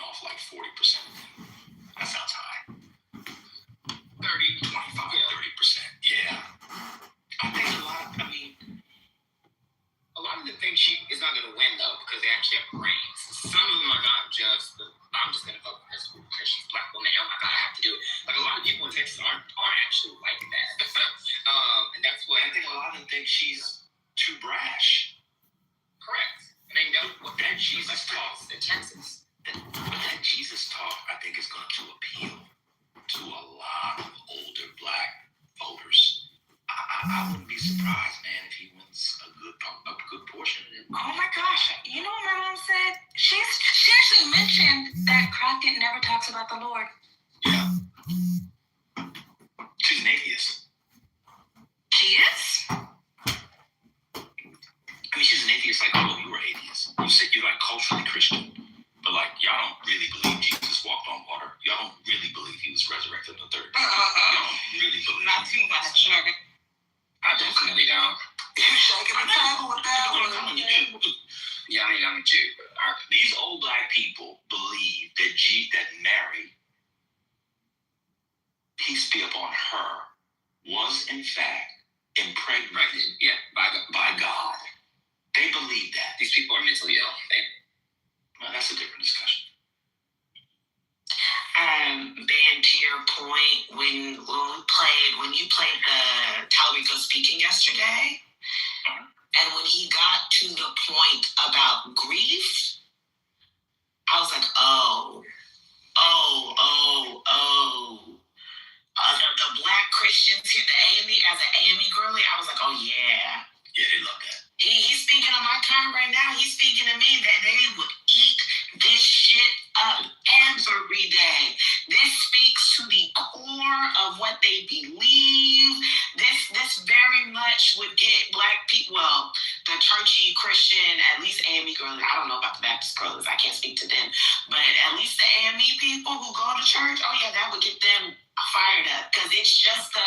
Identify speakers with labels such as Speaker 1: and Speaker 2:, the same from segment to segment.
Speaker 1: off like 40%. That sounds high.
Speaker 2: 30, 25,
Speaker 1: 30%. Yeah. I think a lot
Speaker 2: of them think she is not going to win, though, because they actually have brains. Some of them are not just I'm just going to vote for this because she's black woman. Oh my God, I have to do it. Like, a lot of people in Texas aren't actually like that. And that's what
Speaker 1: I think a lot of them think she's too brash.
Speaker 2: Correct. And they know what
Speaker 1: that Jesus talk
Speaker 2: in Texas.
Speaker 1: But that Jesus talk, I think, is going to appeal to a lot of older black voters. I wouldn't be surprised, man, if he wins a good portion of it.
Speaker 3: Oh my gosh! You know what my mom said? She actually mentioned that Crockett never talks about the Lord.
Speaker 1: Yeah. She's an atheist.
Speaker 3: She is?
Speaker 1: I mean, she's an atheist like all of you are atheists. You said you're like culturally Christian, but like y'all don't really believe Jesus walked on water. Y'all don't really believe he was resurrected on the third day. Y'all don't really believe.
Speaker 3: Not too much.
Speaker 2: I definitely don't.
Speaker 3: You're shaking the table with that one.
Speaker 2: Yeah, I mean, I'm a Jew. But
Speaker 1: these old black people believe that Mary, peace be upon her, was in fact impregnated by God. They believe that.
Speaker 2: These people are mentally ill.
Speaker 1: Well, that's a different discussion.
Speaker 3: Ben, to your point, when you played the Talarico speaking yesterday, and when he got to the point about grief, I was like, the black Christians here, the AME, as an AME girly, I was like, oh yeah.
Speaker 1: Yeah, they love that.
Speaker 3: He's speaking on my time right now. He's speaking to me that they would eat this shit up every day. This speaks to the core of what they believe. This very much would get black people, well, the churchy Christian, at least AME girls, I don't know about the Baptist girls, I can't speak to them, but at least the AME people who go to church, oh yeah, that would get them fired up. Because it's just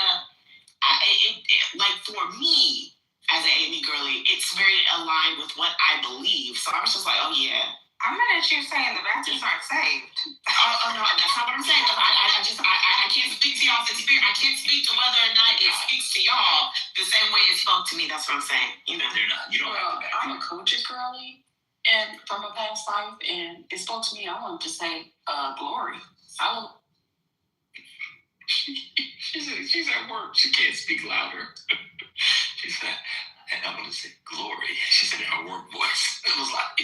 Speaker 3: like for me, as an AME girly, it's very aligned with what I believe. So I was just like, oh yeah.
Speaker 4: I'm mad at you saying the Baptists aren't saved.
Speaker 3: Oh no, that's not what I'm saying. I can't speak to y'all's experience. I can't speak to whether or not it speaks to y'all the same way it spoke to me. That's what I'm saying. You know,
Speaker 1: they're not. You don't have to back
Speaker 4: I'm a coach's girly, and from a past life, and it spoke to me. I wanted to say glory.
Speaker 1: She's at work. She can't speak louder. She said, and I'm going to say glory. She said in her work voice. It was like,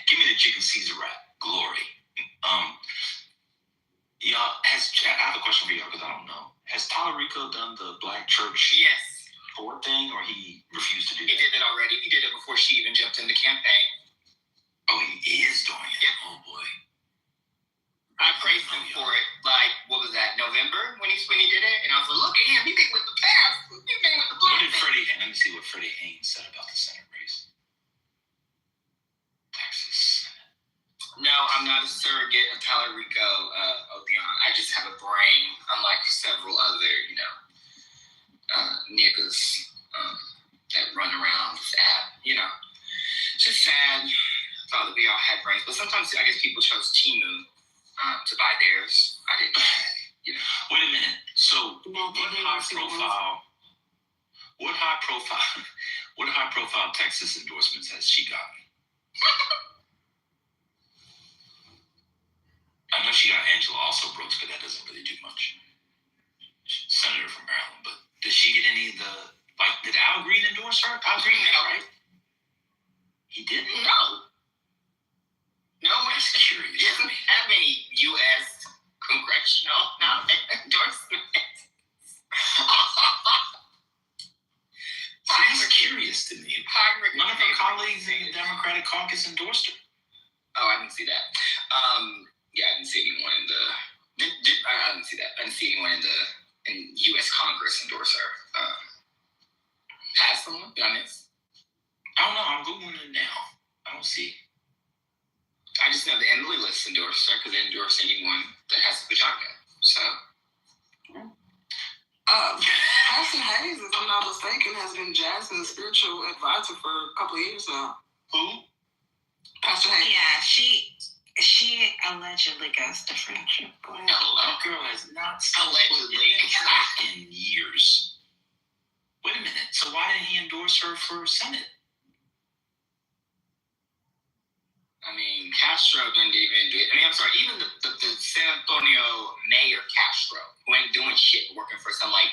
Speaker 1: give me the chicken Caesar wrap. Glory. Y'all, I have a question for y'all because I don't know. Has Talarico done the black church forward thing, or he refused to do that?
Speaker 2: He did it already. He did it before she even jumped in the campaign.
Speaker 1: Oh, he is doing it?
Speaker 2: Yep.
Speaker 1: Oh, boy.
Speaker 2: I praised him for it, like, what was that, November, when he did it? And I was like, look at him, he's been with the past. He's been with the black.
Speaker 1: Let me see what Freddie Haynes said about the Senate race. Texas Senate.
Speaker 2: No, I'm not a surrogate of Talarico, Obion. I just have a brain, unlike several other, niggas that run around this app, It's just sad. I thought that we all had brains, but sometimes I guess people chose Timu to buy theirs. I didn't,
Speaker 1: Wait a minute. So, what high profile Texas endorsements has she gotten? I know she got Angela also Brooks, but that doesn't really do much. Senator from Maryland, but did she get any of the, did Al Green endorse her? Al Green, right? He didn't?
Speaker 2: No,
Speaker 1: that's curious.
Speaker 2: He doesn't have any U.S. congressional endorsements.
Speaker 1: That's curious to me. None of her colleagues in the Democratic caucus endorsed her.
Speaker 2: Oh, I didn't see that. I didn't see anyone in the. I didn't see that. I didn't see anyone in U.S. Congress endorse her. Has someone? Did I miss?
Speaker 1: I don't know. I'm googling it now. I don't see.
Speaker 2: I just know the Emily List endorsed her because they endorse anyone that has a vagina. So.
Speaker 4: Pastor Hayes, if I'm not mistaken, has been Jasmine's spiritual advisor for a couple of years now.
Speaker 1: Who?
Speaker 4: Pastor Hayes.
Speaker 3: Yeah, She allegedly goes to friendship.
Speaker 1: No, that girl has not allegedly in years. Wait a minute. So why didn't he endorse her for Senate?
Speaker 2: I mean, Castro didn't even do it. I mean, I'm sorry, even the San Antonio mayor Castro, who ain't doing shit, working for some like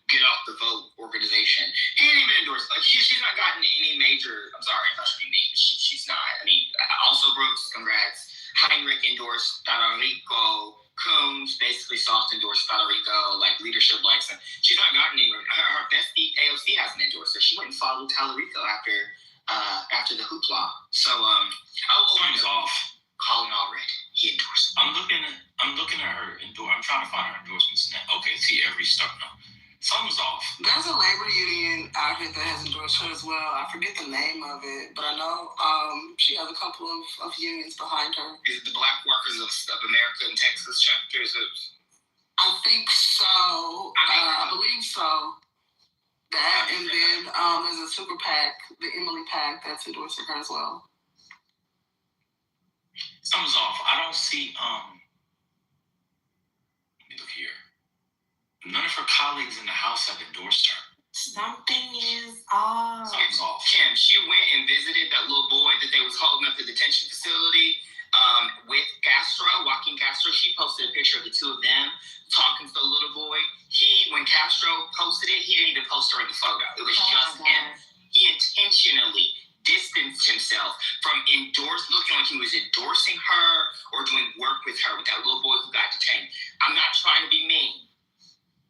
Speaker 2: get off the vote organization, he didn't even endorse. Like she's not gotten any major. I'm sorry, I'm not sure any names. She's not. I mean, also Brooks, congrats. Heinrich endorsed Federico. Combs basically soft endorsed Federico, like leadership likes him. She's not gotten anywhere. Her bestie AOC hasn't endorsed her. She went and followed Tallarico after the hoopla. So
Speaker 1: Something's off.
Speaker 2: Colin Allred, he endorsed.
Speaker 1: I'm looking at her I'm trying to find her endorsements now. Okay, see every start. No. Something's off.
Speaker 3: There's a labor union out here that has endorsed her as well. I forget the name of it, but I know she has a couple of unions behind her.
Speaker 2: Is it the Black Workers of America in Texas chapter?
Speaker 3: I think so. I believe so. That, and then there's a super PAC, the Emily PAC, that's endorsing her as well.
Speaker 1: Something's off. I don't see let me look here. None of her colleagues in the House have endorsed her.
Speaker 3: Something is off.
Speaker 1: Something's off.
Speaker 2: Kim, she went and visited that little boy that they was holding up the detention facility with Castro, Joaquin Castro. She posted a picture of the two of them talking to the little boy. When Castro posted it, he didn't even post her in the photo. It was just him. He intentionally distanced himself from looking like he was endorsing her or doing work with her, with that little boy who got detained. I'm not trying to be mean,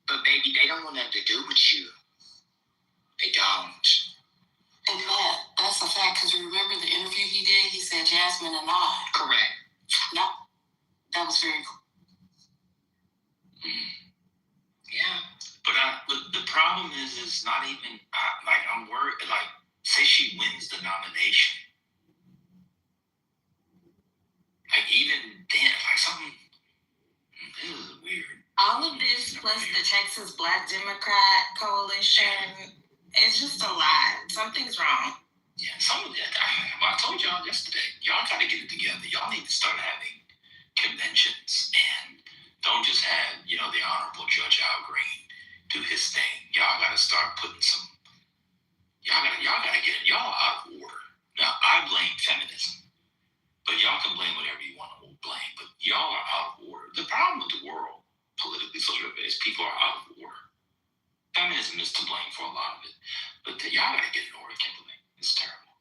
Speaker 2: but baby, they don't want nothing to do with you. They don't.
Speaker 3: And that's a fact, because remember the interview he did? He said Jasmine and I.
Speaker 2: Correct.
Speaker 3: No, that was very cool.
Speaker 2: Yeah.
Speaker 1: But the problem is not even, I'm worried, say she wins the nomination. Even then, something, this is weird.
Speaker 3: All of this, plus the Texas Black Democrat Coalition, it's just a lot. Something's wrong.
Speaker 1: Yeah, I told y'all yesterday, y'all got to get it together. Y'all need to start having conventions and don't just have, the Honorable Judge Al Green do his thing. Y'all got to start putting some, y'all got to get it. Y'all out of order. Now, I blame feminism, but y'all can blame whatever you want to blame, but y'all are out of order. The problem with the world, politically, socially, is people are out of order. Feminism is to blame for a lot of it, but y'all got to get in order, Kimberly. It's terrible.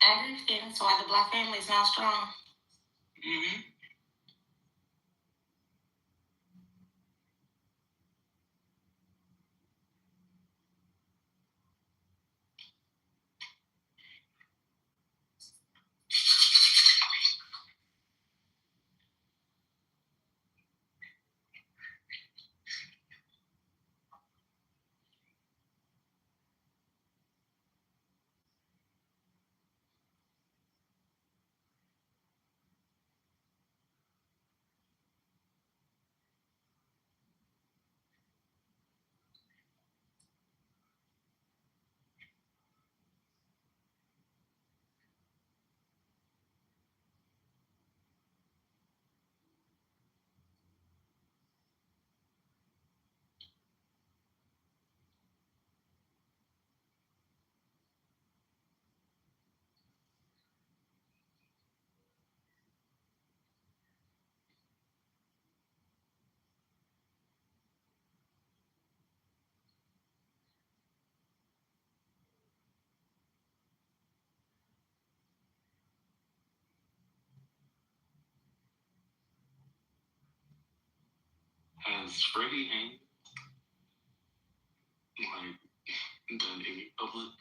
Speaker 3: I agree with you. That's why the Black family is now strong.
Speaker 1: Mm-hmm. Has Freddie Haynes done any public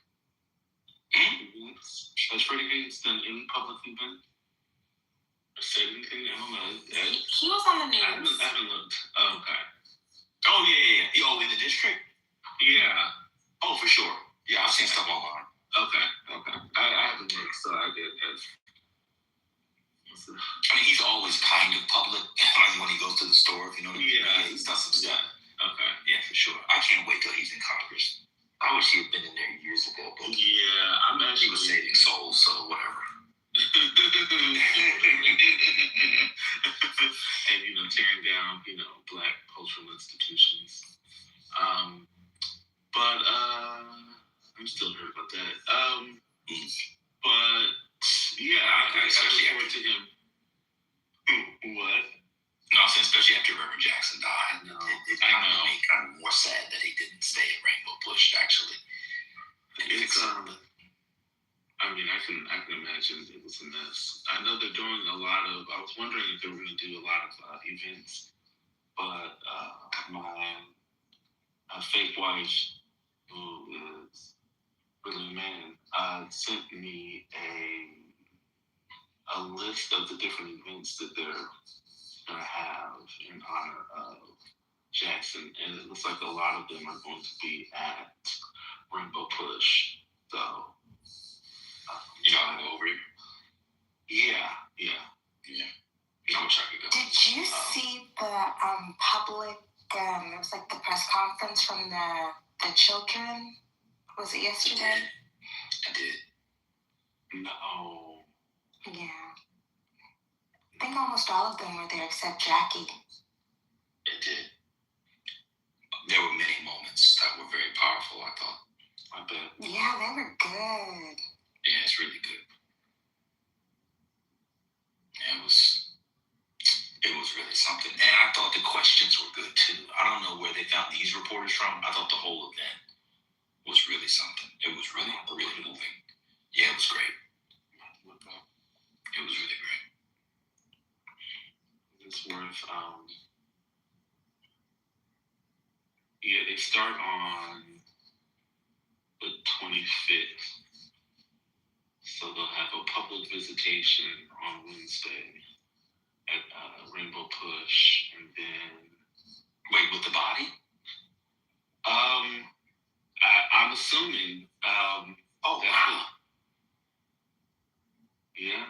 Speaker 1: events? Has Freddie Haynes done any public event? Or said anything? I don't know.
Speaker 3: He was on the news.
Speaker 1: I haven't looked. Oh, okay. Oh, yeah. Oh, in the district? Yeah. Oh, for sure. Yeah, I've seen stuff online. Okay. I haven't looked, so I get that. He's always kind of public, when he goes to the store, if you know what I mean. Yeah, he's done some stuff. Okay. Yeah, for sure. I can't wait till he's in Congress. I wish he had been in there years ago, but yeah, he was saving souls, so whatever.
Speaker 5: and tearing down black cultural institutions. But I'm still hurt about that. But yeah, I look forward to him. What?
Speaker 1: No, I said especially after Reverend Jackson died.
Speaker 5: No,
Speaker 1: It kind of made kind of more sad that he didn't stay at Rainbow Push. Actually,
Speaker 5: it's I mean, I can imagine it was a mess. I know they're doing a lot of. I was wondering if they were going to do a lot of events, but my fake wife, who is really a man, sent me a list of the different events that they're going to have in honor of Jackson, and it looks like a lot of them are going to be at Rainbow Push. So,
Speaker 1: y'all go over here.
Speaker 5: Yeah.
Speaker 1: I wish I could go.
Speaker 6: Did you see the public? It was like the press conference from the children. Was it yesterday?
Speaker 1: I did.
Speaker 5: No.
Speaker 6: Yeah. I think almost all of them were there except Jackie.
Speaker 1: It did. There were many moments that were very powerful, I thought.
Speaker 5: I bet.
Speaker 6: Yeah, they were good.
Speaker 1: Yeah, it's really good. It was really something. And I thought the questions were good too. I don't know where they found these reporters from. I thought the whole event was really something. It was really, really moving. Yeah, it was great. It was really great.
Speaker 5: It's worth yeah, they start on the 25th. So they'll have a public visitation on Wednesday at Rainbow Push, and then
Speaker 1: Wait, with the body?
Speaker 5: I'm assuming.
Speaker 1: Oh wow!
Speaker 5: Yeah.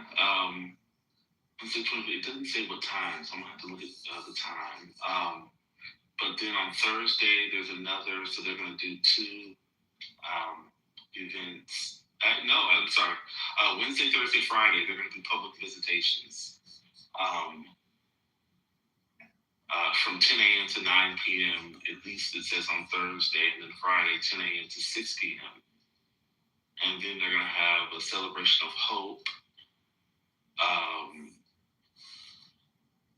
Speaker 5: It doesn't say what time, so I'm gonna have to look at the time. But then on Thursday there's another, so they're gonna do two events. No, I'm sorry. Wednesday, Thursday, Friday they're gonna do public visitations. From 10 a.m. to 9 p.m. At least it says on Thursday, and then Friday 10 a.m. to 6 p.m. And then they're gonna have a celebration of hope.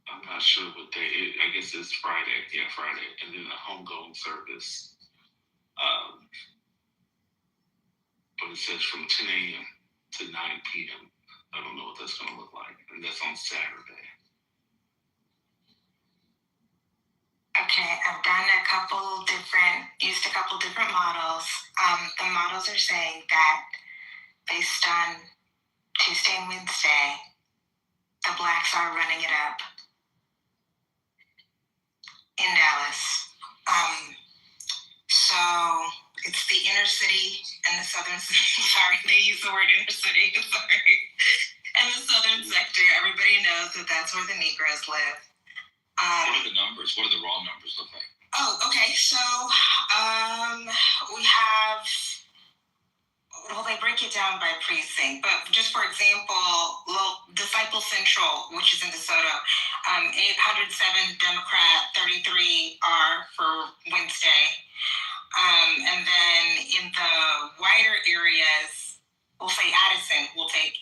Speaker 5: I'm not sure what day. I guess it's Friday. Yeah, Friday, and then a homegoing service. But it says from 10 a.m. to 9 p.m. I don't know what that's gonna look like, and that's on Saturday.
Speaker 6: Okay, I've used a couple different models. The models are saying that based on Tuesday and Wednesday, the Blacks are running it up in Dallas. So it's the inner city and the southern, sorry, they use the word inner city, sorry. And the southern sector, everybody knows that that's where the Negroes live.
Speaker 1: What are the numbers? What do the raw numbers look like?
Speaker 6: Oh, okay. So we have, they break it down by precinct, but just for example, Disciple Central, which is in DeSoto, 807 Democrat, 33 are for Wednesday. And then in the wider areas, we'll say Addison,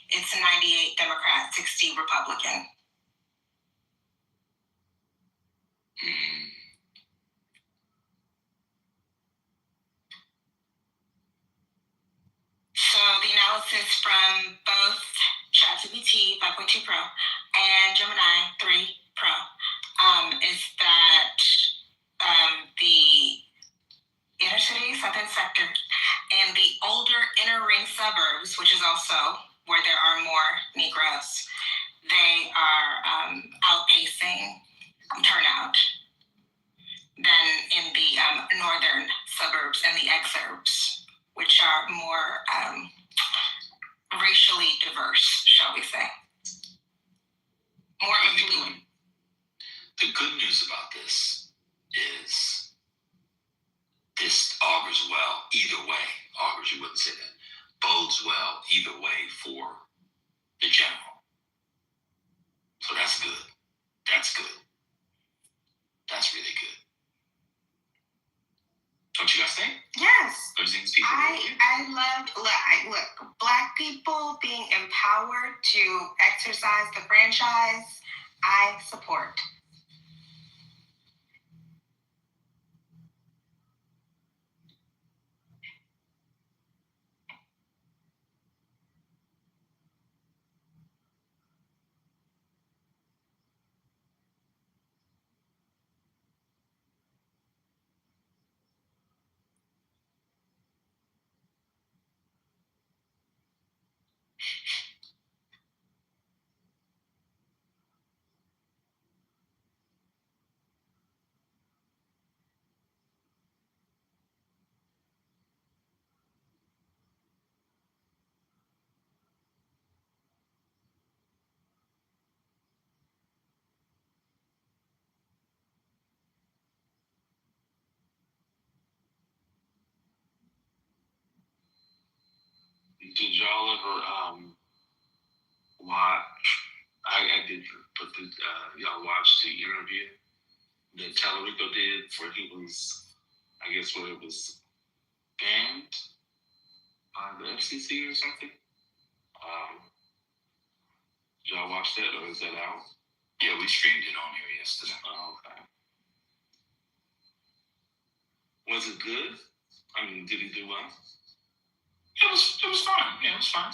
Speaker 6: it's 98 Democrat, 60 Republican. So the analysis from both ChatGPT 5.2 Pro and Gemini 3 Pro is that the inner city, southern sector, and the older inner ring suburbs, which is also where there are more Negroes, they are outpacing turnout than in the northern suburbs and the exurbs, which are more racially diverse, shall we say. More affluent.
Speaker 1: The good news about this is this augurs well either way. Augurs, you wouldn't say that. Bodes well either way for the general. So that's good. That's good. That's really good. Don't you guys think?
Speaker 6: Yes.
Speaker 1: Those things people
Speaker 6: I love, look, Black people being empowered to exercise the franchise, I support.
Speaker 5: Did y'all ever watch? I did, but did y'all watch the interview that Tallarico did where he was, I guess, where it was banned by the FCC or something? Did y'all watch that, or is that out?
Speaker 1: Yeah, we streamed it on here yesterday.
Speaker 5: Oh, okay. Was it good? I mean, did he do well?
Speaker 1: It was fun. Yeah, it was fun.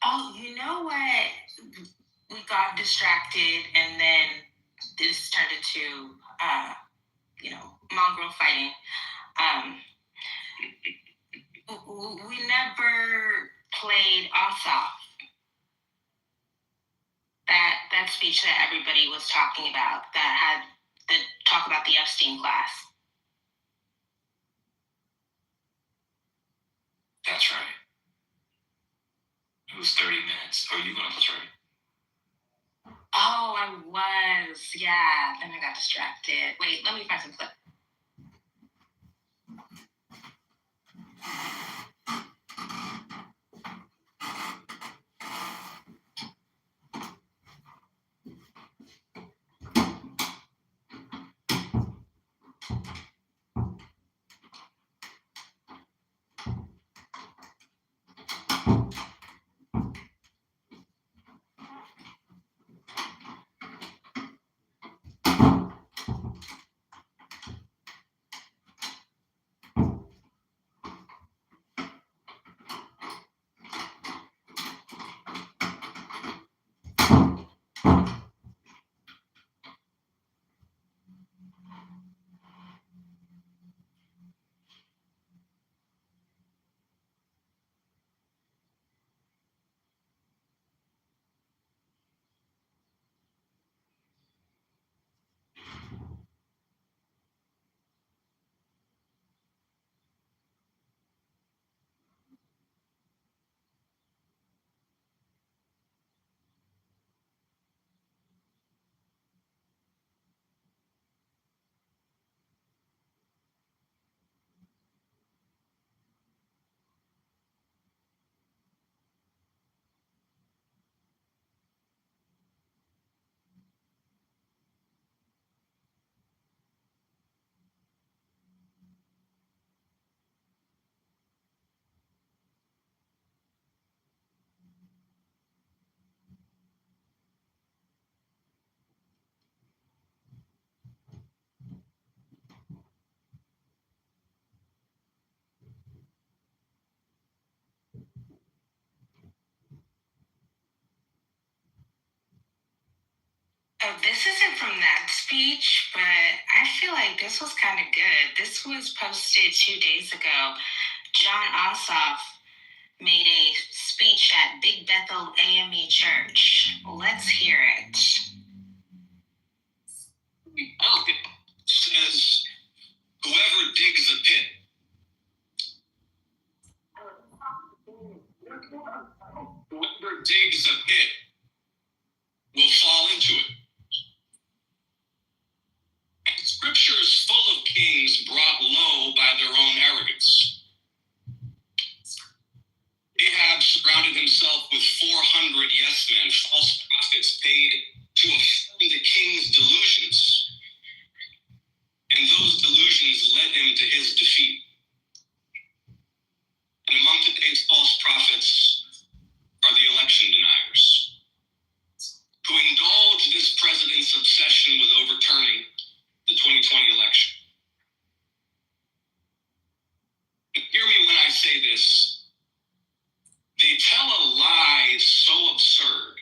Speaker 6: Oh, you know what? We got distracted, and then this turned into, mongrel fighting. We never played Ossoff. That speech that everybody was talking about, that had the talk about the Epstein class.
Speaker 1: That's right. It was 30 minutes. Are you going to portray?
Speaker 6: Oh, I was. Yeah. Then I got distracted. Wait, let me find some clip. Oh, this isn't from that speech, but I feel like this was kind of good. This was posted 2 days ago. John Ossoff made a speech at Big Bethel AME Church. Let's hear it.
Speaker 1: Says, whoever digs a pit. Whoever digs a pit will fall into it. And scripture is full of kings brought low by their own arrogance. Ahab surrounded himself with paid to affirm the king's delusions, and those delusions led him to his defeat. And among today's false prophets are the election deniers, who indulge this president's obsession with overturning the 2020 election. Hear me when I say this. They tell a lie so absurd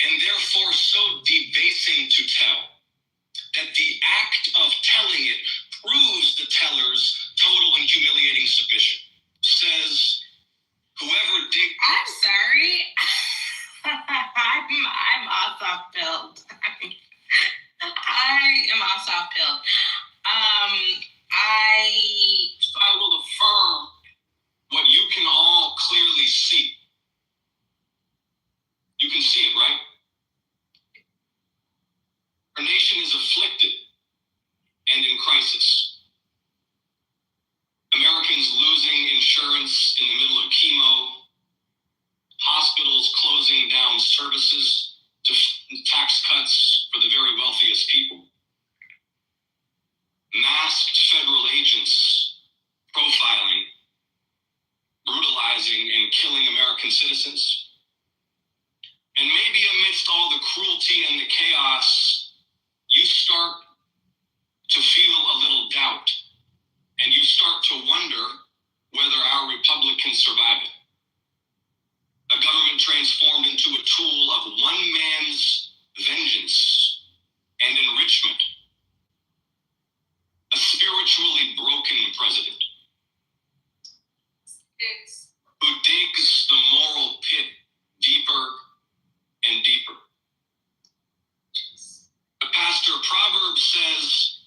Speaker 1: and therefore so debasing to tell that the act of telling it proves the teller's total and humiliating submission. Says, whoever dig.
Speaker 6: I'm sorry. I'm all soft-pilled. I am all soft-pilled.
Speaker 1: I will affirm what you can all clearly see. You can see it, right? Our nation is afflicted and in crisis. Americans losing insurance in the middle of chemo, hospitals closing down services to tax cuts for the very wealthiest people, masked federal agents profiling, brutalizing, and killing American citizens. And maybe amidst all the cruelty and the chaos, you start to feel a little doubt, and you start to wonder whether our republic can survive it. A government transformed into a tool of one man's vengeance and enrichment. A spiritually broken president who digs the moral pit deeper and deeper. The pastor proverb says,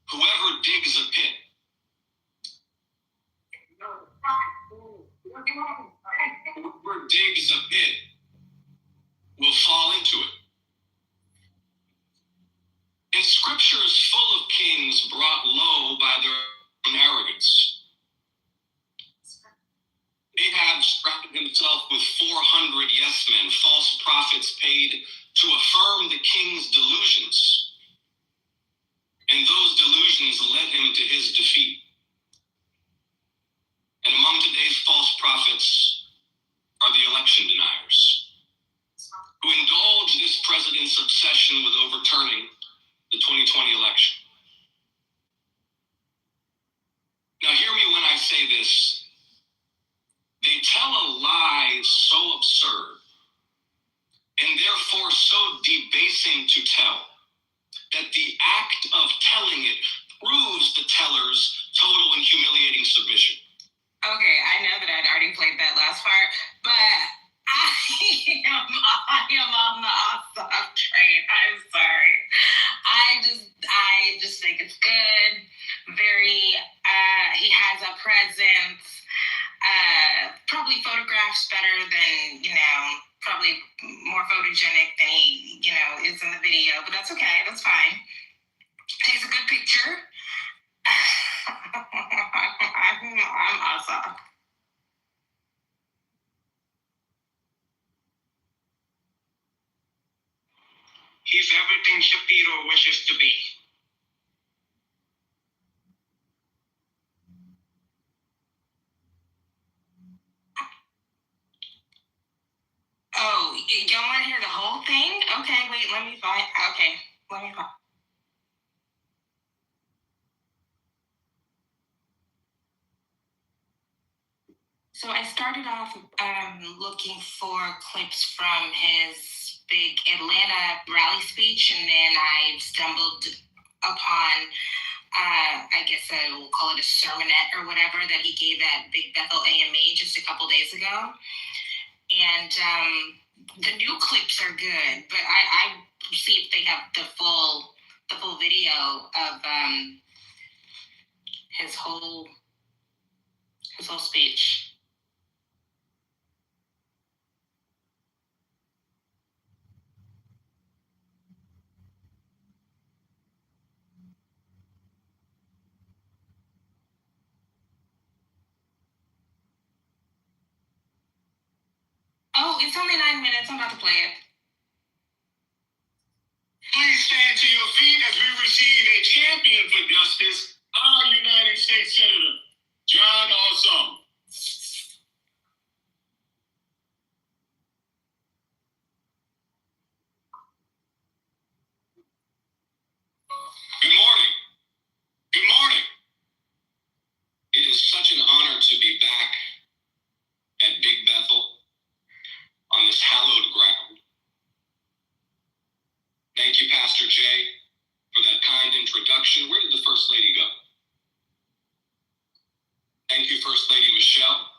Speaker 1: whoever digs a pit whoever digs a pit will fall into it. And scripture is full of kings brought low by their own arrogance. Ahab surrounded himself with 400 yes men, false prophets paid to affirm the king's delusions. And those delusions led him to his defeat. And among today's false prophets are the election deniers, who indulge this president's obsession with overturning the 2020 election. Now, hear me when I say this. They tell a lie so absurd and therefore so debasing to tell that the act of telling it proves the teller's total and humiliating submission.
Speaker 6: Okay, I know that I'd already played that last part, but I am on the off train. I'm sorry. I just think it's good. Very, he has a presence. Probably photographs better than, probably more photogenic than he, is in the video, but that's okay. That's fine. Takes a good picture. I'm awesome.
Speaker 2: He's everything Shapiro wishes to be.
Speaker 6: Oh, y'all want to hear the whole thing? Okay, wait, let me find. So I started off looking for clips from his big Atlanta rally speech, and then I stumbled upon, I guess we'll call it a sermonette or whatever, that he gave at Big Bethel AME just a couple days ago. And the new clips are good, but I see if they have the full video of his whole speech. Oh, it's only 9 minutes. I'm about to play it.
Speaker 1: Please stand to your feet as we receive a champion for justice, our United States Senator, John Ossoff. Good morning. Good morning. It is such an honor to be back at Big Bethel on this hallowed ground. Thank you, Pastor Jay, for that kind introduction. Where did the First Lady go? Thank you, First Lady Michelle.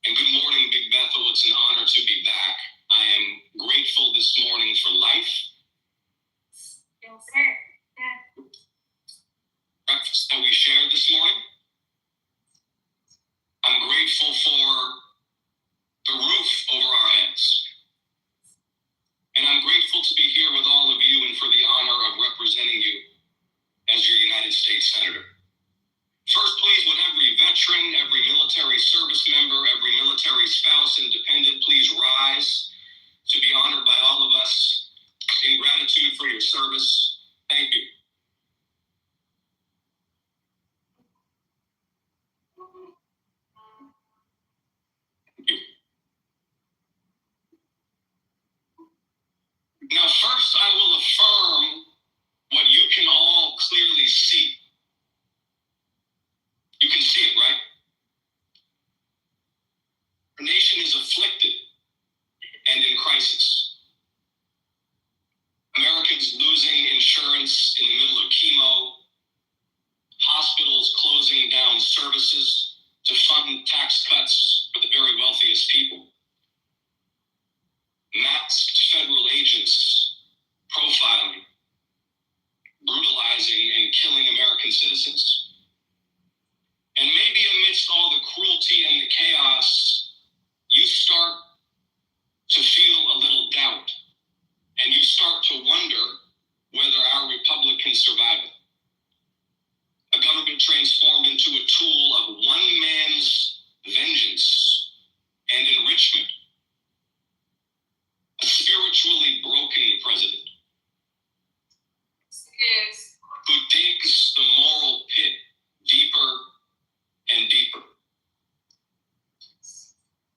Speaker 1: And good morning, Big Bethel. It's an honor to be back. I am grateful this morning for life. Breakfast that we shared this morning. I'm grateful for the roof over our heads. And I'm grateful to be here with all of you and for the honor of representing you as your United States Senator. First, please, would every veteran, every military service member, every military spouse and dependent please rise to be honored by all of us in gratitude for your service. Thank you. Now, first, I will affirm what you can all clearly see. You can see it, right? Our nation is afflicted and in crisis. Americans losing insurance in the middle of chemo, hospitals closing down services to fund tax cuts for the very wealthiest people. Masked federal agents profiling, brutalizing, and killing American citizens. And maybe amidst all the cruelty and the chaos, you start to feel a little doubt, and you start to wonder whether our republic can survive it. A government transformed into a tool of one man's vengeance and enrichment. A spiritually broken president who digs the moral pit deeper and deeper.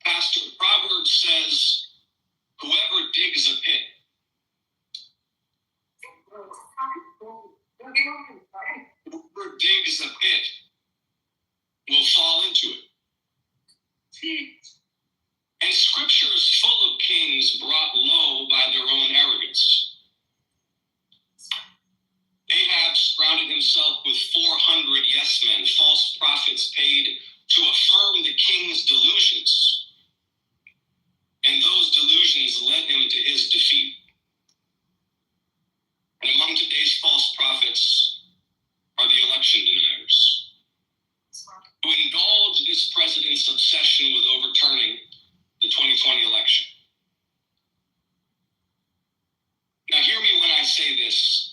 Speaker 1: Pastor Proverbs says, whoever digs a pit will fall into it. And scripture is full of kings brought low by their own arrogance. Ahab surrounded himself with 400 yes men, false prophets paid to affirm the king's delusions. And those delusions led him to his defeat. And among today's false prophets are the election deniers, who indulge this president's obsession with overturning the 2020 election. Now hear me when I say this.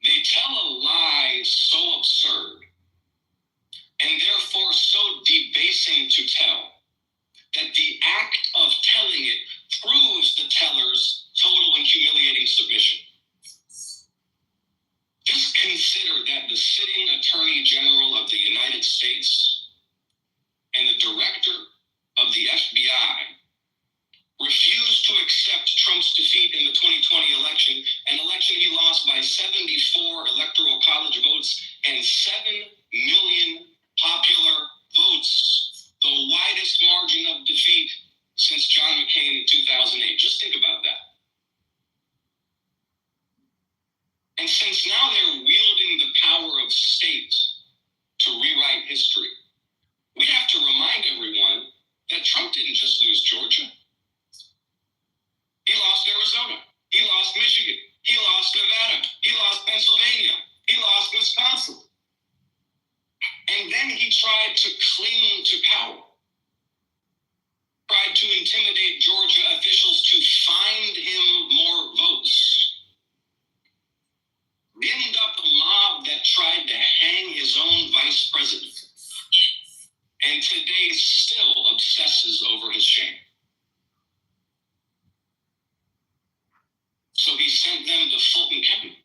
Speaker 1: They tell a lie so absurd and therefore so debasing to tell that the act of telling it proves the teller's total and humiliating submission. Just consider that the sitting Attorney General of the United States and the Director of the FBI refused to accept Trump's defeat in the 2020 election, an election he lost by 74 electoral college votes and 7 million popular votes, the widest margin of defeat since John McCain in 2008. Just think about that. And since now they're wielding the power of state to rewrite history, we have to remind everyone that Trump didn't just lose Georgia. He lost Arizona. He lost Michigan. He lost Nevada. He lost Pennsylvania. He lost Wisconsin. And then he tried to cling to power. Tried to intimidate Georgia officials to find him more votes. Ginned up a mob that tried to hang his own vice president. And today still obsesses over his shame.
Speaker 2: So he sent them to Fulton County.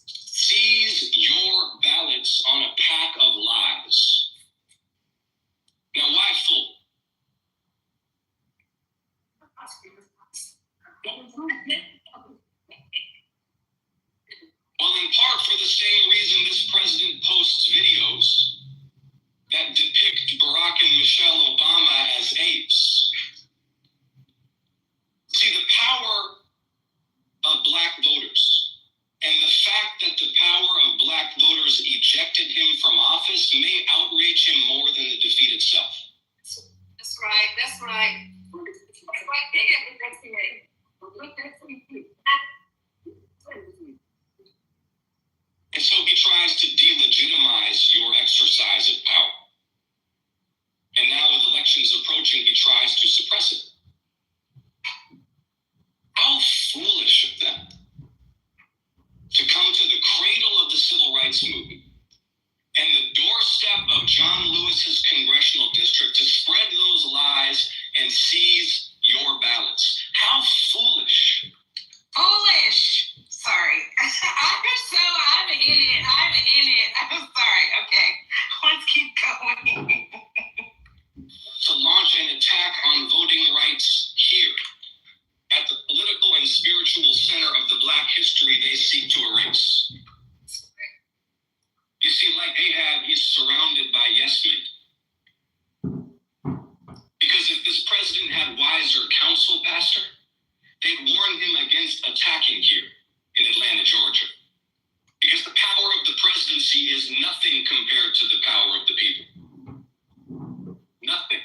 Speaker 2: Seize your ballots on a pack of lies. Now, why Fulton? Well, in part for the same reason this president posts videos that depict Barack and Michelle Obama as apes. See, the power of black voters and the fact that the power of black voters ejected him from office may outrage him more than the defeat itself.
Speaker 6: That's right. That's right.
Speaker 2: And so he tries to delegitimize your exercise of power. And now with elections approaching, he tries to suppress it. How foolish of them to come to the cradle of the civil rights movement and the doorstep of John Lewis's congressional district to spread those lies and seize your ballots. How foolish.
Speaker 6: Foolish. Sorry. I'm an idiot. I'm sorry. Okay. Let's keep going.
Speaker 2: To launch an attack on voting rights here at the political and spiritual center of the black history they seek to erase. You see, like Ahab, he's surrounded by yes men. Because if this president had wiser counsel, Pastor, they'd warn him against attacking here in Atlanta, Georgia. Because the power of the presidency is nothing compared to the power of the people. Nothing.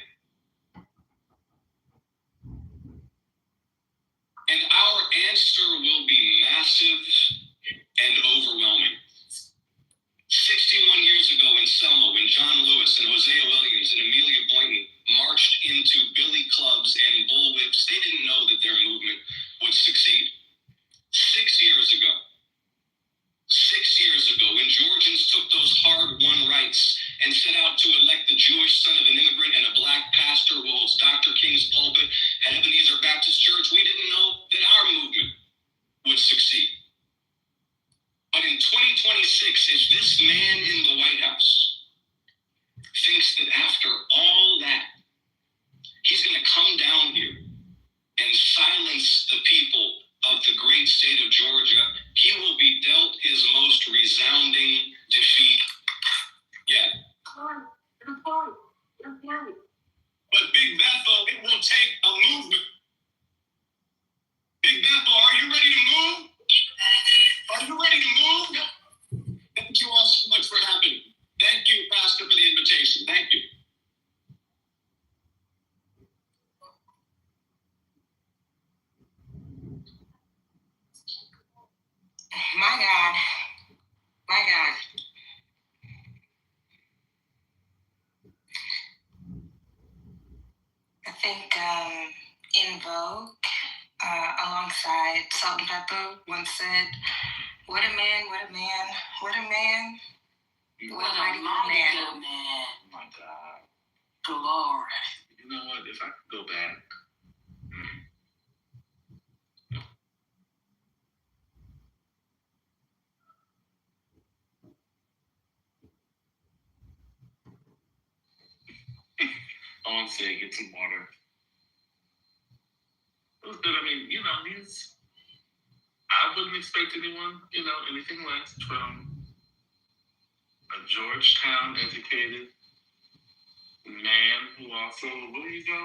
Speaker 2: And our answer will be massive and overwhelming. 61 years ago in Selma, when John Lewis and Hosea Williams and Amelia Boynton marched into billy clubs and bullwhips, they didn't know that their movement would succeed. 6 years ago, when Georgians took those hard-won rights and set out to elect the Jewish son of an immigrant and a black pastor who holds Dr. King's pulpit at Ebenezer Baptist Church, we didn't know that our movement would succeed. But in 2026, if this man in the White House thinks that after all that, he's going to come down here and silence the people of the great state of Georgia, he will be dealt his most resounding defeat yet. But Big Bethel, it will take a movement. Big Bethel, are you ready to move? Are you ready to move? Thank you all so much for having me. Thank you, Pastor, for the invitation. Thank you.
Speaker 6: My God. I think In Vogue, alongside Salt and Pepper, once said, what a man, what a man, what a man.
Speaker 4: What a mighty man.
Speaker 5: Oh my God.
Speaker 4: Glory.
Speaker 5: You know what? If I could go back. I want to say get some water. It was good. I mean, I wouldn't expect anyone, anything less from a Georgetown educated man who also, where do you go?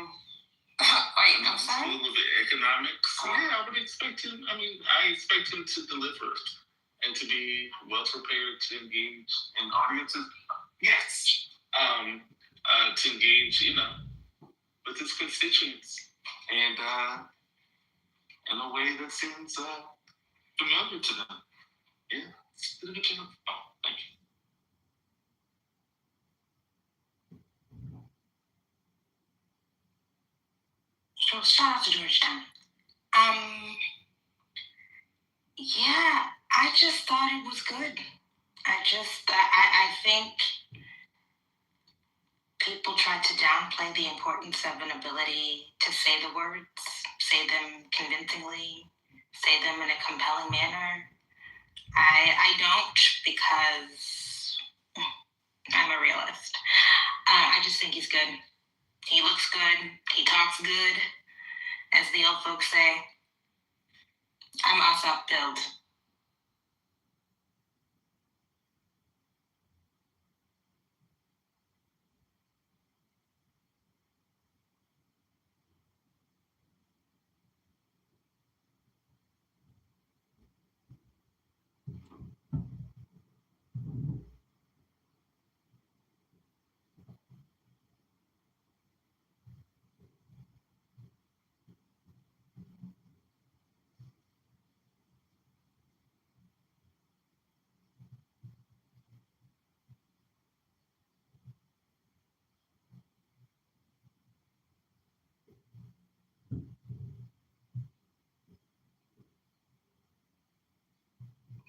Speaker 6: Wait, I'm sorry?
Speaker 5: A little bit economics. Yeah, I would expect him. I expect him to deliver and to be well prepared to engage in audiences. Yes. To engage, with his constituents and in a way that seems familiar to them. Yeah. Thank you.
Speaker 6: So shout out to Georgetown. Yeah, I just thought it was good. I think people try to downplay the importance of an ability to say the words, say them convincingly, say them in a compelling manner. I don't, because I'm a realist. I just think he's good. He looks good. He talks good, as the old folks say. I'm Asap build.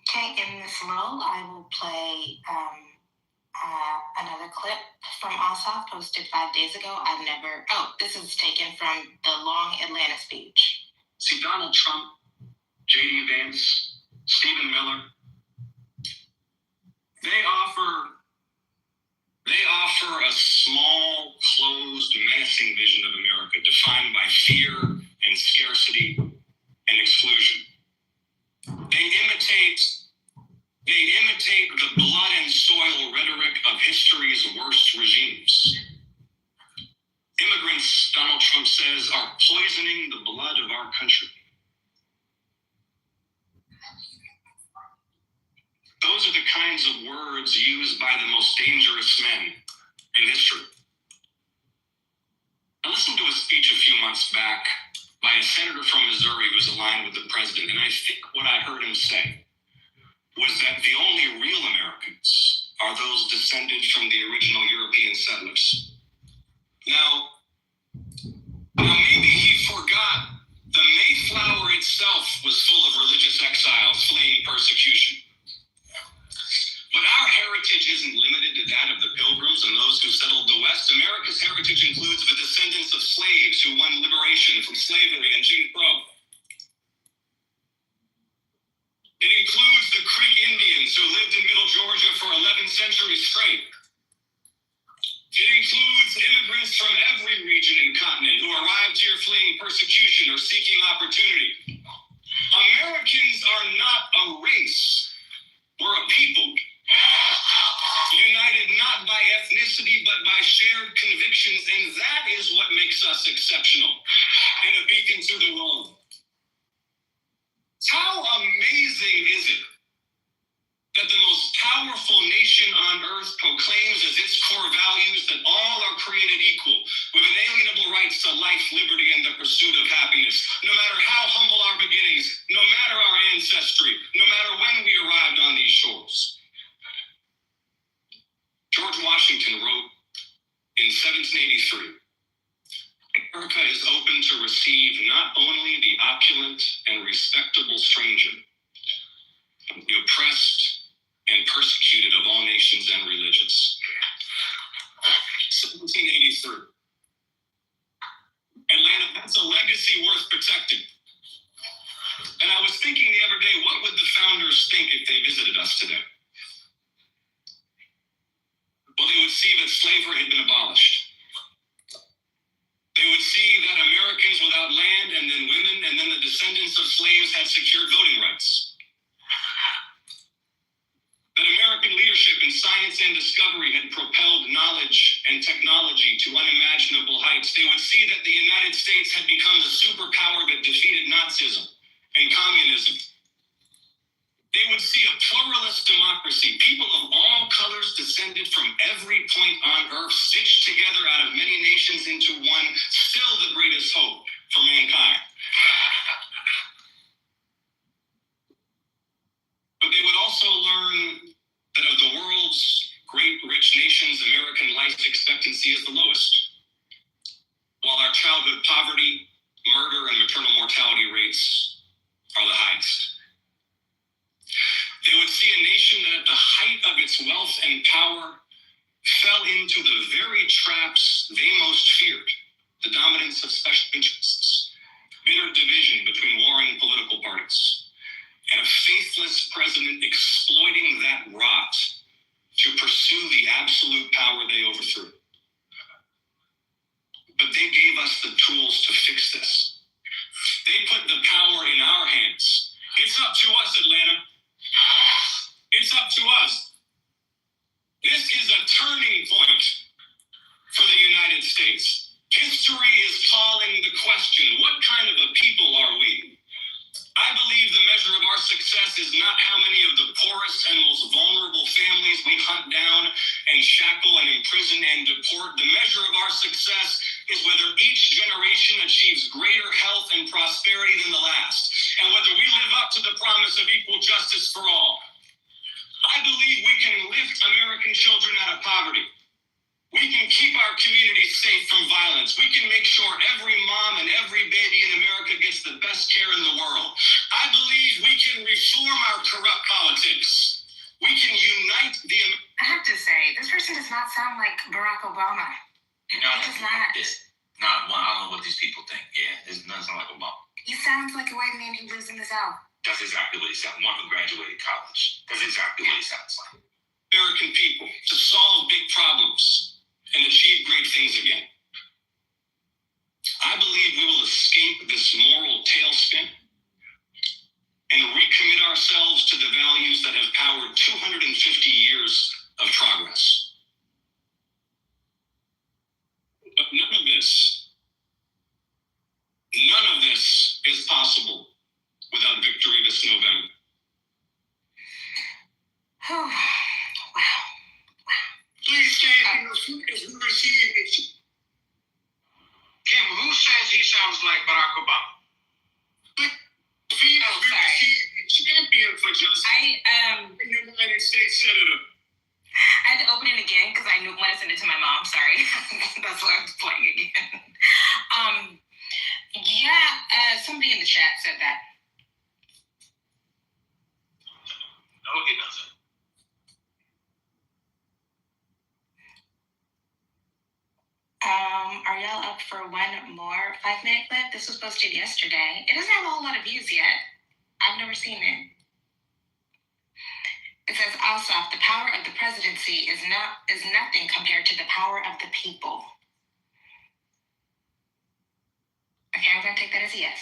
Speaker 6: Okay, in this lull, I will play another clip from Ossoff posted 5 days ago. This is taken from the long Atlanta speech.
Speaker 1: See, Donald Trump, J.D. Vance, Stephen Miller, they offer a small, closed, menacing vision of America defined by fear and scarcity and exclusion. They imitate the blood and soil rhetoric of history's worst regimes. Immigrants, Donald Trump says, are poisoning the blood of our country. Those are the kinds of words used by the most dangerous men in history. I listened to a speech a few months back by a senator from Missouri who's aligned with the president, and I think what I heard him say was that the only real Americans are those descended from the original European settlers. Now maybe he forgot the Mayflower itself was full of religious exiles fleeing persecution. But our heritage isn't limited to that of the Pilgrims and those who settled the West. America's heritage includes the descendants of slaves who won liberation from slavery and Jim Crow. It includes the Creek Indians who lived in Middle Georgia for 11 centuries straight. It includes immigrants from every region and continent who arrived here fleeing persecution or seeking opportunity. Americans are not a race. We're a people. United not by ethnicity, but by shared convictions, and that is what makes us exceptional and a beacon to the world. How amazing is it that the most powerful nation on earth proclaims as its core values that all are created equal, with inalienable rights to life, liberty, and the pursuit of happiness, no matter how humble our beginnings, no matter our ancestry, no matter when we arrived on these shores. George Washington wrote in 1783, America is open to receive not only the opulent and respectable stranger, but the oppressed and persecuted of all nations and religions. 1783. Atlanta, that's a legacy worth protecting. And I was thinking the other day, what would the founders think if they visited us today? Well, they would see that slavery had been abolished. They would see that Americans without land and then women and then the descendants of slaves had secured voting rights. That American leadership in science and discovery had propelled knowledge and technology to unimaginable heights. They would see that the United States had become the superpower that defeated Nazism and communism. They would see a pluralist democracy, people of all colors descended from every point on earth, stitched together out of many nations into one, still the greatest hope for mankind. But they would also learn that of the world's great rich nations, American life expectancy is the lowest, while our childhood poverty, murder, and maternal mortality rates are the highest. They would see a nation that at the height of its wealth and power fell into the very traps they most feared, the dominance of special interests. bitter division between warring political parties, and a faithless president exploiting that rot to pursue the absolute power they overthrew. But they gave us the tools to fix this. They put the power in our hands. It's up to us, Atlanta. It's up to us. This is a turning point for the United States. History is calling the question, what kind of a people are we? I believe the measure of our success is not how many of the poorest and most vulnerable families we hunt down and shackle and imprison and deport. The measure of our success is whether each generation achieves greater health and prosperity than the last, and whether we live up to the promise of equal justice for all. I believe we can lift American children out of poverty. We can keep our communities safe from violence. We can make sure every mom and every baby in America gets the best care in the world. I believe we can reform our corrupt politics. We can unite the...
Speaker 6: I have to say, this person does not sound like Barack Obama.
Speaker 1: No,
Speaker 6: It does not.
Speaker 1: I don't know what these people think. Yeah, it doesn't sound like Obama.
Speaker 6: He sounds like a white man who lives in the South.
Speaker 1: That's exactly what he sounds like. One who graduated college. That's exactly what he sounds like. American people to solve big problems and achieve great things again. I believe we will escape this moral tailspin and recommit ourselves to the values that have powered 250 years of progress. But none of this is possible without victory this November.
Speaker 6: Oh, wow.
Speaker 1: Please stand as we receive it.
Speaker 2: Kim, who says he sounds like Barack Obama?
Speaker 1: Champion for justice. United States Senator.
Speaker 6: I had to open it again because I knew when to send it to my mom. Sorry. That's why I was playing again. Somebody in the chat said that.
Speaker 1: No, he doesn't.
Speaker 6: Are y'all up for one more 5-minute clip? This was posted yesterday. It doesn't have a whole lot of views yet. I've never seen it. It says, Alsop, the power of the presidency is nothing compared to the power of the people. Okay, I'm going to take that as a yes.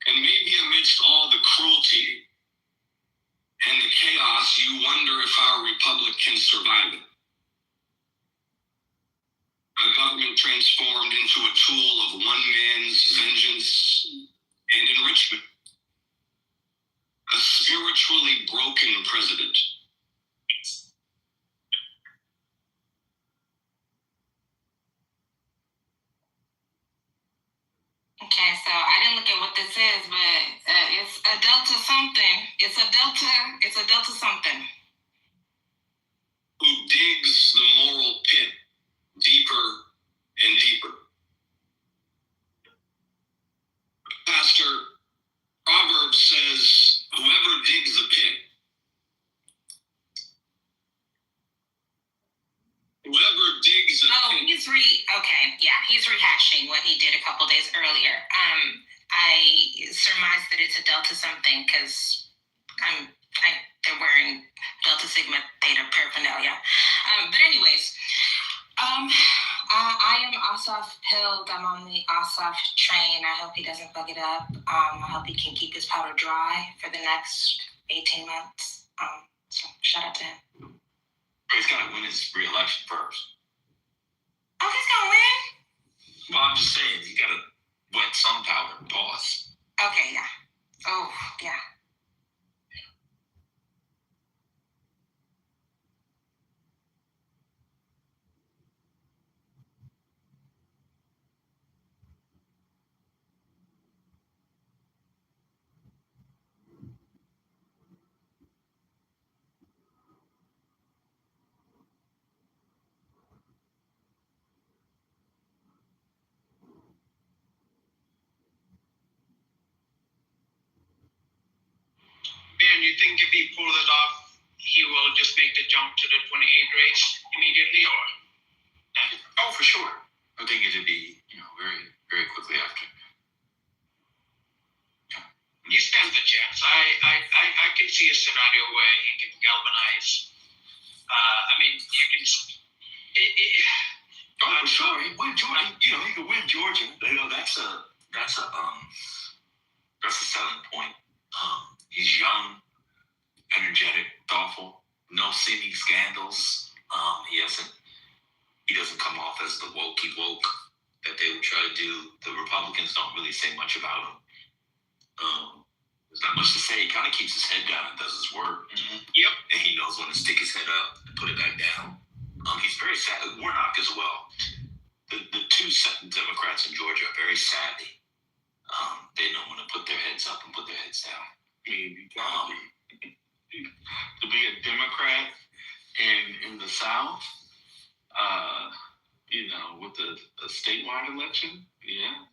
Speaker 1: And maybe amidst all the cruelty and the chaos, you wonder if our republic can survive it. A government transformed into a tool of one man's vengeance and enrichment. A spiritually broken president.
Speaker 6: Okay, so I didn't look at what this is, but it's a delta something. It's a delta something.
Speaker 1: Who digs the moral pit deeper and deeper. Pastor, Proverbs says, whoever digs a pit,
Speaker 6: he's rehashing what he did a couple days earlier. I surmise that it's a delta something because they're wearing Delta Sigma Theta paraphernalia. But anyways, I am Asaf pilled. I'm on the Asaf train. I hope he doesn't bug it up. I hope he can keep his powder dry for the next 18 months. So shout out to him.
Speaker 1: He's got to win his re-election first.
Speaker 6: Oh, he's gonna win?
Speaker 1: Well, I'm just saying, you got to wet some powder, boss.
Speaker 6: Okay, yeah. Oh, yeah.
Speaker 2: And you think if he pulls it off, he will just make the jump to the 28th race immediately, or?
Speaker 1: Oh, for sure. I think it'd be, very, very quickly after. He stands a chance. I can see a scenario where he can galvanize. I mean, you can.
Speaker 3: For sure, he win Georgia. You know, he could win Georgia. You know, that's a selling point. He's young, energetic, thoughtful. No city scandals. He doesn't come off as the wokey woke that they would try to do. The Republicans don't really say much about him. There's not much to say. He kind of keeps his head down and does his work.
Speaker 1: Mm-hmm. Yep.
Speaker 3: And he knows when to stick his head up and put it back down. He's very savvy. Warnock as well. The two Democrats in Georgia are very savvy. They know when to put their heads up and put their heads down.
Speaker 5: I mean, to be a Democrat in the South, you know, with a statewide election, yeah,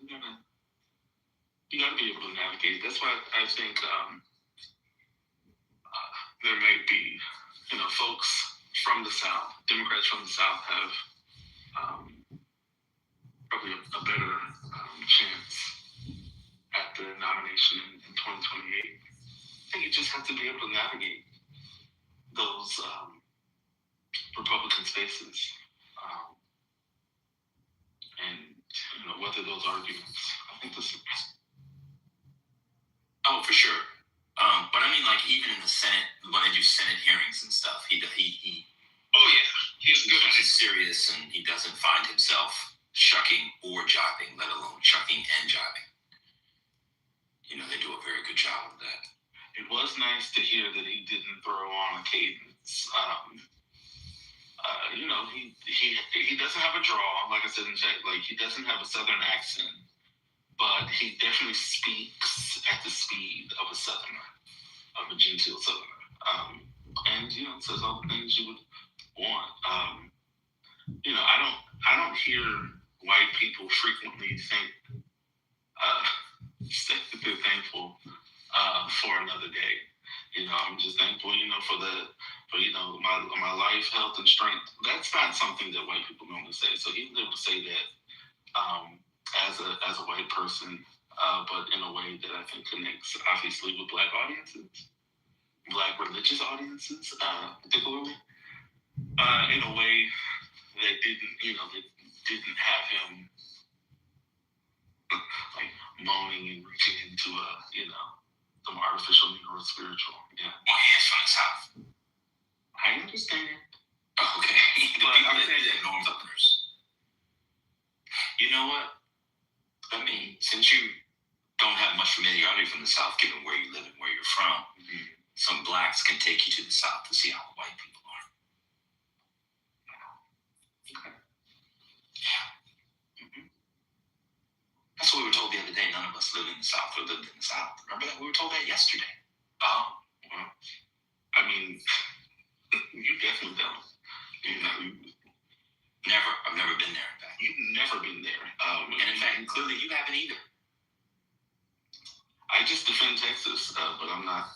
Speaker 5: you gotta be able to navigate. That's why I think there may be, you know, folks from the South, Democrats from the South have probably a better chance at the nomination in 2028. I think you just have to be able to navigate those Republican spaces and, you know, weather those arguments. I think this is.
Speaker 3: Oh, for sure. But I mean, like, even in the Senate, when they do Senate hearings and stuff, he
Speaker 1: Oh yeah, he's good at it.
Speaker 3: He's serious, and he doesn't find himself shucking or jiving, let alone shucking and jiving. You know, they do a very good job of that.
Speaker 5: It was nice to hear that he didn't throw on a cadence. You know, he doesn't have a draw, like I said in chat. Like, he doesn't have a Southern accent, but he definitely speaks at the speed of a Southerner, of a genteel Southerner. And, you know, says all the things you would want. You know, I don't hear white people frequently say that they're thankful for another day. You know, I'm just thankful, you know, for you know, my life, health, and strength. That's not something that white people normally say. So he was able to say that as a white person, but in a way that I think connects obviously with Black audiences, Black religious audiences, particularly, in a way that didn't have him like moaning and reaching into some artificial Negro spiritual. Yeah.
Speaker 3: Oh, yeah, it's from the South.
Speaker 5: I understand.
Speaker 3: Oh, okay.
Speaker 5: But I'm saying
Speaker 3: that North Southerners. You know what? I mean, since you don't have much familiarity from the South, given where you live and where you're from, some blacks can take you to the South to see how the white people are.
Speaker 5: Okay.
Speaker 3: Yeah. That's what we were told the other day. None of us live in the South or lived in the South. Remember that? We were told that yesterday.
Speaker 5: Oh, well, I mean, you definitely don't. You know,
Speaker 3: Never. I've never been there. In fact.
Speaker 5: You've never been there.
Speaker 3: And in fact, clearly you haven't either.
Speaker 5: I just defend Texas, but I'm not.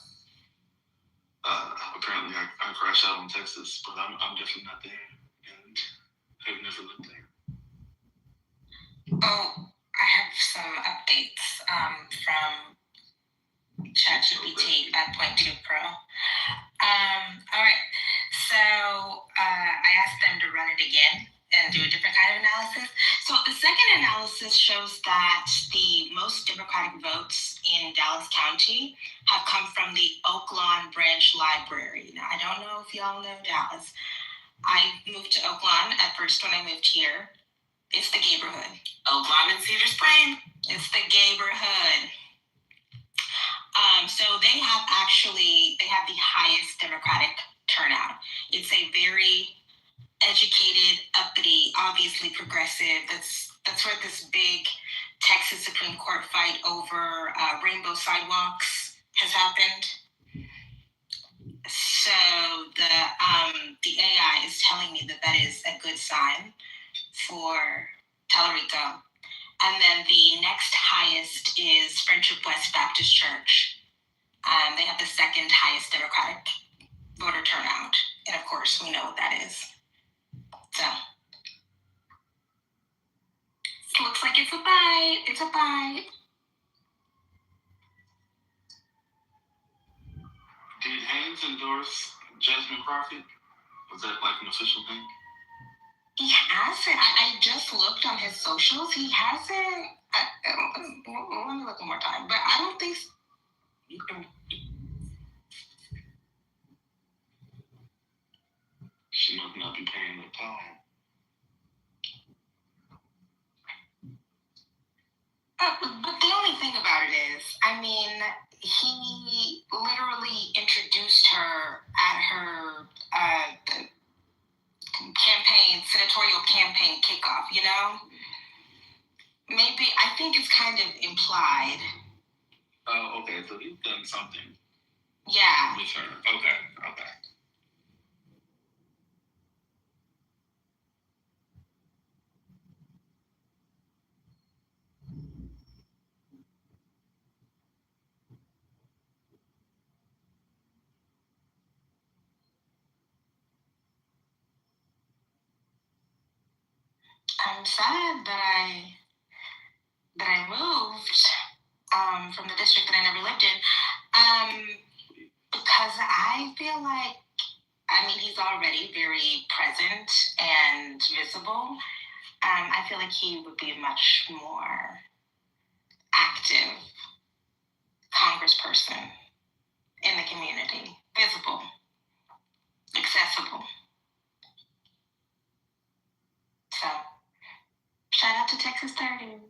Speaker 5: Apparently, I crash out on Texas, but I'm definitely not there, and I've never lived there.
Speaker 6: Oh, I have some updates from ChatGPT 5.2 Pro. All right, so I asked them to run it again and do a different kind of analysis. So the second analysis shows that the most Democratic votes in Dallas County have come from the Oak Lawn Branch Library. Now, I don't know if y'all know Dallas. I moved to Oak Lawn at first when I moved here. It's the neighborhood. Oak Lawn and Cedar Spring. It's the neighborhood. So they have the highest Democratic turnout. It's a very educated, uppity, obviously progressive. That's where this big Texas Supreme Court fight over rainbow sidewalks has happened. So the AI is telling me that is a good sign for Tellerico. And then the next highest is Friendship West Baptist Church. They have the second highest Democratic voter turnout. And of course, we know what that is. So, looks like it's a bite. It's a bite.
Speaker 5: Prince endorse Jasmine Crockett? Was that like an official thing?
Speaker 6: He hasn't. I just looked on his socials. He hasn't. Let me look one more time. But I don't think.
Speaker 5: She must not be paying the toll.
Speaker 6: But the only thing about it is, I mean, he literally introduced her at her senatorial campaign kickoff, you know? Maybe, I think it's kind of implied.
Speaker 5: Oh, okay, so he's done something.
Speaker 6: Yeah.
Speaker 5: With her. Okay.
Speaker 6: I'm sad that I moved from the district that I never lived in because I feel like, I mean, he's already very present and visible. I feel like he would be a much more active congressperson in the community, visible, accessible. So, shout out to Texas 30.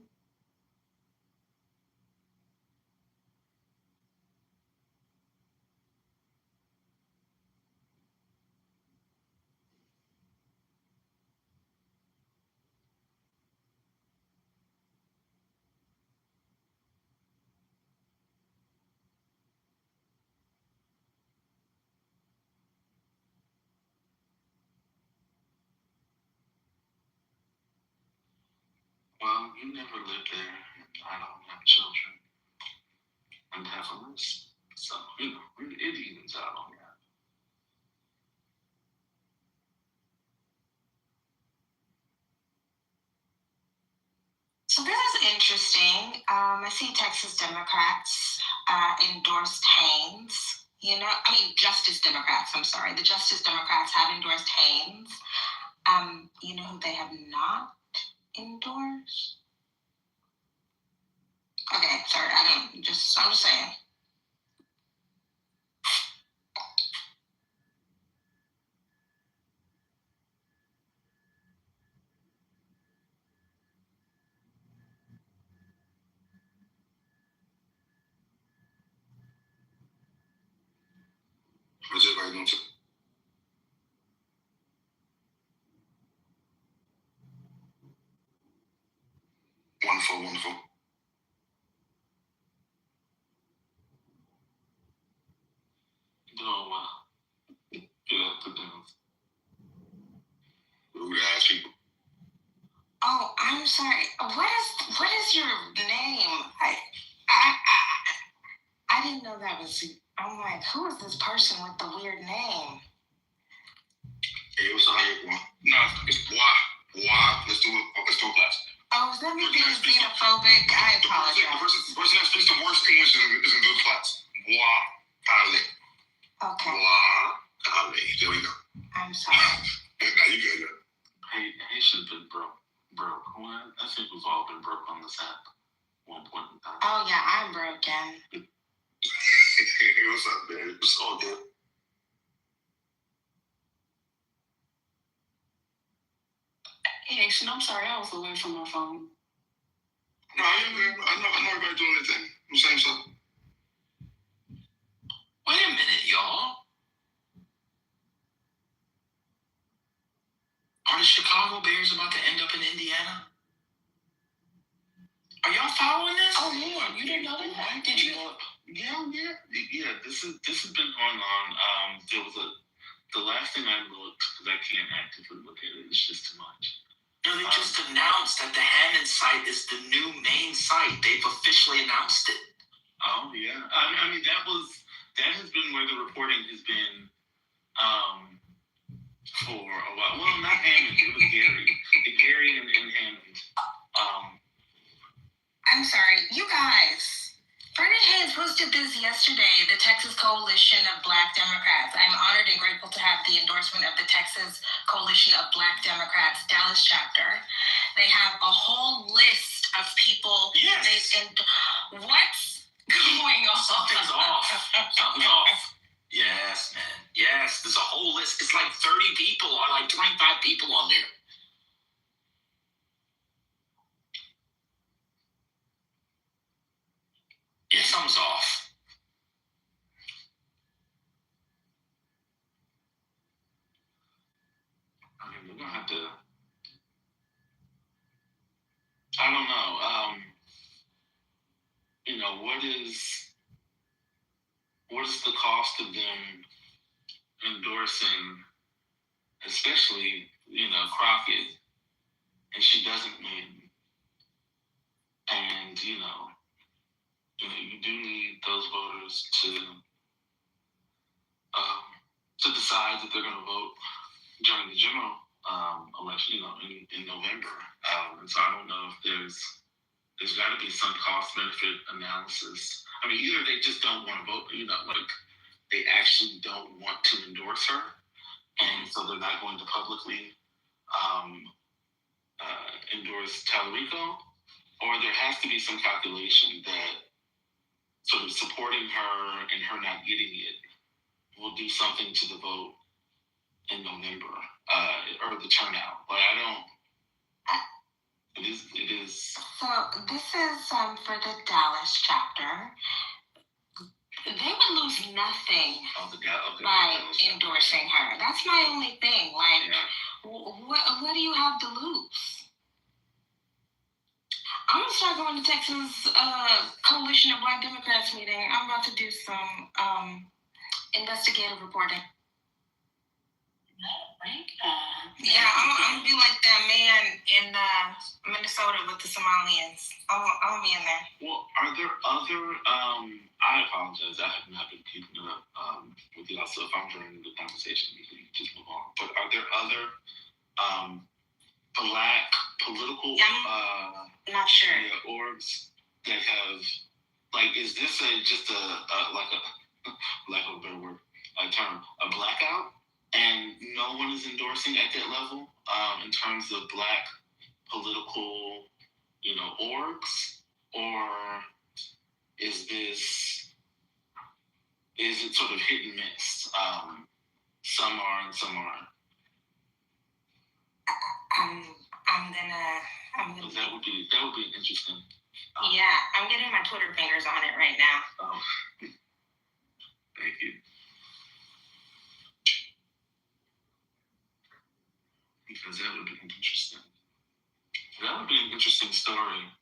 Speaker 5: Well, you never lived there, and I don't have children and have a list. So, it evens out on that.
Speaker 6: So this is interesting. I see Texas Democrats endorsed Haynes. Justice Democrats, I'm sorry. The Justice Democrats have endorsed Haynes. You know who they have not endorsed? Okay, sorry, I'm just saying.
Speaker 1: What's everybody doing? Wonderful.
Speaker 5: Doing well. Good afternoon.
Speaker 1: Rude ass people.
Speaker 6: Oh, I'm sorry. What is your name? I didn't know that was. I'm like, who is this person with the weird name?
Speaker 1: Hey, what's up? No, it's Bois. Let's do a class.
Speaker 6: Oh, is that me being xenophobic? I apologize.
Speaker 1: The person that speaks the worst English is in the class. Bois.
Speaker 6: Okay.
Speaker 1: Bois. There we go.
Speaker 6: I'm sorry.
Speaker 1: Now you good.
Speaker 5: Haitian's been broke. Well, I think we've all been broke on this app at one point in time.
Speaker 6: Oh, yeah, I'm broken.
Speaker 1: Hey, what's up, man? It's all good.
Speaker 4: Hey, Action, I'm sorry, I was away from my phone.
Speaker 1: No, you're good. I know everybody doing their thing. I'm saying so.
Speaker 3: Wait a minute, y'all. Are the Chicago Bears about to end up in Indiana? Are y'all following this?
Speaker 4: Oh, yeah, you didn't know that? Did you?
Speaker 5: Yeah. This has been going on. There was the last thing I looked, because I can't actively look at it. It's just too much.
Speaker 3: No, they just announced that the Hammond site is the new main site. They've officially announced it.
Speaker 5: Oh yeah. I mean that has been where the reporting has been for a while. Well, not Hammond. It was Gary and Hammond.
Speaker 6: I'm sorry, you guys. Vernon Hayes posted this yesterday, the Texas Coalition of Black Democrats. I'm honored and grateful to have the endorsement of the Texas Coalition of Black Democrats Dallas chapter. They have a whole list of people.
Speaker 1: Yes.
Speaker 6: And what's going on?
Speaker 1: Something's off. Something's off. Yes, man. Yes. There's a whole list. It's like 30 people or like 25 people on there. Yeah, something's off. I mean, we're gonna have to. I don't know. You know, what is the cost of them endorsing, especially, you know, Crockett, and she doesn't win, and you do need those voters to decide that they're going to vote during the general election, you know, in November. And so I don't know if there's got to be some cost benefit analysis. I mean, either they just don't want to vote, you know, like they actually don't want to endorse her, and so they're not going to publicly endorse Tallarico, or there has to be some calculation that sort of supporting her and her not getting it will do something to the vote in November, or the turnout. But I don't. It is.
Speaker 6: So this is for the Dallas chapter. They would lose nothing by endorsing her. That's my only thing. Like, what do you have to lose? I'm gonna start going to Texas Coalition of Black Democrats meeting. I'm about to do some investigative reporting. Yeah, I'm gonna be like that man in Minnesota with the Somalians. I'll be in there.
Speaker 5: Well, are there other? I apologize. I have not been keeping up with y'all. So if I'm joining the conversation, we can just move on. But are there other Black political
Speaker 6: not sure
Speaker 5: orgs that have, like, is this just a like a lack of a better word, a term, a blackout, and no one is endorsing at that level in terms of Black political, you know, orgs, or is it sort of hit and miss? Some are and some aren't.
Speaker 6: I'm gonna.
Speaker 5: That would be interesting.
Speaker 6: Yeah, I'm getting my Twitter fingers on it right now.
Speaker 5: Oh, thank you. Because that would be interesting. That would be an interesting story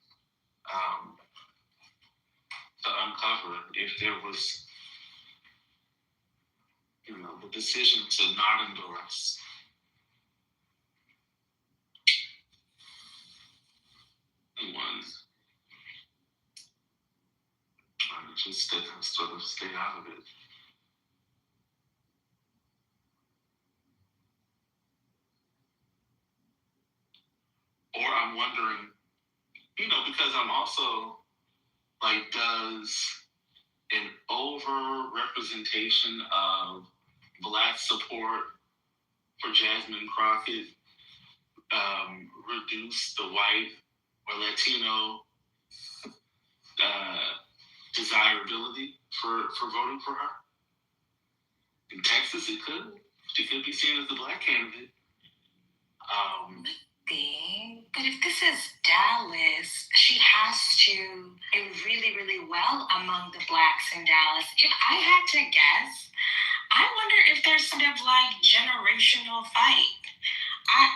Speaker 5: to uncover if there was, you know, the decision to not endorse. One trying to just stay out of it. Or I'm wondering, you know, because I'm also like, does an over-representation of Black support for Jasmine Crockett reduce the white or Latino desirability for voting for her? In Texas, it could. She could be seen as the Black candidate.
Speaker 6: But if this is Dallas, she has to do really, really well among the Blacks in Dallas. If I had to guess, I wonder if there's sort of like generational fight. I'm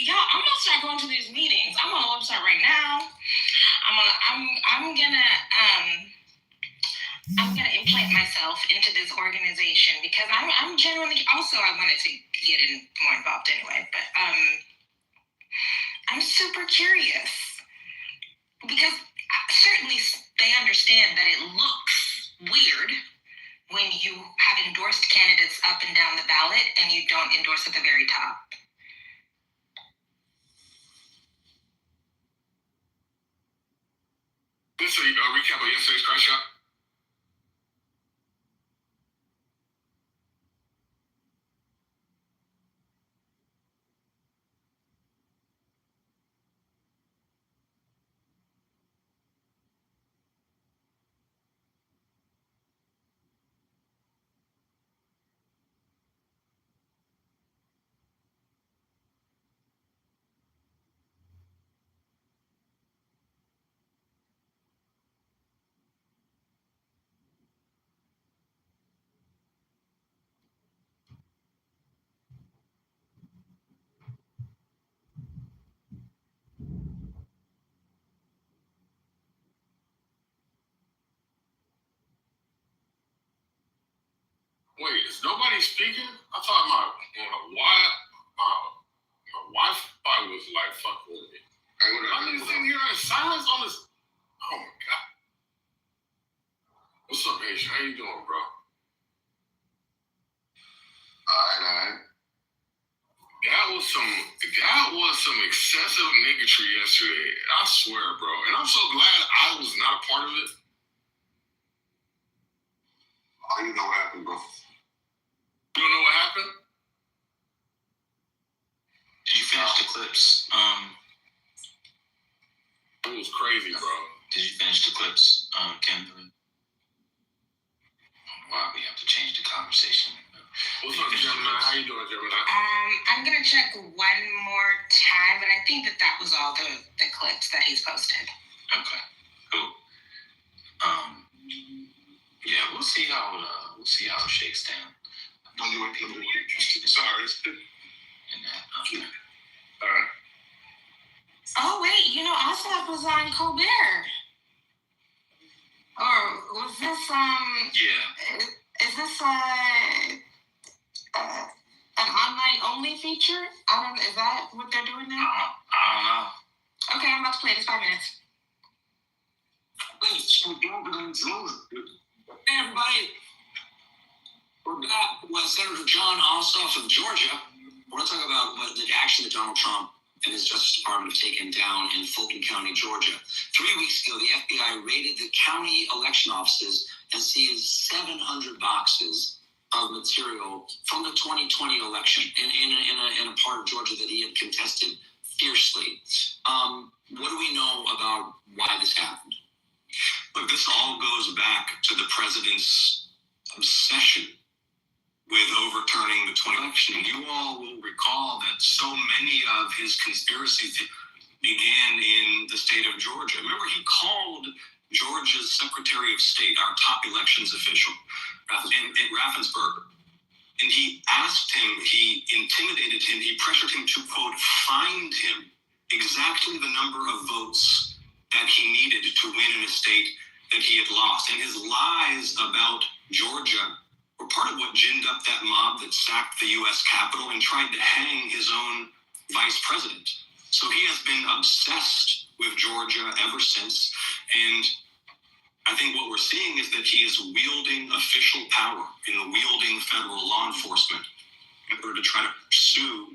Speaker 6: gonna start going to these meetings. I'm on the website right now. I'm gonna implant myself into this organization because I'm genuinely, also I wanted to get more involved anyway, but I'm super curious because certainly they understand that it looks weird when you have endorsed candidates up and down the ballot and you don't endorse at the very top.
Speaker 1: This is a recap of yesterday's crash out. Wait, is nobody speaking? I thought my Wi-Fi was like fucking with me. I'm just sitting here in silence on this. Oh my god. What's up, Asia? How you doing, bro? Alright. That was some excessive niggatry yesterday. I swear, bro. And I'm so glad I was not a part of it. I didn't know what happened, bro. You don't know what happened?
Speaker 2: Did you finish the clips?
Speaker 1: It was crazy, bro.
Speaker 2: Did you finish the clips, Kimberly? Why we have to change the conversation?
Speaker 1: What's up, Gemini? How you doing, Gemini?
Speaker 6: I'm gonna check one more time, but I think that was all the clips that he's posted.
Speaker 2: Okay, cool. Yeah, we'll see how it shakes down.
Speaker 1: Sorry.
Speaker 2: And that,
Speaker 1: All right.
Speaker 6: Oh wait, Osap was on Colbert. Or was this
Speaker 2: yeah.
Speaker 6: Is this an online only feature? Is that what they're doing now?
Speaker 2: I don't know.
Speaker 6: Okay, I'm about to play this 5 minutes.
Speaker 7: Hey everybody, we're back with Senator John Ossoff of Georgia. We're going to talk about what the action that Donald Trump and his Justice Department have taken down in Fulton County, Georgia. 3 weeks ago, the FBI raided the county election offices and seized 700 boxes of material from the 2020 election in a part of Georgia that he had contested fiercely. What do we know about why this happened?
Speaker 8: Look, this all goes back to the president's obsession with overturning the 2020 election. And you all will recall that so many of his conspiracies began in the state of Georgia. Remember, he called Georgia's Secretary of State, our top elections official, in Raffensperger, and he asked him, he intimidated him, he pressured him to, quote, find him exactly the number of votes that he needed to win in a state that he had lost. And his lies about Georgia were part of what ginned up that mob that sacked the U.S. Capitol and tried to hang his own vice president. So he has been obsessed with Georgia ever since. And I think what we're seeing is that he is wielding official power and wielding federal law enforcement in order to try to pursue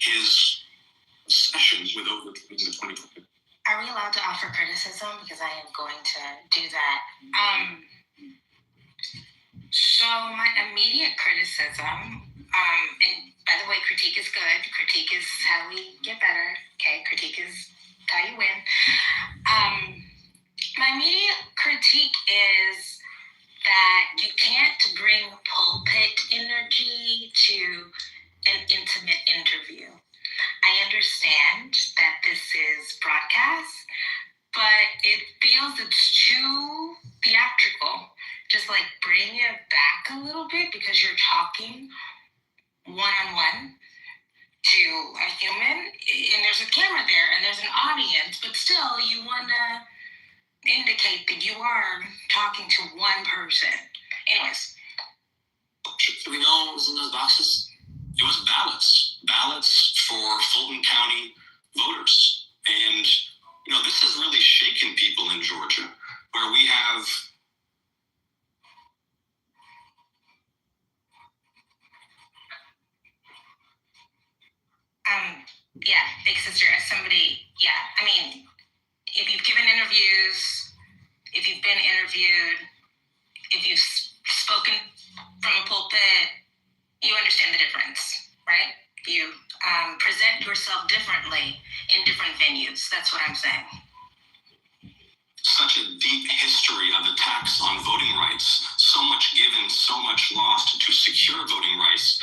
Speaker 8: his obsessions with overturning the 2020.
Speaker 6: Are we allowed to offer criticism? Because I am going to do that. So my immediate criticism, and by the way, critique is good. Critique is how we get better. Okay, critique is how you win. My immediate critique is that you can't bring pulpit energy to an intimate interview. I understand that this is broadcast, but it feels it's too theatrical. Just like bring it back a little bit because you're talking one-on-one to a human, and there's a camera there and there's an audience, but still you want to indicate that you are talking to one person. Anyways.
Speaker 7: Do we know what was in those boxes?
Speaker 8: It was ballots for Fulton County voters. And, this has really shaken people in Georgia, where we have
Speaker 6: Yeah, big sister, as somebody, if you've given interviews if you've been interviewed, if you've spoken from a pulpit, you understand the difference, right? You present yourself differently in different venues. That's what I'm saying.
Speaker 8: Such a deep history of attacks on voting rights, so much given, so much lost to secure voting rights.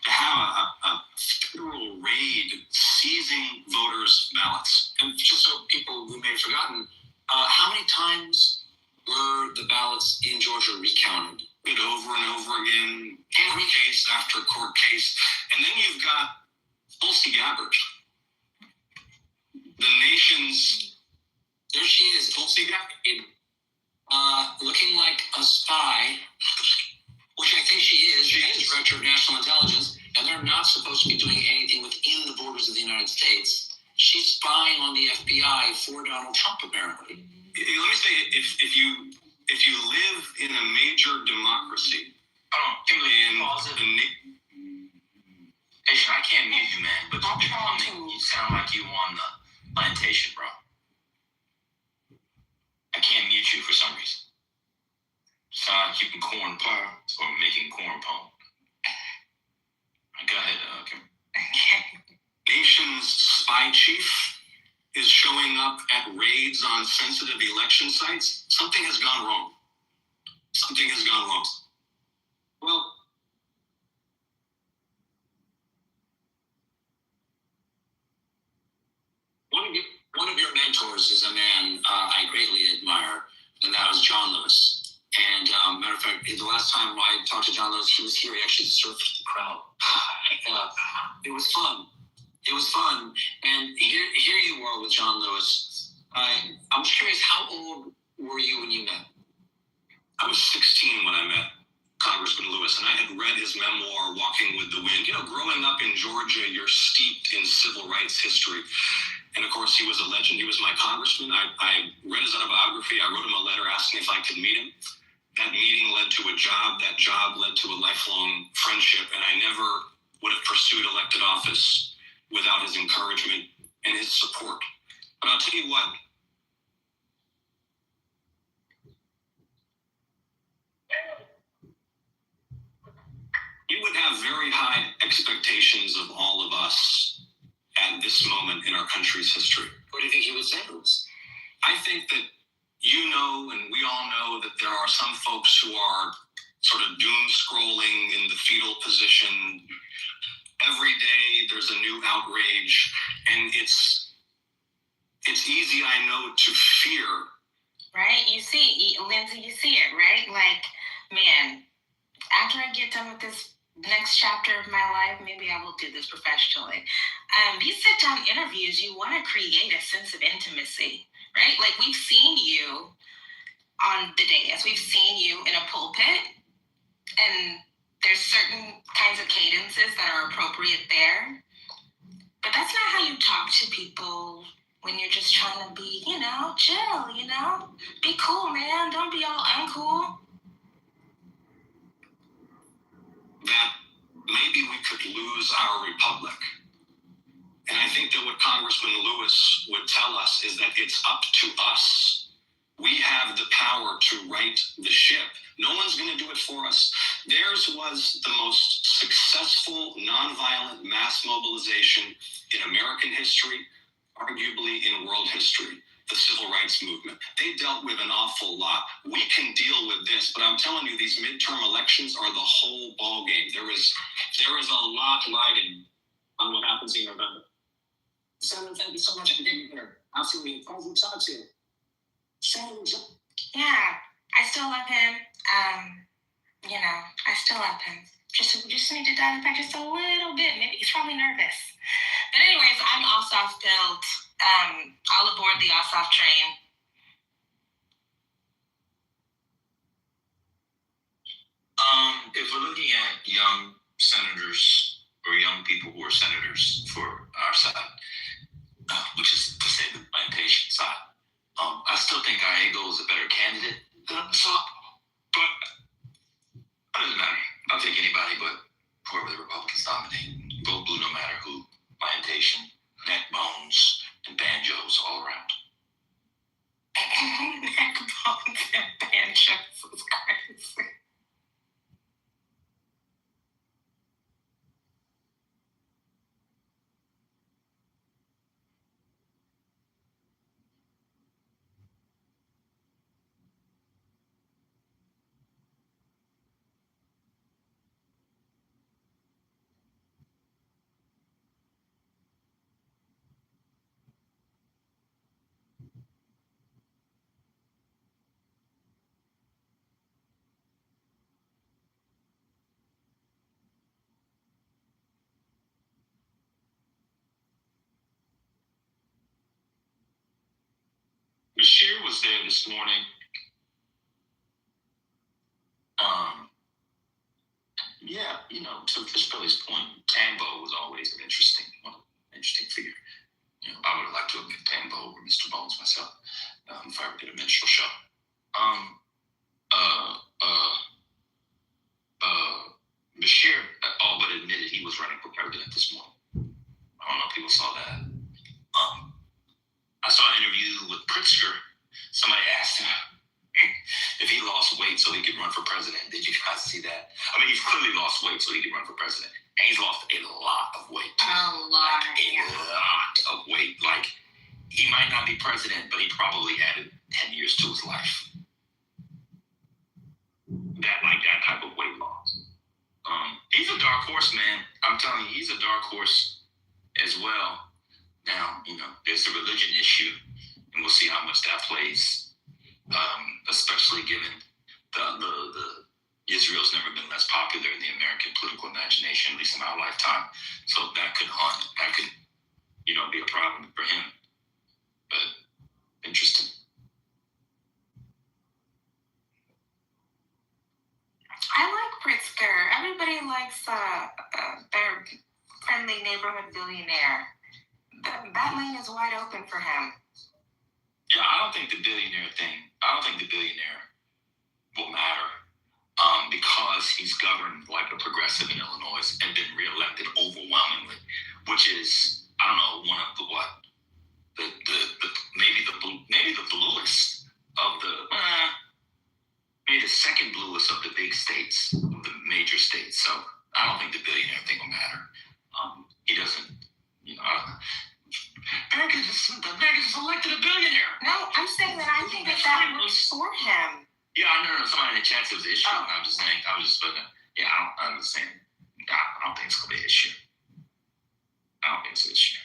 Speaker 8: To have a federal raid seizing voters' ballots. And just so people who may have forgotten, how many times were the ballots in Georgia recounted? Over and over again, court case after court case. And then you've got Tulsi Gabbard, the nation's, there she is, Tulsi Gabbard, looking like a spy, which I think she is. She is Director of National Intelligence, and they're not supposed to be doing anything within the borders of the United States. She's spying on the FBI for Donald Trump, apparently. Let me say, if you live in a major democracy,
Speaker 1: Patient, I can't mute you, man, but you sound like you on the plantation, bro. I can't mute you for some reason. Sound like you can corn pop or making corn pone. Go ahead, Kim.
Speaker 8: Nation's spy chief is showing up at raids on sensitive election sites. Something has gone wrong. Something has gone wrong. Well, one of your mentors is a man I greatly admire, and that was John Lewis. And matter of fact, the last time I talked to John Lewis, he was here. He actually surfed the crowd. It was fun. It was fun. And here you are with John Lewis. I'm curious, how old were you when you met? I was 16 when I met Congressman Lewis, and I had read his memoir, Walking with the Wind. You know, growing up in Georgia, you're steeped in civil rights history. And of course, he was a legend. He was my congressman. I read his autobiography. I wrote him a letter asking if I could meet him. That meeting led to a job. That job led to a lifelong friendship. And I never would have pursued elected office without his encouragement and his support. But I'll tell you what. You would have very high expectations of all of us at this moment in our country's history. What do you think he would say to us? I think that you know, and we all know, that there are some folks who are sort of doom scrolling in the fetal position. Every day there's a new outrage, and it's easy, I know, to fear.
Speaker 6: Right? You see, Lindsay, you see it, right? Like, man, after I get done with this next chapter of my life, maybe I will do this professionally. These sit-down interviews, you want to create a sense of intimacy, right? Like, we've seen you on the dais. We've seen you in a pulpit, and there's certain kinds of cadences that are appropriate there. But that's not how you talk to people when you're just trying to be, chill, Be cool, man. Don't be all uncool.
Speaker 8: That maybe we could lose our republic. And I think that what Congressman Lewis would tell us is that it's up to us. We have the power to right the ship. No one's going to do it for us. Theirs was the most successful nonviolent mass mobilization in American history, arguably in world history, the civil rights movement. They dealt with an awful lot. We can deal with this, but I'm telling you, these midterm elections are the whole ball game. There is a lot riding on what happens in November. Senator, thank you so much for being here. Absolutely. Pleasure to talk to you.
Speaker 6: Yeah, I still love him. I still love him. We just need to dial it back just a little bit. Maybe he's probably nervous. But anyways, I'm Ossoff built. All aboard the Ossoff train.
Speaker 1: If we're looking at young senators or young people who are senators for our side, which is to say the plantation side, I still think Gallego is a better candidate than Ossoff, but it doesn't matter. I'll take anybody but whoever the Republicans nominate. Vote blue no matter who. Plantation, neck bones, and banjos all around.
Speaker 6: Neck
Speaker 1: was there this morning. Yeah, you know, to Fish Billy's point, Tambo was always an interesting figure. You know, I would have liked to have met Tambo over Mr. Bones myself if I ever did a minstrel show. Bashir all but admitted he was running for president this morning. I don't know if people saw that. I saw an interview with Pritzker. Somebody asked him if he lost weight so he could run for president. Did you guys see that? I mean, he's clearly lost weight so he could run for president. And he's lost a lot of weight.
Speaker 6: A lot.
Speaker 1: Like, a lot of weight. Like, he might not be president, but he probably added 10 years to his life. That type of weight loss. He's a dark horse, man. I'm telling you, he's a dark horse as well. Now, you know, there's the religion issue, and we'll see how much that plays, especially given the Israel's never been less popular in the American political imagination, at least in our lifetime. So that could, you know, be a problem for him. But interesting.
Speaker 6: I like Pritzker. Everybody likes their friendly neighborhood billionaire. That lane is wide open for him.
Speaker 1: Yeah, I don't think the billionaire will matter because he's governed like a progressive in Illinois and been reelected overwhelmingly, which is, I don't know, one of maybe the bluest of maybe the second bluest of the big states, of the major states. So I don't think the billionaire thing will matter. He doesn't, you know. America just elected a billionaire.
Speaker 6: No, I'm saying that I think that works for him.
Speaker 1: Yeah, I know. Somebody in the chat said it was an issue. Oh. I'm just saying. I don't understand. I don't think it's going to be an issue. I don't think it's an issue.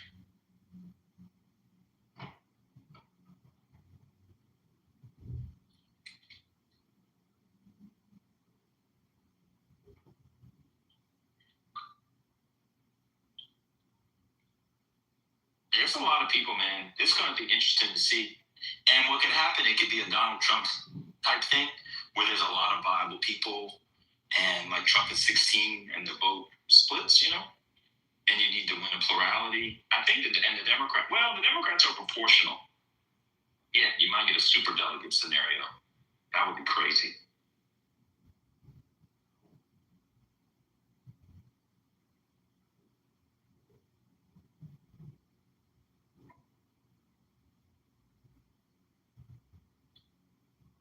Speaker 1: There's a lot of people, man. It's going to be interesting to see. And what could happen, it could be a Donald Trump type thing where there's a lot of viable people and like Trump is 16 and the vote splits, you know, and you need to win a plurality. I think the Democrats are proportional. Yeah, you might get a super delegate scenario. That would be crazy.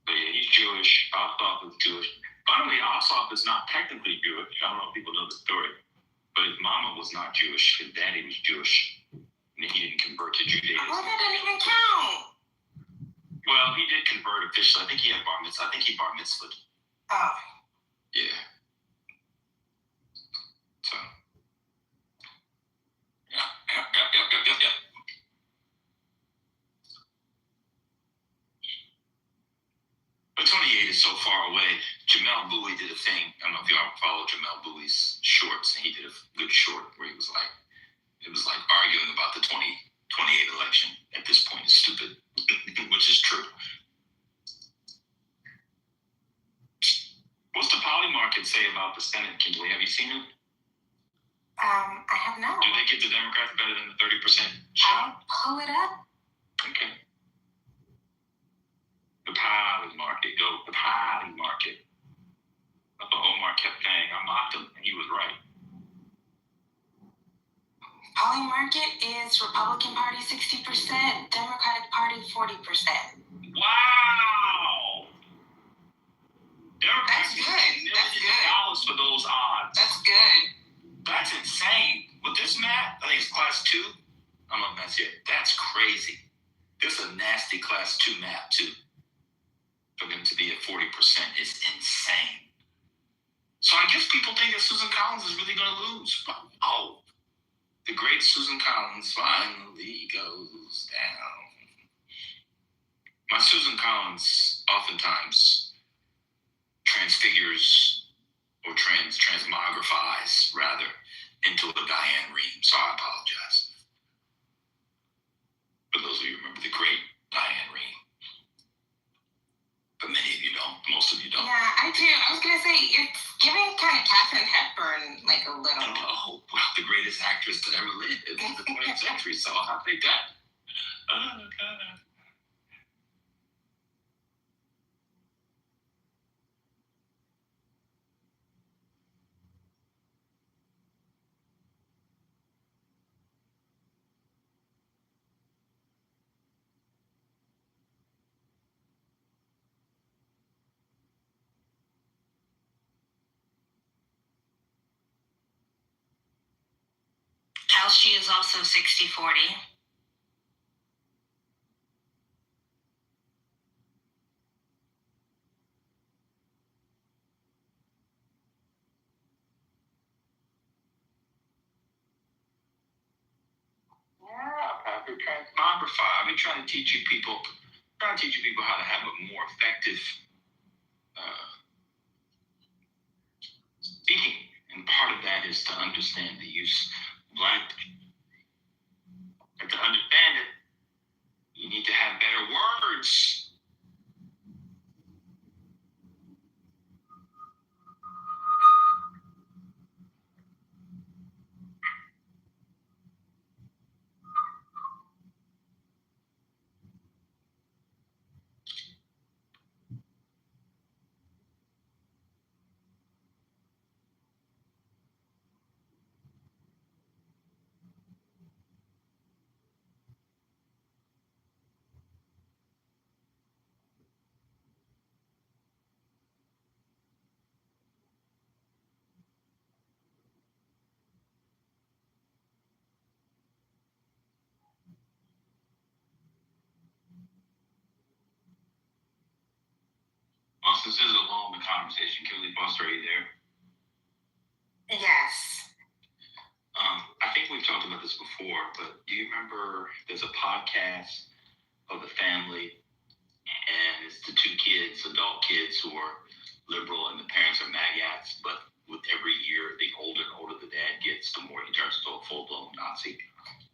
Speaker 1: But yeah, he's Jewish. Ossoff is Jewish. Finally, Ossoff is not technically Jewish. I don't know if people know the story. But his mama was not Jewish. His daddy was Jewish. And he didn't convert to Judaism.
Speaker 6: Oh, that doesn't even count.
Speaker 1: Well, he did convert officially. I think he had bar mitzvah. I think he bar mitzvahed.
Speaker 6: Oh.
Speaker 1: Yeah. So. Yeah. But 28 is so far away. Jamel Bowie did a thing. I don't know if y'all follow Jamel Bowie's shorts, and he did a good short where it was like arguing about the 2028 election at this point is stupid, which is true. What's the poly market say about the Senate, Kimberly? Have you seen it?
Speaker 6: I have not.
Speaker 1: Do they give the Democrats better than the 30% shot?
Speaker 6: I'll pull it up.
Speaker 1: Okay. The poly market, go. The poly market. That's what Omar kept saying. I mocked him, and he was right.
Speaker 6: Poly market is Republican Party 60%, Democratic Party 40%.
Speaker 1: Wow!
Speaker 6: That's good. That's good.
Speaker 1: $1 for those odds.
Speaker 6: That's good.
Speaker 1: That's insane. With this math, I think it's class 2. I'm not math yet. That's crazy. This is a nasty class 2 math too. For them to be at 40% is insane. So I guess people think that Susan Collins is really going to lose. Oh, the great Susan Collins finally goes down. My Susan Collins oftentimes transfigures or transmogrifies rather into a Diane Rehm. So I apologize. For those of you who remember the great Diane Rehm.
Speaker 6: like a little.
Speaker 1: Oh, well, the greatest actress to ever live in the 20th century, so I'll take that. Oh, God.
Speaker 6: She is also 60-40.
Speaker 1: I've been trying to teach you people how to have a more effective speaking, and part of that is to understand the use of language. And to understand it, you need to have better words. Well, since this is a long conversation, Kimberly Foster, are you there?
Speaker 6: Yes.
Speaker 1: I think we've talked about this before, but do you remember there's a podcast of the family, and it's the two kids, adult kids who are liberal, and the parents are maggots, but with every year, the older and older the dad gets, the more he turns into a full-blown Nazi.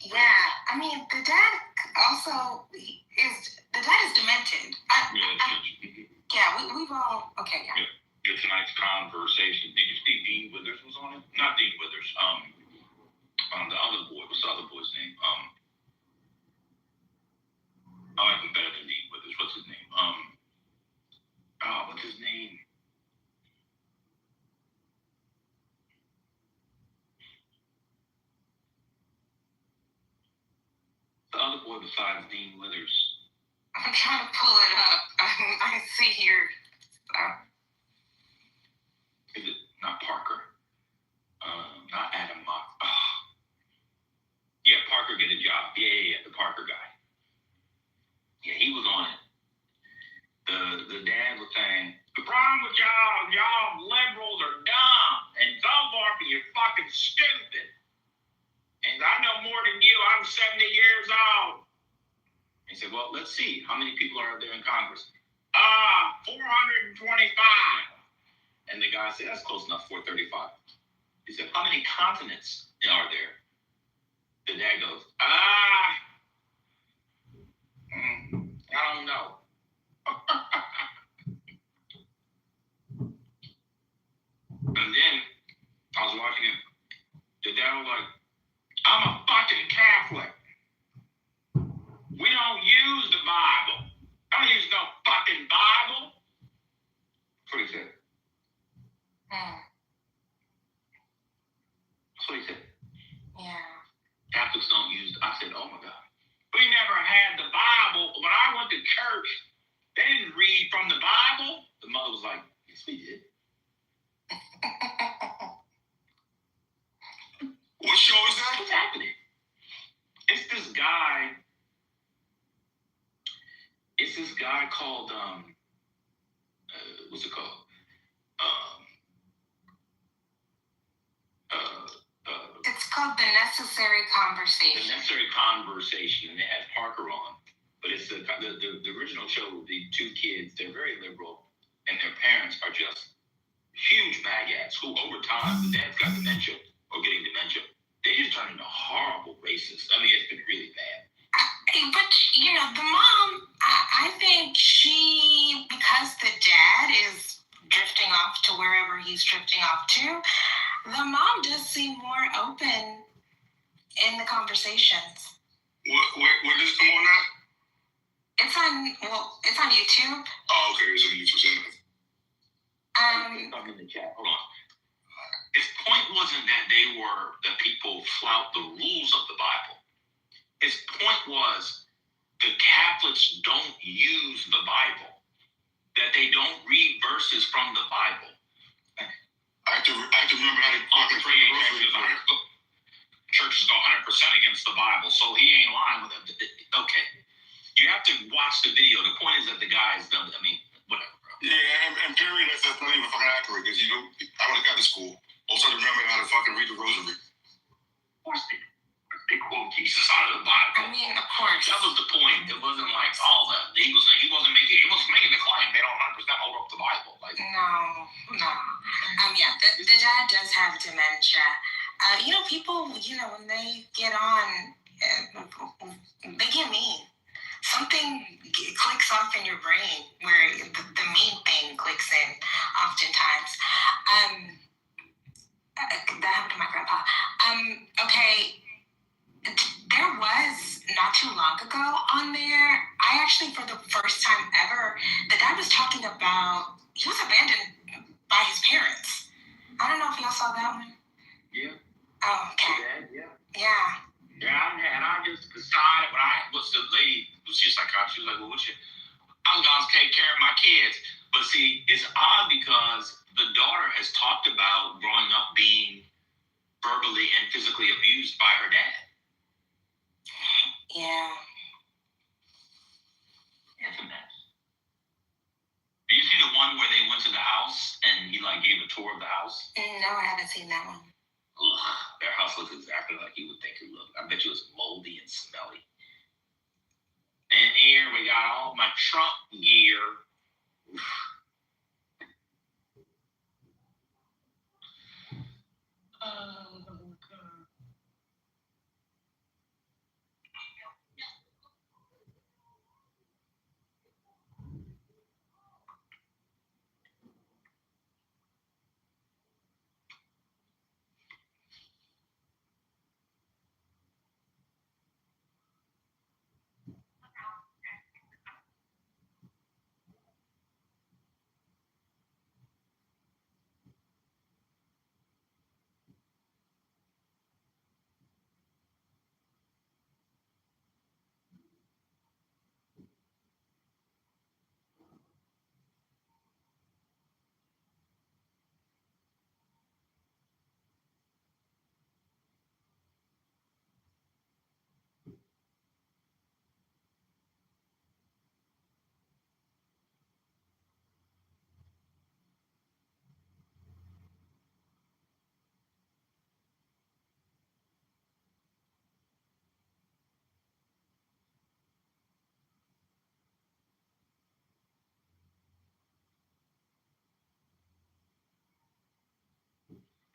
Speaker 6: Yeah, I mean, the dad also is demented. We've all, okay, yeah.
Speaker 1: Tonight's conversation, did you see Dean Withers was on it? Not Dean Withers, the other boy, what's the other boy's name? I like him better than Dean Withers, what's his name? What's his name? The other boy besides Dean Withers.
Speaker 6: I'm trying to pull it up. I see here.
Speaker 1: Is it not Parker? Not Adam Mock. Yeah, Parker get a job. Yeah, the Parker guy. Yeah, he was on it. The dad was saying, the problem with y'all liberals are dumb, and some of you fucking stupid. And I know more than you. I'm 70 years old. He said, well, let's see. How many people are there in Congress? 425. And the guy said, that's close enough, 435. He said, how many continents are there? The dad goes, I don't know. And then I was watching it. The dad was like, I'm a fucking Catholic. We don't use the Bible. I don't use no fucking Bible. That's what he said. That's what he said.
Speaker 6: Yeah.
Speaker 1: Catholics don't use, I said, oh my God. We never had the Bible. When I went to church, they didn't read from the Bible. The mother was like, yes, we did.
Speaker 8: What show is that?
Speaker 1: What's happening? It's this guy called, what's it called?
Speaker 6: It's called The Necessary Conversation.
Speaker 1: The Necessary Conversation, and they had Parker on. But it's the original show with the two kids. They're very liberal, and their parents are just huge maggots who, over time, the dad's got dementia or getting dementia. They just turn into horrible racists. I mean, it's been really bad.
Speaker 6: But, the mom, I think because the dad is drifting off to wherever he's drifting off to, the mom does open in the conversations.
Speaker 1: Where does it come on now?
Speaker 6: It's on YouTube.
Speaker 1: Oh, okay, it's on YouTube channel.
Speaker 2: I'm in the chat. Hold on. His point wasn't that people flout the rules of the Bible. His point was the Catholics don't use the Bible, that they don't read verses from the Bible.
Speaker 1: I have to remember how to
Speaker 2: Churches go 100% against the Bible, so he ain't lying with it. Okay. You have to watch the video. The point is that the guy is done. I mean, whatever, bro.
Speaker 1: Yeah, and period, that's not even fucking accurate, because I would have got to school. Also, remember how to fucking read the rosary.
Speaker 2: Of course they quote Jesus out of the Bible.
Speaker 6: I mean, of course.
Speaker 2: That was the point. It wasn't like all that. He wasn't making the claim they don't 100% hold up the Bible. Like,
Speaker 6: no. Yeah, the dad does have dementia. People, when they get on, they get mean. Something clicks off in your brain where the mean thing clicks in oftentimes. That happened to my grandpa. Okay. There was, not too long ago on there, I actually, for the first time ever, the dad was talking about, he was abandoned by his parents. I don't know if y'all saw that one.
Speaker 2: Yeah.
Speaker 6: Oh, okay.
Speaker 2: Yeah.
Speaker 6: Yeah.
Speaker 2: Yeah, and I just decided when the lady was just like, she was like, well, I was going to take care of my kids. But see, it's odd because the daughter has talked about growing up being verbally and physically abused by her dad.
Speaker 6: Yeah.
Speaker 2: It's a mess. Did you see the one where they went to the house and he gave a tour of the house?
Speaker 6: No, I haven't seen that one.
Speaker 2: Ugh, their house looks exactly like you would think it looked. I bet you it was moldy and smelly. And here we got all my Trump gear.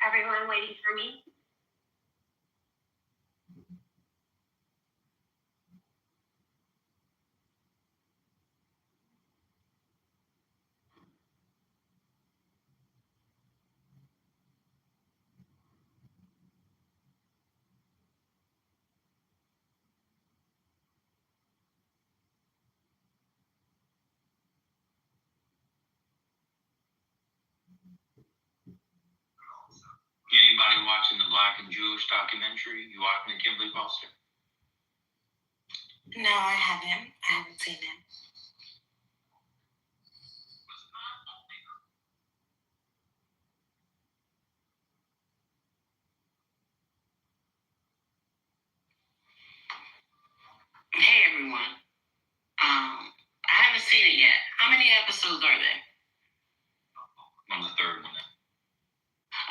Speaker 9: Everyone waiting for me?
Speaker 2: Anybody watching the Black and Jewish documentary? You watching the Kimberly Foster?
Speaker 6: No, I haven't. I haven't seen it.
Speaker 3: Hey everyone. I haven't seen it yet. How many episodes are there?
Speaker 2: I'm the third one now.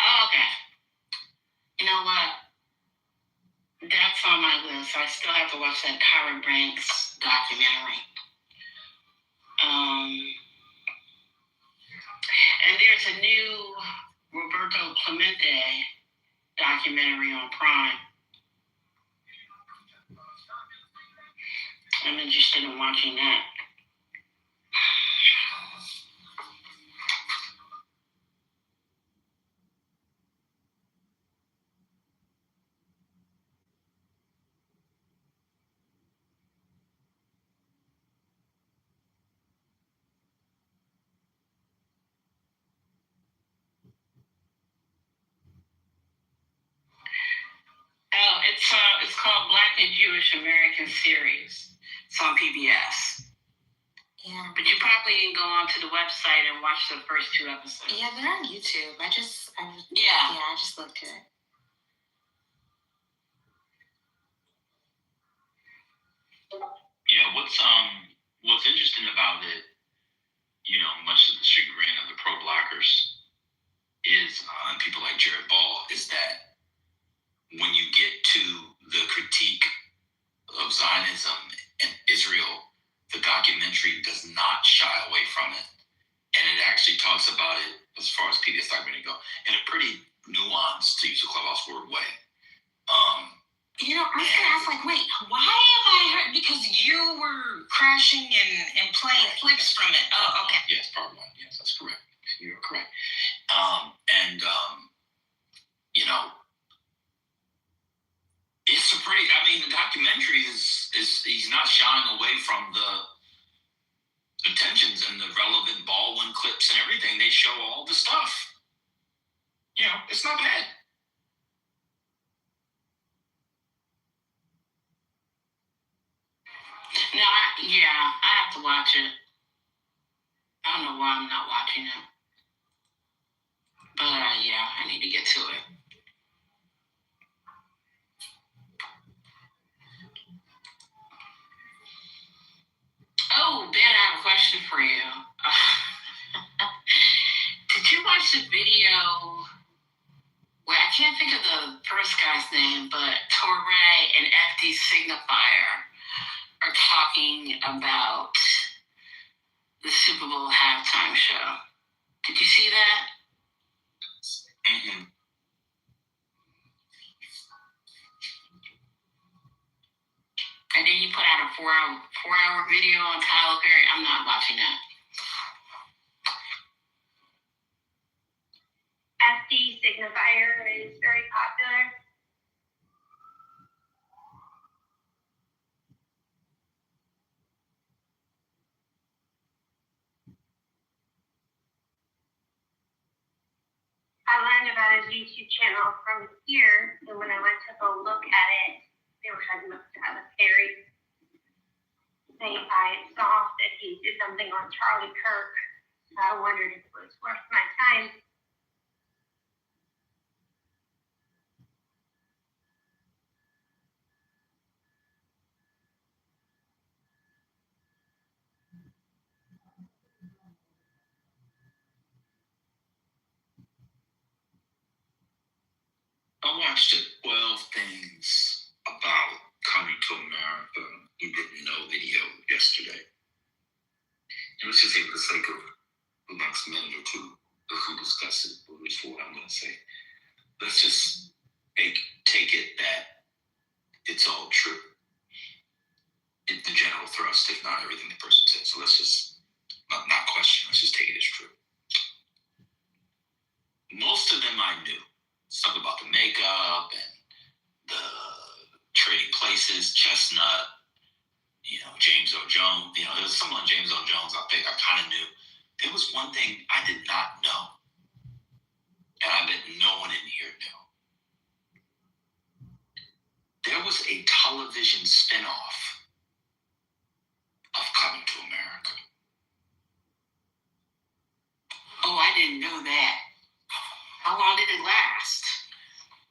Speaker 3: Oh, okay. You know what? That's on my list. I still have to watch that Tyra Banks documentary. And there's a new Roberto Clemente documentary on Prime. I'm interested in watching that. Black and Jewish American series. It's on PBS.
Speaker 6: Yeah.
Speaker 3: But you probably didn't go onto the website and watch the first 2 episodes.
Speaker 6: Yeah, they're on YouTube. I just looked at it.
Speaker 1: Yeah, what's interesting about it, much to the chagrin of the pro-blackers, is and people like Jared Ball, is that when you get to the critique of Zionism and Israel, the documentary does not shy away from it, and it actually talks about it, as far as PBS documentary go, in a pretty nuanced, to use a clubhouse word, way.
Speaker 6: I was like, wait, why have I heard? Because you were crashing and playing clips from it. Oh, okay.
Speaker 1: Yes, part 1. Yes, that's correct. You're correct. It's a pretty. I mean, the documentary is he's not shying away from the tensions and the relevant Baldwin clips and everything. They show all the stuff. It's not bad.
Speaker 3: No, I have to watch it. I don't know why I'm not watching it. But I need to get to it. Oh, Ben, I have a question for you. Did you watch the video? Well, I can't think of the first guy's name, but Torre and FD Signifier are talking about the Super Bowl halftime show. Did you see that?
Speaker 1: Mm-hmm.
Speaker 3: And then you put out a four-hour video on Tyler Perry. I'm not watching that.
Speaker 9: FD Signifier is very popular. I learned about his YouTube channel from here, and when I went to go look at it, they were talking about Tyler Perry. I saw that he did something on Charlie Kirk, so I wondered if it was worth my time.
Speaker 1: I watched it. 12 Things About Coming to America You Didn't Know video yesterday. And let's just say, for the sake of the next minute or two, if we discuss it, at least for what I'm going to say, let's just take it that it's all true. The general thrust, if not everything the person said. So let's just not question. Let's just take it as true. Most of them I knew. Stuff about the makeup and the trading places, Chestnut, James Earl Jones. There's someone on James Earl Jones I kind of knew. There was one thing I did not know, and I bet no one in here knew. There was a television spinoff of Coming to America.
Speaker 3: Oh, I didn't know that. How long did it last?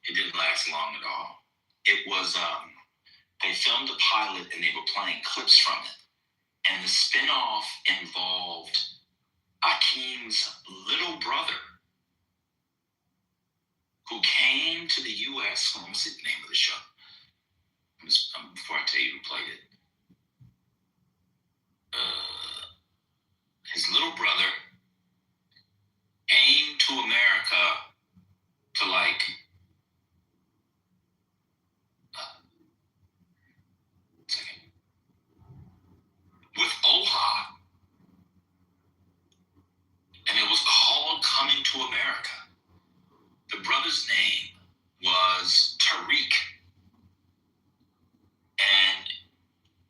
Speaker 1: It didn't last long at all. It was, they filmed a pilot and they were playing clips from it. And the spinoff involved Akeem's little brother, who came to the U.S. Let me see the name of the show. Before I tell you who played it. His little brother came to America to with OHA, and it was called Coming to America. The brother's name was Tariq, and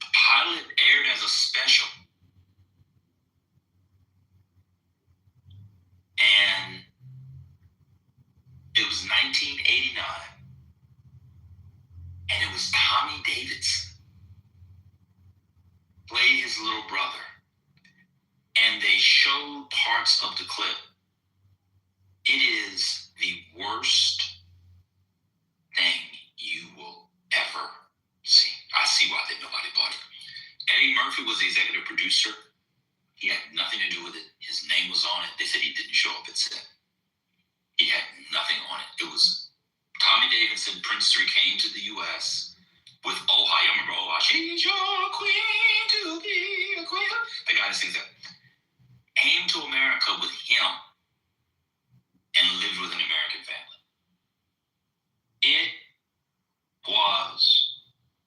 Speaker 1: the pilot aired as a special. And it was 1989, and it was Tommy Davidson played his little brother, and they showed parts of the clip. It is the worst thing you will ever see. I see why nobody bought it. Eddie Murphy was the executive producer. He had nothing to do with it. His name was on it. They said he didn't show up at set. He had nothing on it. It was Tommy Davidson, Prince 3 came to the U.S. with Oh Hi. You remember Oh Hi? She's your queen to be a queen. The guy that sings that. Came to America with him and lived with an American family. It was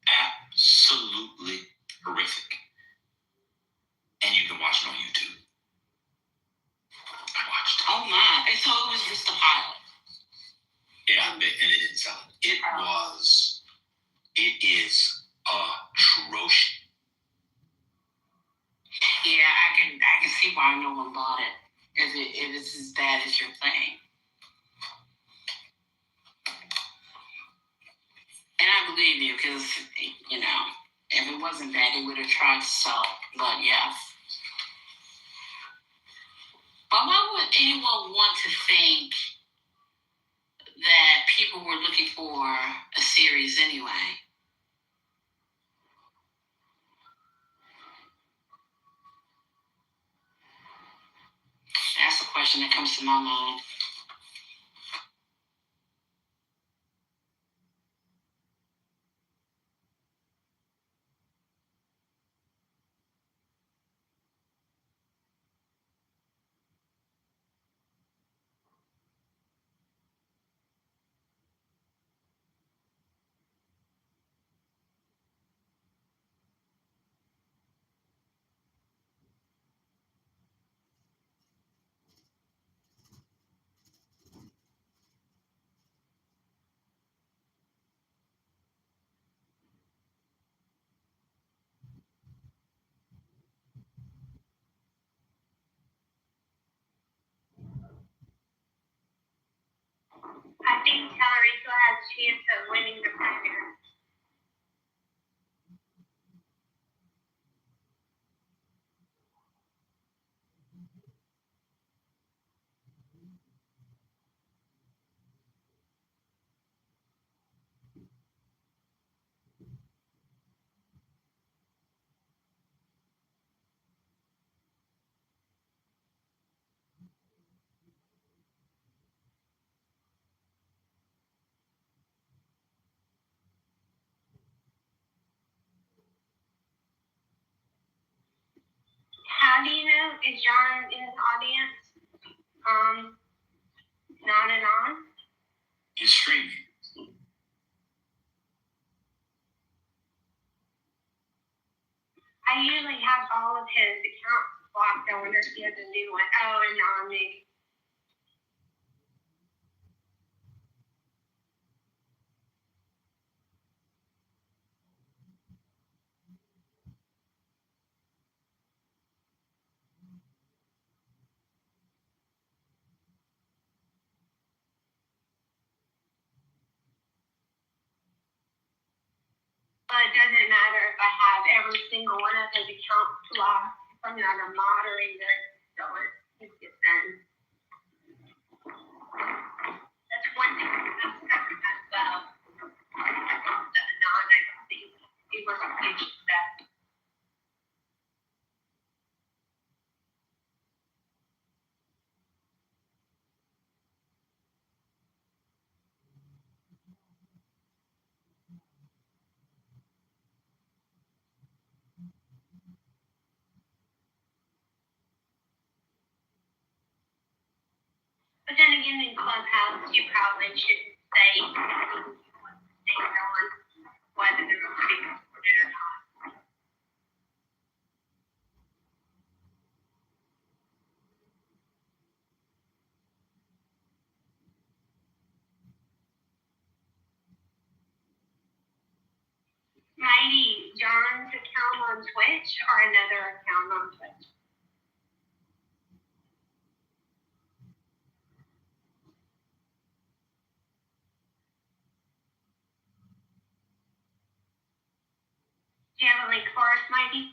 Speaker 1: absolutely horrific. And you can watch it on YouTube. I watched it.
Speaker 3: Oh my! So it was just a pilot.
Speaker 1: Yeah, and it didn't sell it. It is atrocious.
Speaker 3: Yeah, I can see why no one bought it. If it's as bad as you're saying. And I believe you, because, you know, if it wasn't bad, he would have tried to sell it. But yeah. But why would anyone want to think that people were looking for a series anyway? That's the question that comes to my mind.
Speaker 9: I think Hillary still has a chance of winning the primary. How do you know? Is John in the audience? Nodding on?
Speaker 1: He's streaming.
Speaker 9: I usually have all of his accounts blocked. I wonder if he has a new one. Oh, and maybe. Well, it doesn't matter if I have every single one of his accounts blocked. If I'm not a moderator, so it gets done. That's one thing that's covered as well. The anonymous thing. It was a huge step. But then again, in Clubhouse, you probably shouldn't say anything you want to say on whether they're going to be recorded or not. Maybe John's account on Twitch or another account on Twitch. Do you have a link for us, Mikey?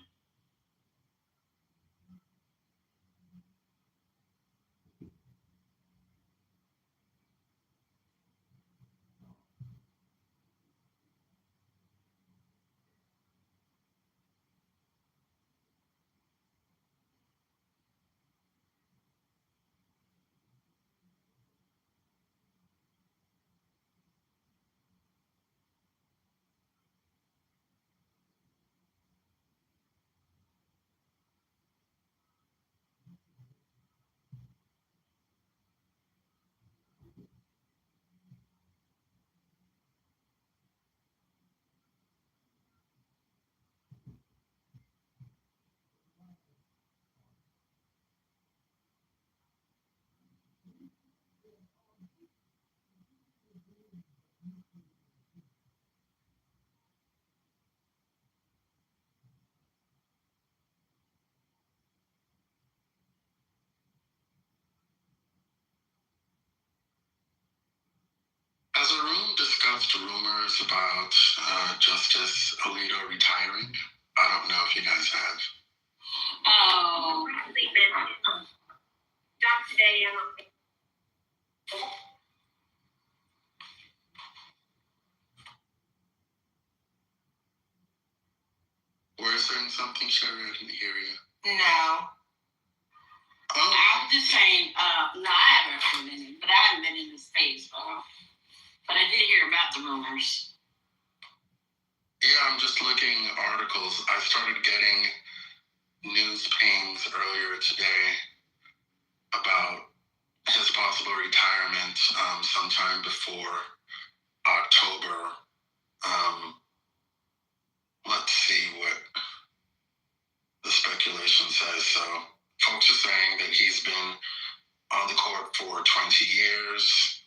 Speaker 5: Has the room discussed rumors about Justice Alito retiring? I don't know if you guys have.
Speaker 4: Oh,
Speaker 9: Briefly mentioned. Not today, I don't think.
Speaker 5: Were you saying something, Sherry? I didn't hear you.
Speaker 6: No.
Speaker 5: Oh,
Speaker 4: I'm just saying, no, I haven't been in, but I haven't been in the space, but I did hear about the rumors.
Speaker 5: yeah, I'm just looking articles. I started getting news pings earlier today about his possible retirement sometime before October. Let's see what the speculation says. So, folks are saying that he's been on the court for 20 years.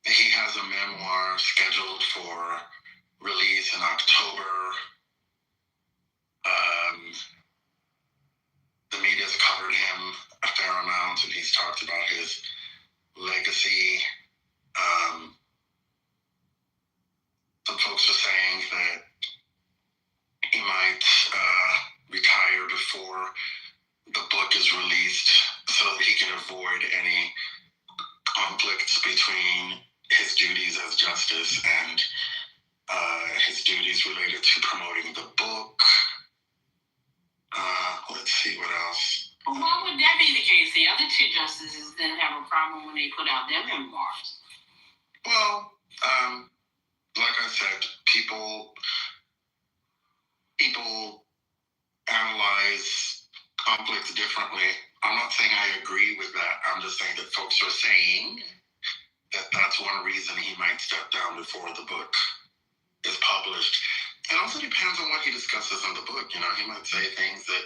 Speaker 5: He has a memoir scheduled for release in October. The media's covered him a fair amount, and he's talked about his legacy. Some folks are saying that he might retire before the book is released so that he can avoid any conflicts between his duties as justice and his duties related to promoting the book. Let's see what else.
Speaker 4: Well, why would that be the case? The other two justices didn't have a problem when they put out their memoirs.
Speaker 5: Well, like I said, people analyze conflicts differently. I'm not saying I agree with that. I'm just saying that folks are saying that that's one reason he might step down before the book is published. It also depends on what he discusses in the book. You know, he might say things that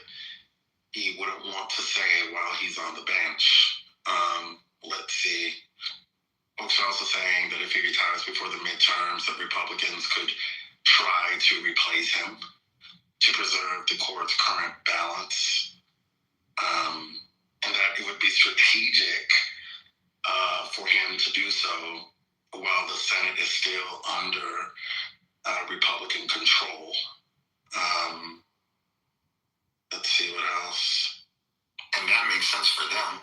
Speaker 5: he wouldn't want to say while he's on the bench. Let's see. Folks are also saying that if he retires before the midterms, that Republicans could try to replace him to preserve the court's current balance, and that it would be strategic for him to do so while the Senate is still under Republican control. Let's see what else.
Speaker 8: And that makes sense for them.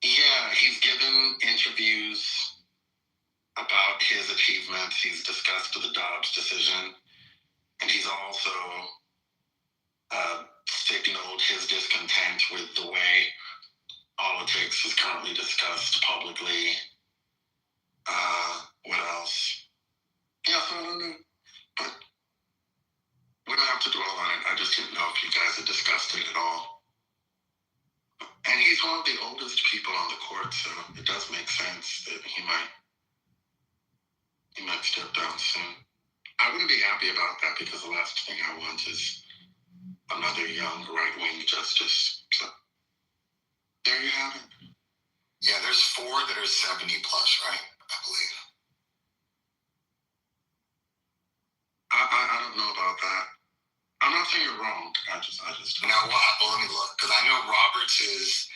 Speaker 5: Yeah, he's given interviews about his achievements. He's discussed the Dobbs decision, and he's also signaled his discontent with the way politics is currently discussed publicly. What else? Yeah, so I don't know. But we don't have to dwell on it. I just didn't know if you guys had discussed it at all. And he's one of the oldest people on the court, so it does make sense that he might step down soon. I wouldn't be happy about that because the last thing I want is another young right-wing justice. So there you have it.
Speaker 8: Yeah, there's 4 that are 70 plus, right? I believe.
Speaker 5: I don't know about that. I'm not saying you're wrong. I just
Speaker 8: Now, well, let me look, because I know Roberts is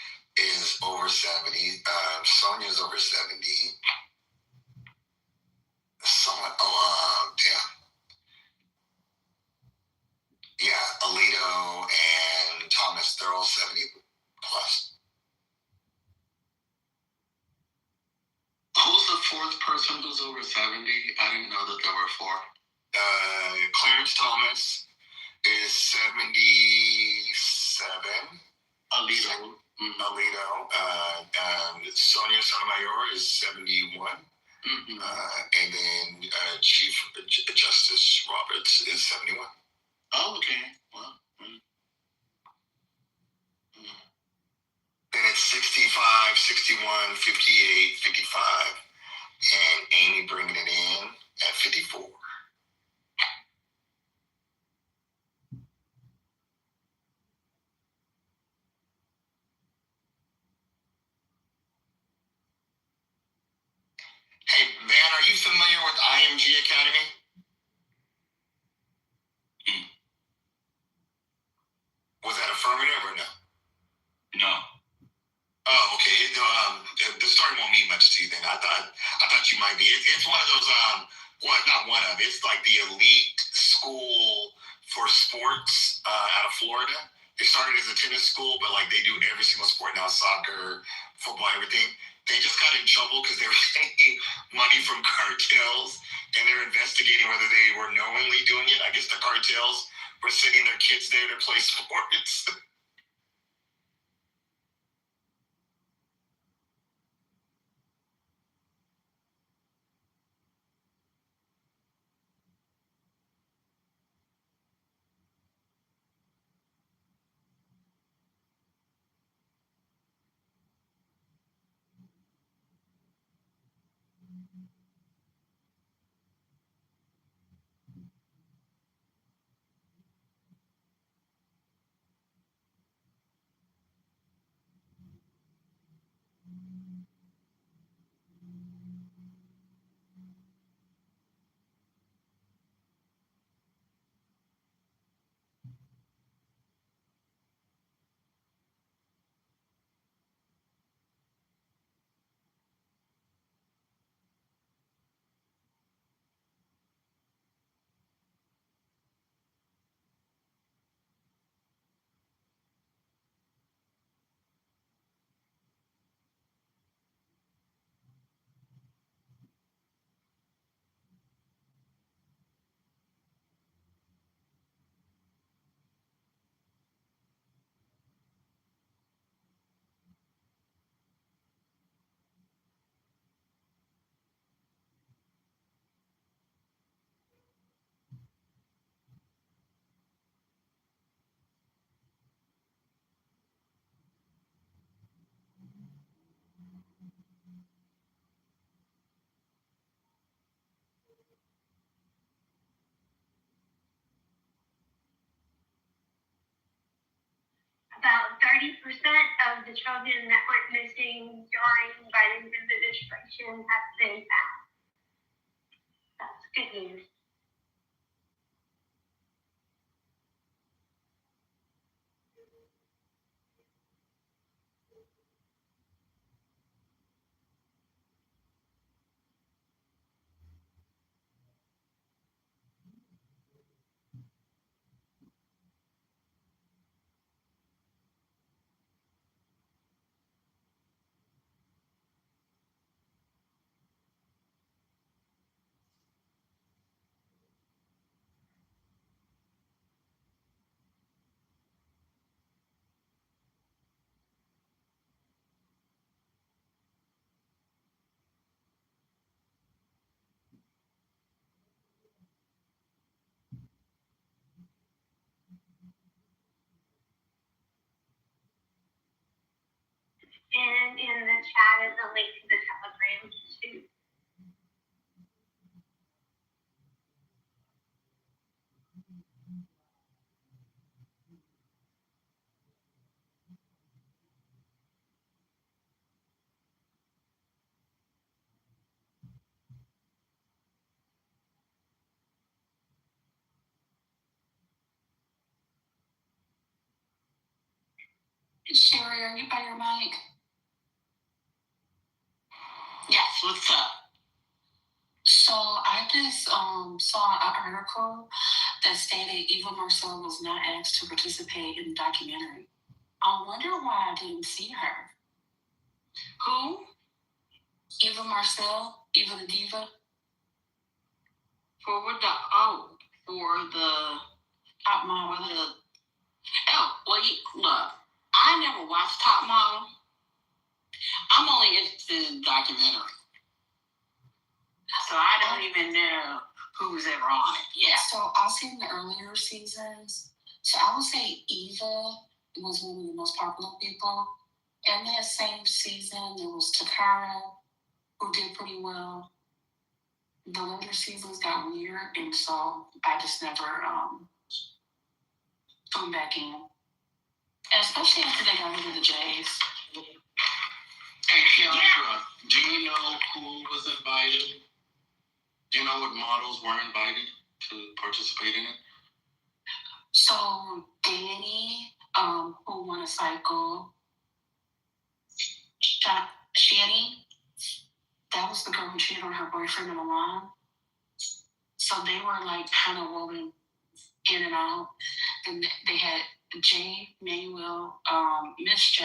Speaker 8: over 70. Sonia's over 70. Yeah.
Speaker 5: fourth person who's over 70? I didn't know that there were four.
Speaker 1: Clarence Thomas is 77.
Speaker 5: Alito.
Speaker 1: Alito. Sonia Sotomayor is 71.
Speaker 5: Mm-hmm.
Speaker 1: And then Chief Justice Roberts is 71.
Speaker 5: Oh, okay. Well.
Speaker 1: Then it's 65, 61, 58, 55. And Amy bringing it in at 54. Hey, Van, are you familiar with IMG Academy? Was that affirmative or no?
Speaker 5: No.
Speaker 1: Oh, okay. The story won't mean much to you then. I thought you might be. It's one of those. Well, not one of. It's like the elite school for sports out of Florida. It started as a tennis school, but like they do every single sport now: soccer, football, everything. They just got in trouble because they were taking money from cartels, and they're investigating whether they were knowingly doing it. I guess the cartels were sending their kids there to play sports.
Speaker 9: About 30% of the children that went missing during Biden's administration have been found. That's good news. And in the chat is a link to the Telegram too.
Speaker 4: Sherry, are you by your mic? Yes, what's up? So I just saw an article that stated Eva Marcel was not asked to participate in the documentary. I wonder why I didn't see her. Who? Eva Marcel. Eva the Diva.
Speaker 3: For the
Speaker 4: Top Model.
Speaker 3: Look, I never watched Top Model. I'm only interested in documentary. So I don't even know who's ever on it. Yeah.
Speaker 4: So I've seen the earlier seasons. So I would say Eva was one of the most popular people. In that same season, there was Takara, who did pretty well. The later seasons got weird, and so I just never come back in. And especially after they got rid of the Jays.
Speaker 5: Hey, Keandra, do you know who was invited? Do you know what models were invited to participate in it?
Speaker 4: So Danny, who won a cycle, Shani, that was the girl who cheated on her boyfriend and Milan. So they were like kind of woven in and out. And they had Jay Manuel, Miss J,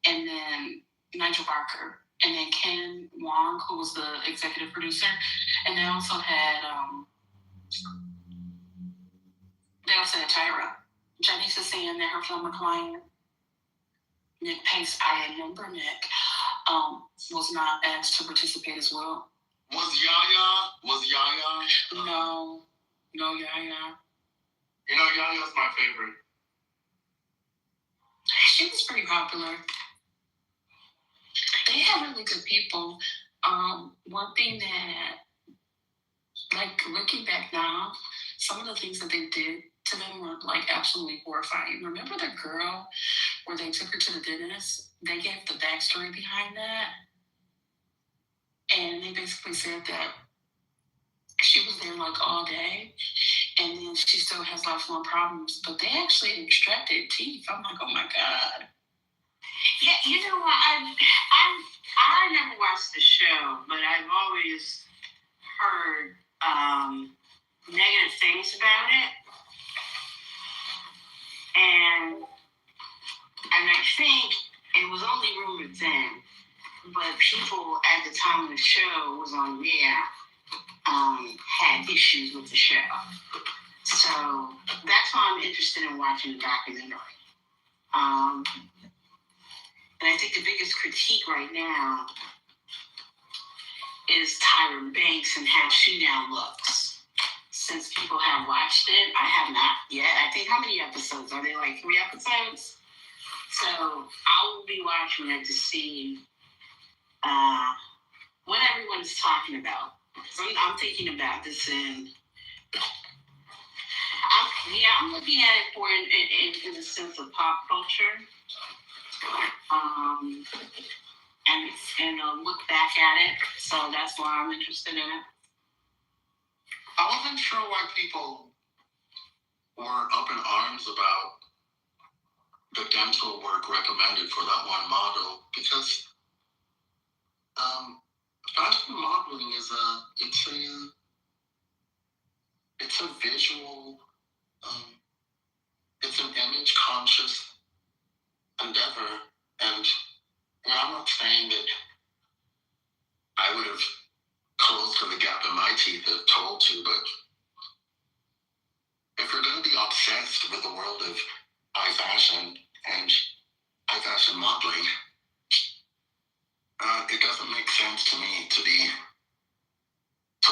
Speaker 4: and then Nigel Barker, and then Ken Wong, who was the executive producer. And they also had Tyra. Jenny Sasan and her former client, Nick Pace, I remember Nick, was not asked to participate as well.
Speaker 5: Was Yaya?
Speaker 4: No Yaya.
Speaker 5: You know, Yaya's my favorite.
Speaker 4: She was pretty popular. They had really good people. One thing that, like, looking back now, some of the things that they did to them were like absolutely horrifying. Remember the girl where they took her to the dentist? They gave the backstory behind that. And they basically said that she was there like all day, and then she still has lifelong problems. But they actually extracted teeth. I'm like, oh my God.
Speaker 3: Yeah, you know what? I never watched the show, but I've always heard negative things about it, and I think it was only rumored then, but people at the time of the show was on air had issues with the show. So that's why I'm interested in watching the documentary. And I think the biggest critique right now is Tyra Banks and how she now looks. Since people have watched it, I have not yet. I think, how many episodes? Are there like 3 episodes? So I will be watching it to see what everyone's talking about. So I'm thinking about this I'm looking at it in the sense of pop culture. And look back at it. So that's why I'm interested in it.
Speaker 5: I wasn't sure why people were up in arms about the dental work recommended for that one model, because fashion modeling is it's a visual, it's an image conscious endeavor, and I'm not saying that I would have closed the gap in my teeth if told to, but if you're going to be obsessed with the world of high fashion and high fashion modeling, it doesn't make sense to me to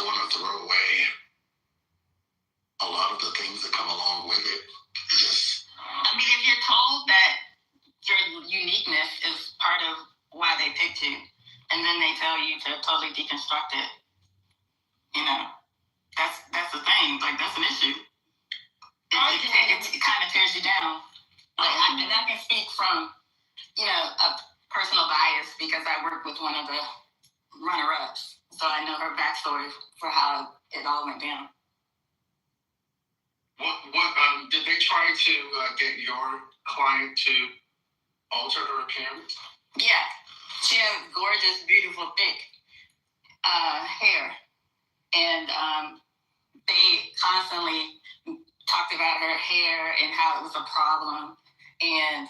Speaker 5: want to throw away a lot of the things that come along with it.
Speaker 6: I mean, if you're told that your uniqueness is part of why they picked you, and then they tell you to totally deconstruct it, that's the thing. Like, that's an issue. It kind of tears you down. Like, I can speak from, a personal bias because I work with one of the runner-ups, so I know her backstory for how it all went down.
Speaker 5: What did they try to get your client to alter her appearance?
Speaker 6: Yeah, she has gorgeous, beautiful, thick hair, and they constantly talked about her hair and how it was a problem, and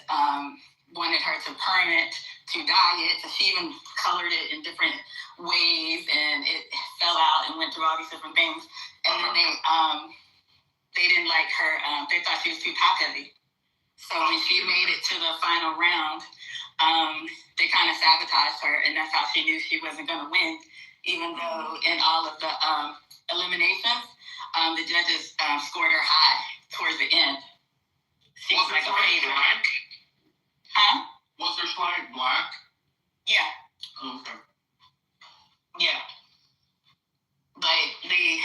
Speaker 4: wanted her to perm it, to dye it. So she even colored it in different ways, and it fell out and went through all these different things. And then they didn't like her. They thought she was too top heavy. So when she made it to the final round, they kind of sabotaged her, and that's how she knew she wasn't going to win. Even though in all of the eliminations, the judges scored her high towards the end. She was like a favorite.
Speaker 5: Black?
Speaker 4: Huh?
Speaker 5: Was her slide black?
Speaker 4: Yeah.
Speaker 5: Okay.
Speaker 4: Yeah. Like the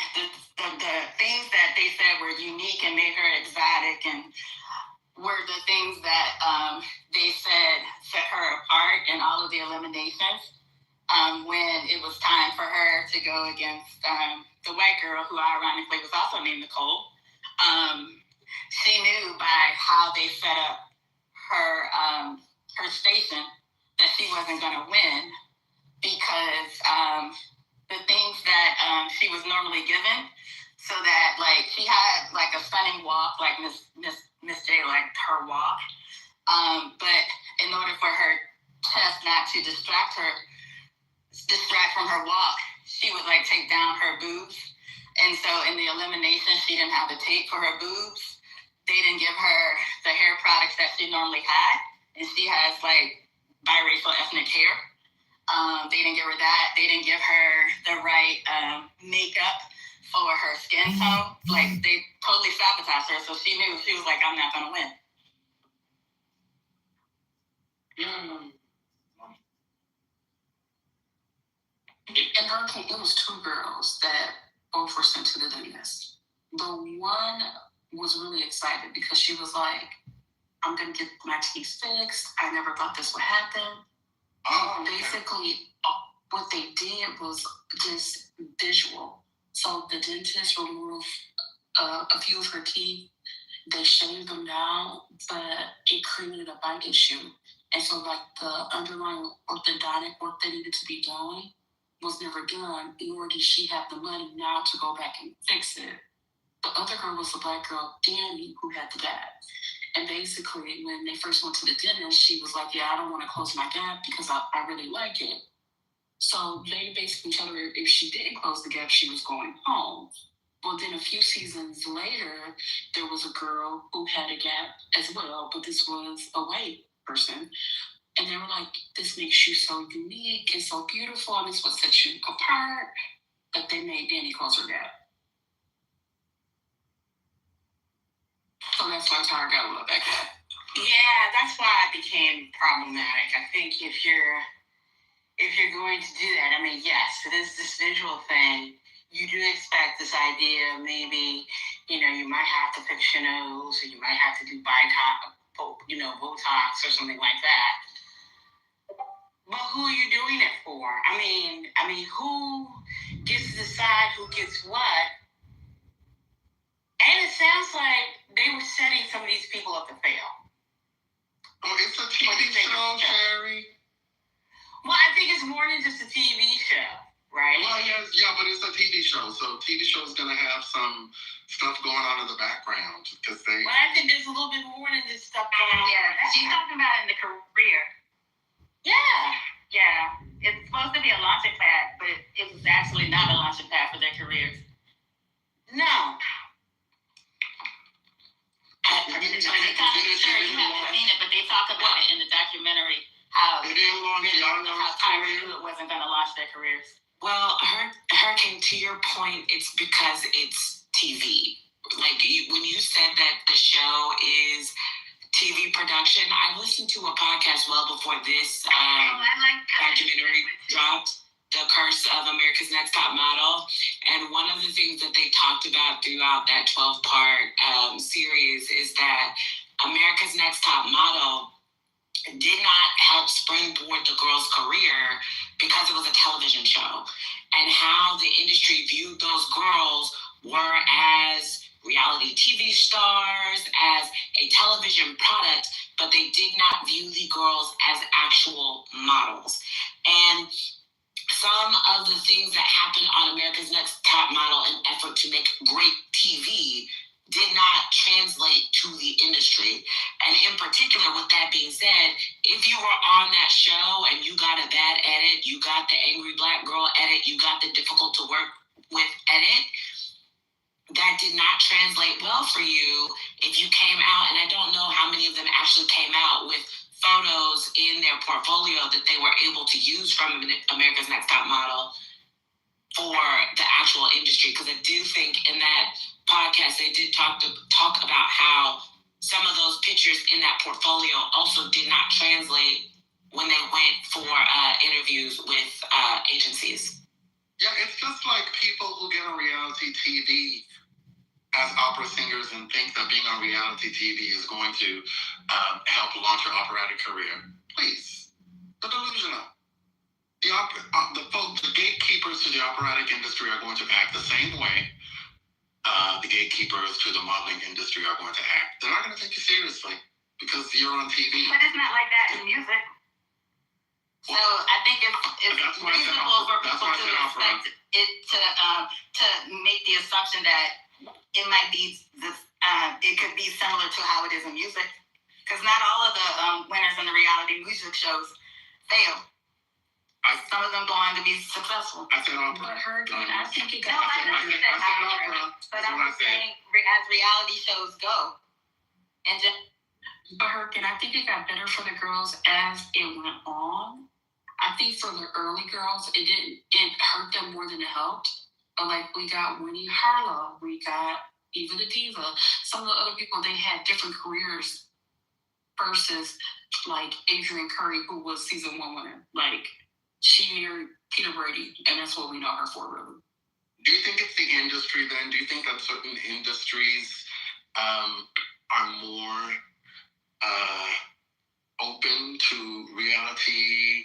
Speaker 4: things that they said were unique and made her exotic and were the things that they said set her apart in all of the eliminations. When it was time for her to go against the white girl, who ironically was also named Nicole, she knew by how they set up her station that she wasn't going to win because the things that she was normally given, so that like she had like a stunning walk, like Miss J, like her walk, but in order for her chest not to distract from her walk, she would like take down her boobs. And so in the elimination, she didn't have the tape for her boobs. They didn't give her the hair products that she normally had. And she has like biracial ethnic hair. They didn't give her that. They didn't give her the right makeup for her skin tone. Like they totally sabotaged her. So she knew, she was like, I'm not going to win. In her case, it was two girls that both were sent to the dentist. The one was really excited because she was like, I'm going to get my teeth fixed. I never thought this would happen. Basically, what they did was just visual. So the dentist removed a few of her teeth. They shaved them down, but it created a bite issue. And so, like, the underlying orthodontic work that needed to be done was never done, nor did she have the money now to go back and fix it. The other girl was the black girl, Danny, who had the gap. And basically, when they first went to the dentist, she was like, yeah, I don't want to close my gap because I really like it. So they basically told her if she didn't close the gap, she was going home. Well, then a few seasons later, there was a girl who had a gap as well, but this was a white person. And they were like, this makes you so unique and so beautiful, and it's what sets you apart. But they made Danny close her gap. So that's why Tara got a little back up. Yeah, that's why it became problematic. I think if you're going to do that, I mean, yes, it is this visual thing. You do expect this idea of maybe, you might have to fix your nose, or you might have to do Botox or something like that. But who are you doing it for? I mean, who gets to decide who gets what? And it sounds like they were setting some of these people up to fail.
Speaker 5: Oh, it's a TV show, Sherry.
Speaker 4: Well, I think it's more than just a TV show, right?
Speaker 5: Well, yeah, but it's a TV show, so TV show is gonna have some stuff going on in the background because they.
Speaker 4: Well, I think there's a little bit more than just stuff going on. Yeah, she's talking about in the career. Yeah. It's supposed to be a launching pad, but it was actually not a launching pad for their careers. No. They talk about it in the documentary how Tyra knew it wasn't going to launch their careers.
Speaker 3: Well, Hurricane, to your point, it's because it's TV. Like when you said that the show is TV production, I listened to a podcast well before this documentary dropped, The Curse of America's Next Top Model. And one of the things that they talked about throughout that 12-part series is that America's Next Top Model did not help springboard the girl's career because it was a television show. And how the industry viewed those girls were as reality TV stars, as a television product, but they did not view the girls as actual models. And some of the things that happened on America's Next Top Model in effort to make great TV did not translate to the industry. And in particular, with that being said, if you were on that show and you got a bad edit, you got the angry black girl edit, you got the difficult to work with edit, that did not translate well for you if you came out, and I don't know how many of them actually came out with photos in their portfolio that they were able to use from America's Next Top Model for the actual industry. Because I do think in that podcast they did talk about how some of those pictures in that portfolio also did not translate when they went for interviews with agencies.
Speaker 5: Yeah, it's just like people who get on reality TV as opera singers and think that being on reality TV is going to help launch your operatic career. Please, they're delusional. The gatekeepers to the operatic industry are going to act the same way the gatekeepers to the modeling industry are going to act. They're not going to take you seriously because you're on TV.
Speaker 9: But it's not like that in music.
Speaker 6: So I think it's reasonable for people to expect it to make the assumption that it might be it could be similar to how it is in music, because not all of the winners in the reality music shows fail. Some of them go on to be successful.
Speaker 5: I said opera.
Speaker 4: But Hurricane, I think it
Speaker 9: No,
Speaker 4: got
Speaker 9: I know you said opera, but I'm just saying,
Speaker 6: As reality shows go, and just
Speaker 4: But Hurricane, I think it got better for the girls as it went on. I think for the early girls, it hurt them more than it helped. But like we got Winnie Harlow, we got Eva the Diva. Some of the other people, they had different careers versus like Adrienne Curry, who was season 1 winner. Like she married Peter Brady, and that's what we know her for, really.
Speaker 5: Do you think it's the industry then? Do you think that certain industries are more open to reality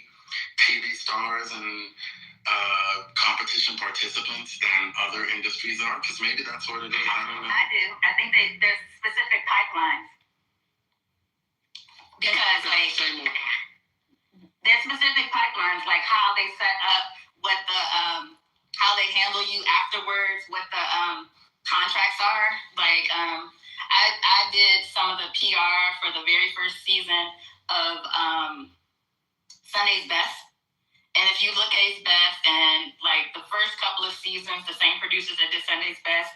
Speaker 5: TV stars and competition participants than other industries are? Because maybe that's what it is. I don't know.
Speaker 6: I do. I think there's specific pipelines. Because there's specific pipelines, like how they set up, what the how they handle you afterwards, what the contracts are. Like I did some of the PR for the very first season of Sunday's Best. And if you look at Ace Best and like the first couple of seasons, the same producers that did Sunday's Best,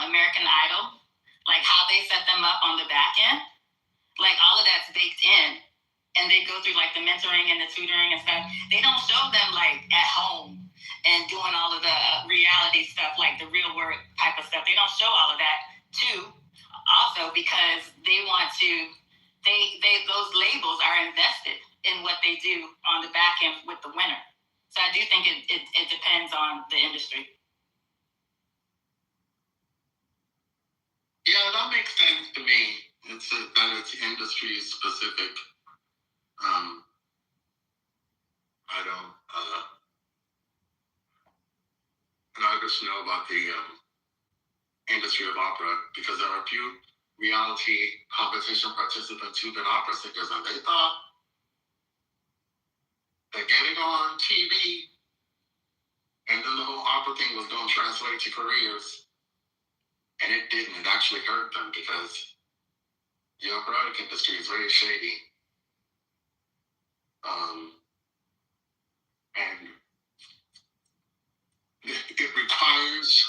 Speaker 6: American Idol, like how they set them up on the back end, like all of that's baked in. And they go through like the mentoring and the tutoring and stuff. They don't show them like at home and doing all of the reality stuff, like the real world type of stuff. They don't show all of that too. Also because they want to, those labels are invested in what they do on the back end with the winner. So I do think it depends on the industry.
Speaker 5: Yeah, that makes sense to me. That it's industry specific. I don't. And I just know about the industry of opera because there are a few reality competition participants who've been opera singers, and they thought that getting on TV and then the whole opera thing was going to translate to careers, and it didn't. It actually hurt them because the operatic industry is very shady. And it requires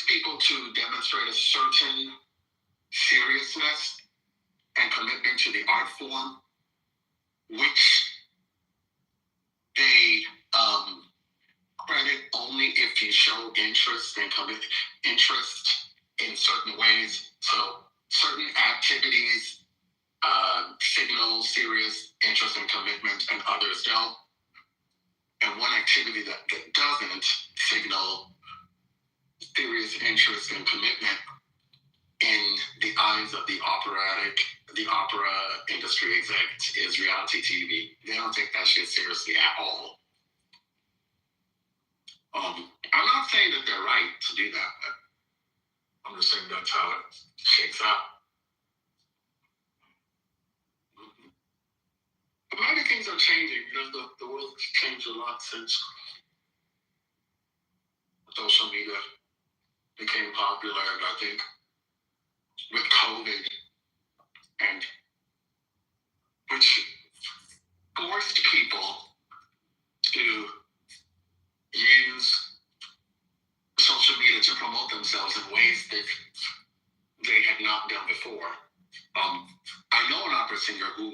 Speaker 5: people to demonstrate a certain seriousness and commitment to the art form, which they credit only if you show interest and interest in certain ways. So certain activities signal serious interest and commitment, and others don't. And one activity that doesn't signal serious interest and commitment in the eyes of the opera industry execs is reality TV. They don't take that shit seriously at all. I'm not saying that they're right to do that, but I'm just saying that's how it shakes out. A lot of things are changing. The world has changed a lot since social media became
Speaker 1: popular, and I think with COVID, and which forced people to use social media to promote themselves in ways that they had not done before. I know an opera singer who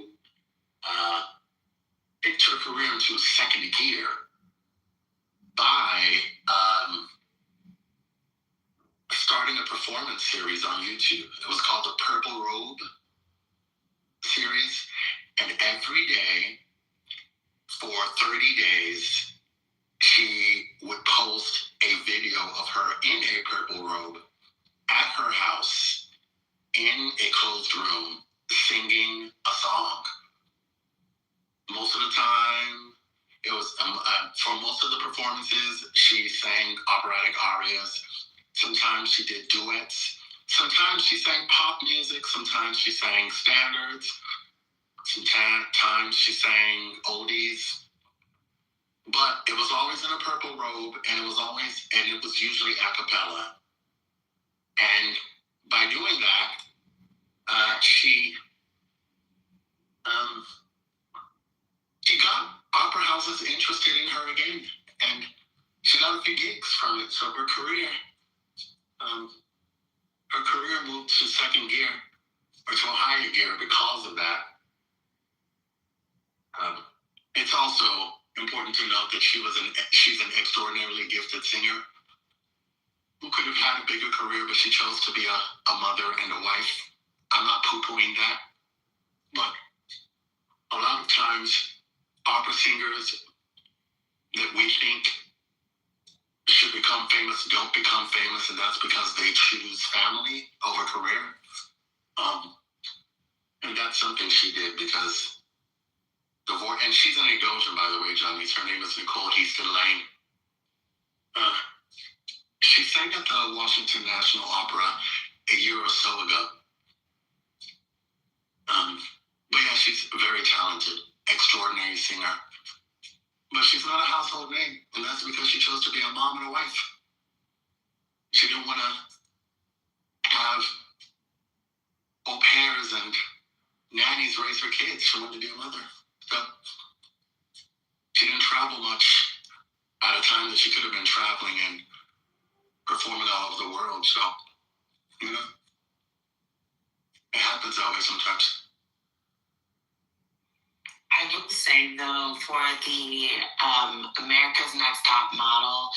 Speaker 1: picked her career into second gear by starting a performance series on YouTube. It was called the Purple Robe series, and every day for 30 days, she would post a video of her in a purple robe at her house in a closed room singing a song. Most of the time, it was for most of the performances, she sang operatic arias. Sometimes she did duets. Sometimes she sang pop music. Sometimes she sang standards. Sometimes she sang oldies. But it was always in a purple robe, and it was usually a cappella. And by doing that, she got opera houses interested in her again, and she got a few gigs from it. So her career moved to second gear, or to a higher gear because of that. It's also important to note that she's an extraordinarily gifted singer who could have had a bigger career, but she chose to be a mother and a wife. I'm not poo-pooing that, but a lot of times opera singers that we think should become famous don't become famous, and that's because they choose family over career. And that's something she did because and she's an Agosian, by the way, Johnny. Her name is Nicole Heaston Lane. She sang at the Washington National Opera a year or so ago. But yeah, she's a very talented, extraordinary singer. But she's not a household name, and that's because she chose to be a mom and a wife. She didn't want to have au pairs and nannies raise her kids. She wanted to be a mother. So she didn't travel much at a time that she could have been traveling and performing all over the world. So, it happens that way sometimes.
Speaker 3: I would say, though, for the America's Next Top Model,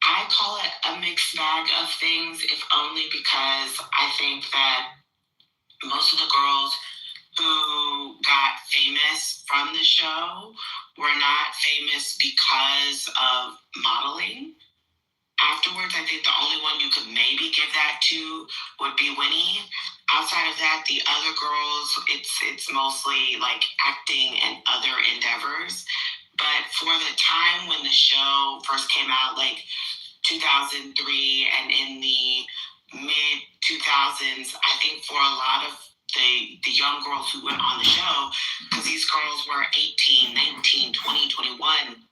Speaker 3: I call it a mixed bag of things, if only because I think that most of the girls who got famous from the show were not famous because of modeling. Afterwards, I think the only one you could maybe give that to would be Winnie. Outside of that, the other girls, it's mostly like acting and other endeavors. But for the time when the show first came out, like 2003 and in the mid 2000s, I think for a lot of the young girls who went on the show, because these girls were 18, 19, 20, 21,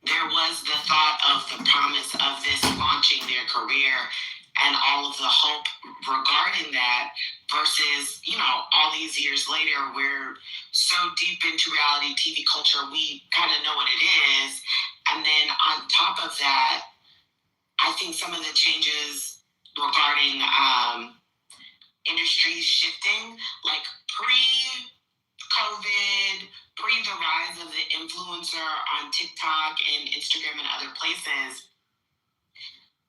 Speaker 3: there was the thought of the promise of this launching their career and all of the hope regarding that versus, all these years later, we're so deep into reality TV culture, we kind of know what it is. And then on top of that, I think some of the changes regarding industries shifting, like pre-COVID, pre the rise of the influencer on TikTok and Instagram and other places,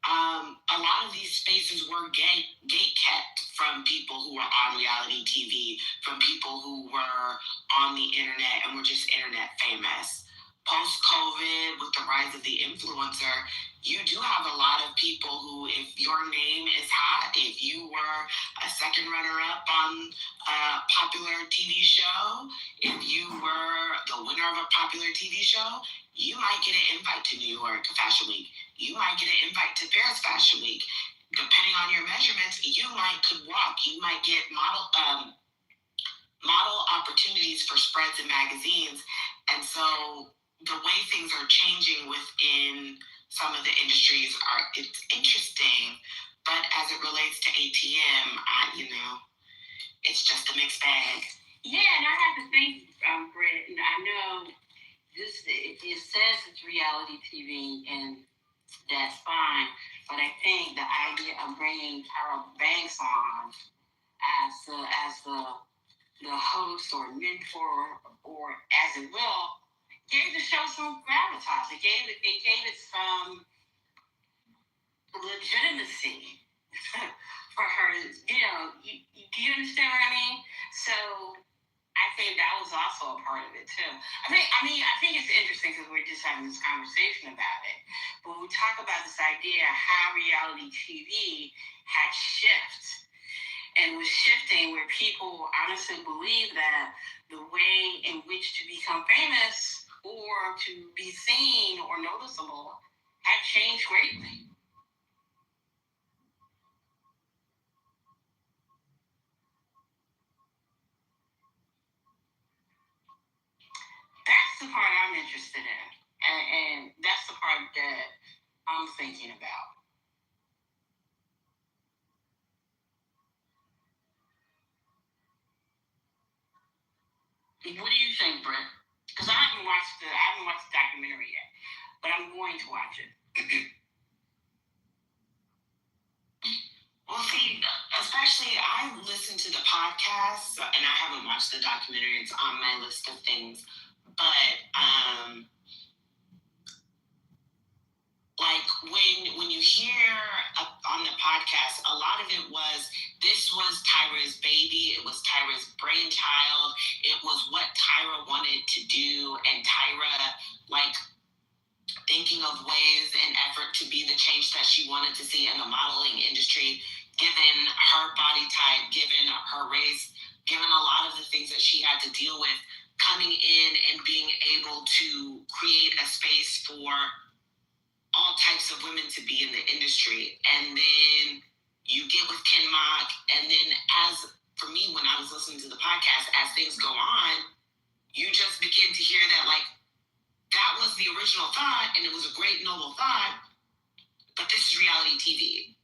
Speaker 3: a lot of these spaces were gate-kept from people who were on reality TV, from people who were on the internet and were just internet famous. Post-COVID, with the rise of the influencer, you do have a lot of people who, if your name is hot, if you were a second runner-up on a popular TV show, if you were the winner of a popular TV show, you might get an invite to New York Fashion Week. You might get an invite to Paris Fashion Week. Depending on your measurements, you could walk. You might get model opportunities for spreads in magazines. And so the way things are changing within some of the industries it's interesting, but as it relates to ATM, it's just a mixed bag.
Speaker 4: Yeah, and I have to think, Brett, I know it says it's reality TV, and that's fine, but I think the idea of bringing Tyra Banks on as the host or mentor, or as it will, gave the show some gravitas. It gave it some legitimacy for her. Do you understand what I mean? So I think that was also a part of it too. I think it's interesting because we're just having this conversation about it. When we talk about this idea how reality TV had shifted, and was shifting where people honestly believe that the way in which to become famous or to be seen or noticeable had changed greatly. That's the part I'm interested in. And that's the part that I'm thinking about. What do you think, Brett? Because I haven't watched the documentary yet, but I'm going to watch it.
Speaker 3: Well, see, especially I listened to the podcast, and I haven't watched the documentary. It's on my list of things, but like when you hear on the podcast, a lot of it was this was Tyra's baby. It was Tyra's brainchild. It was what Tyra wanted to do, and Tyra thinking of ways and effort to be the change that she wanted to see in the modeling industry, given her body type, given her race, given a lot of the things that she had to deal with, coming in and being able to create a space for all types of women to be in the industry. And then you get with Ken Mock, and then for me, when I was listening to the podcast, as things go on, you just begin to hear that that was the original thought, and it was a great, noble thought, but this is reality TV.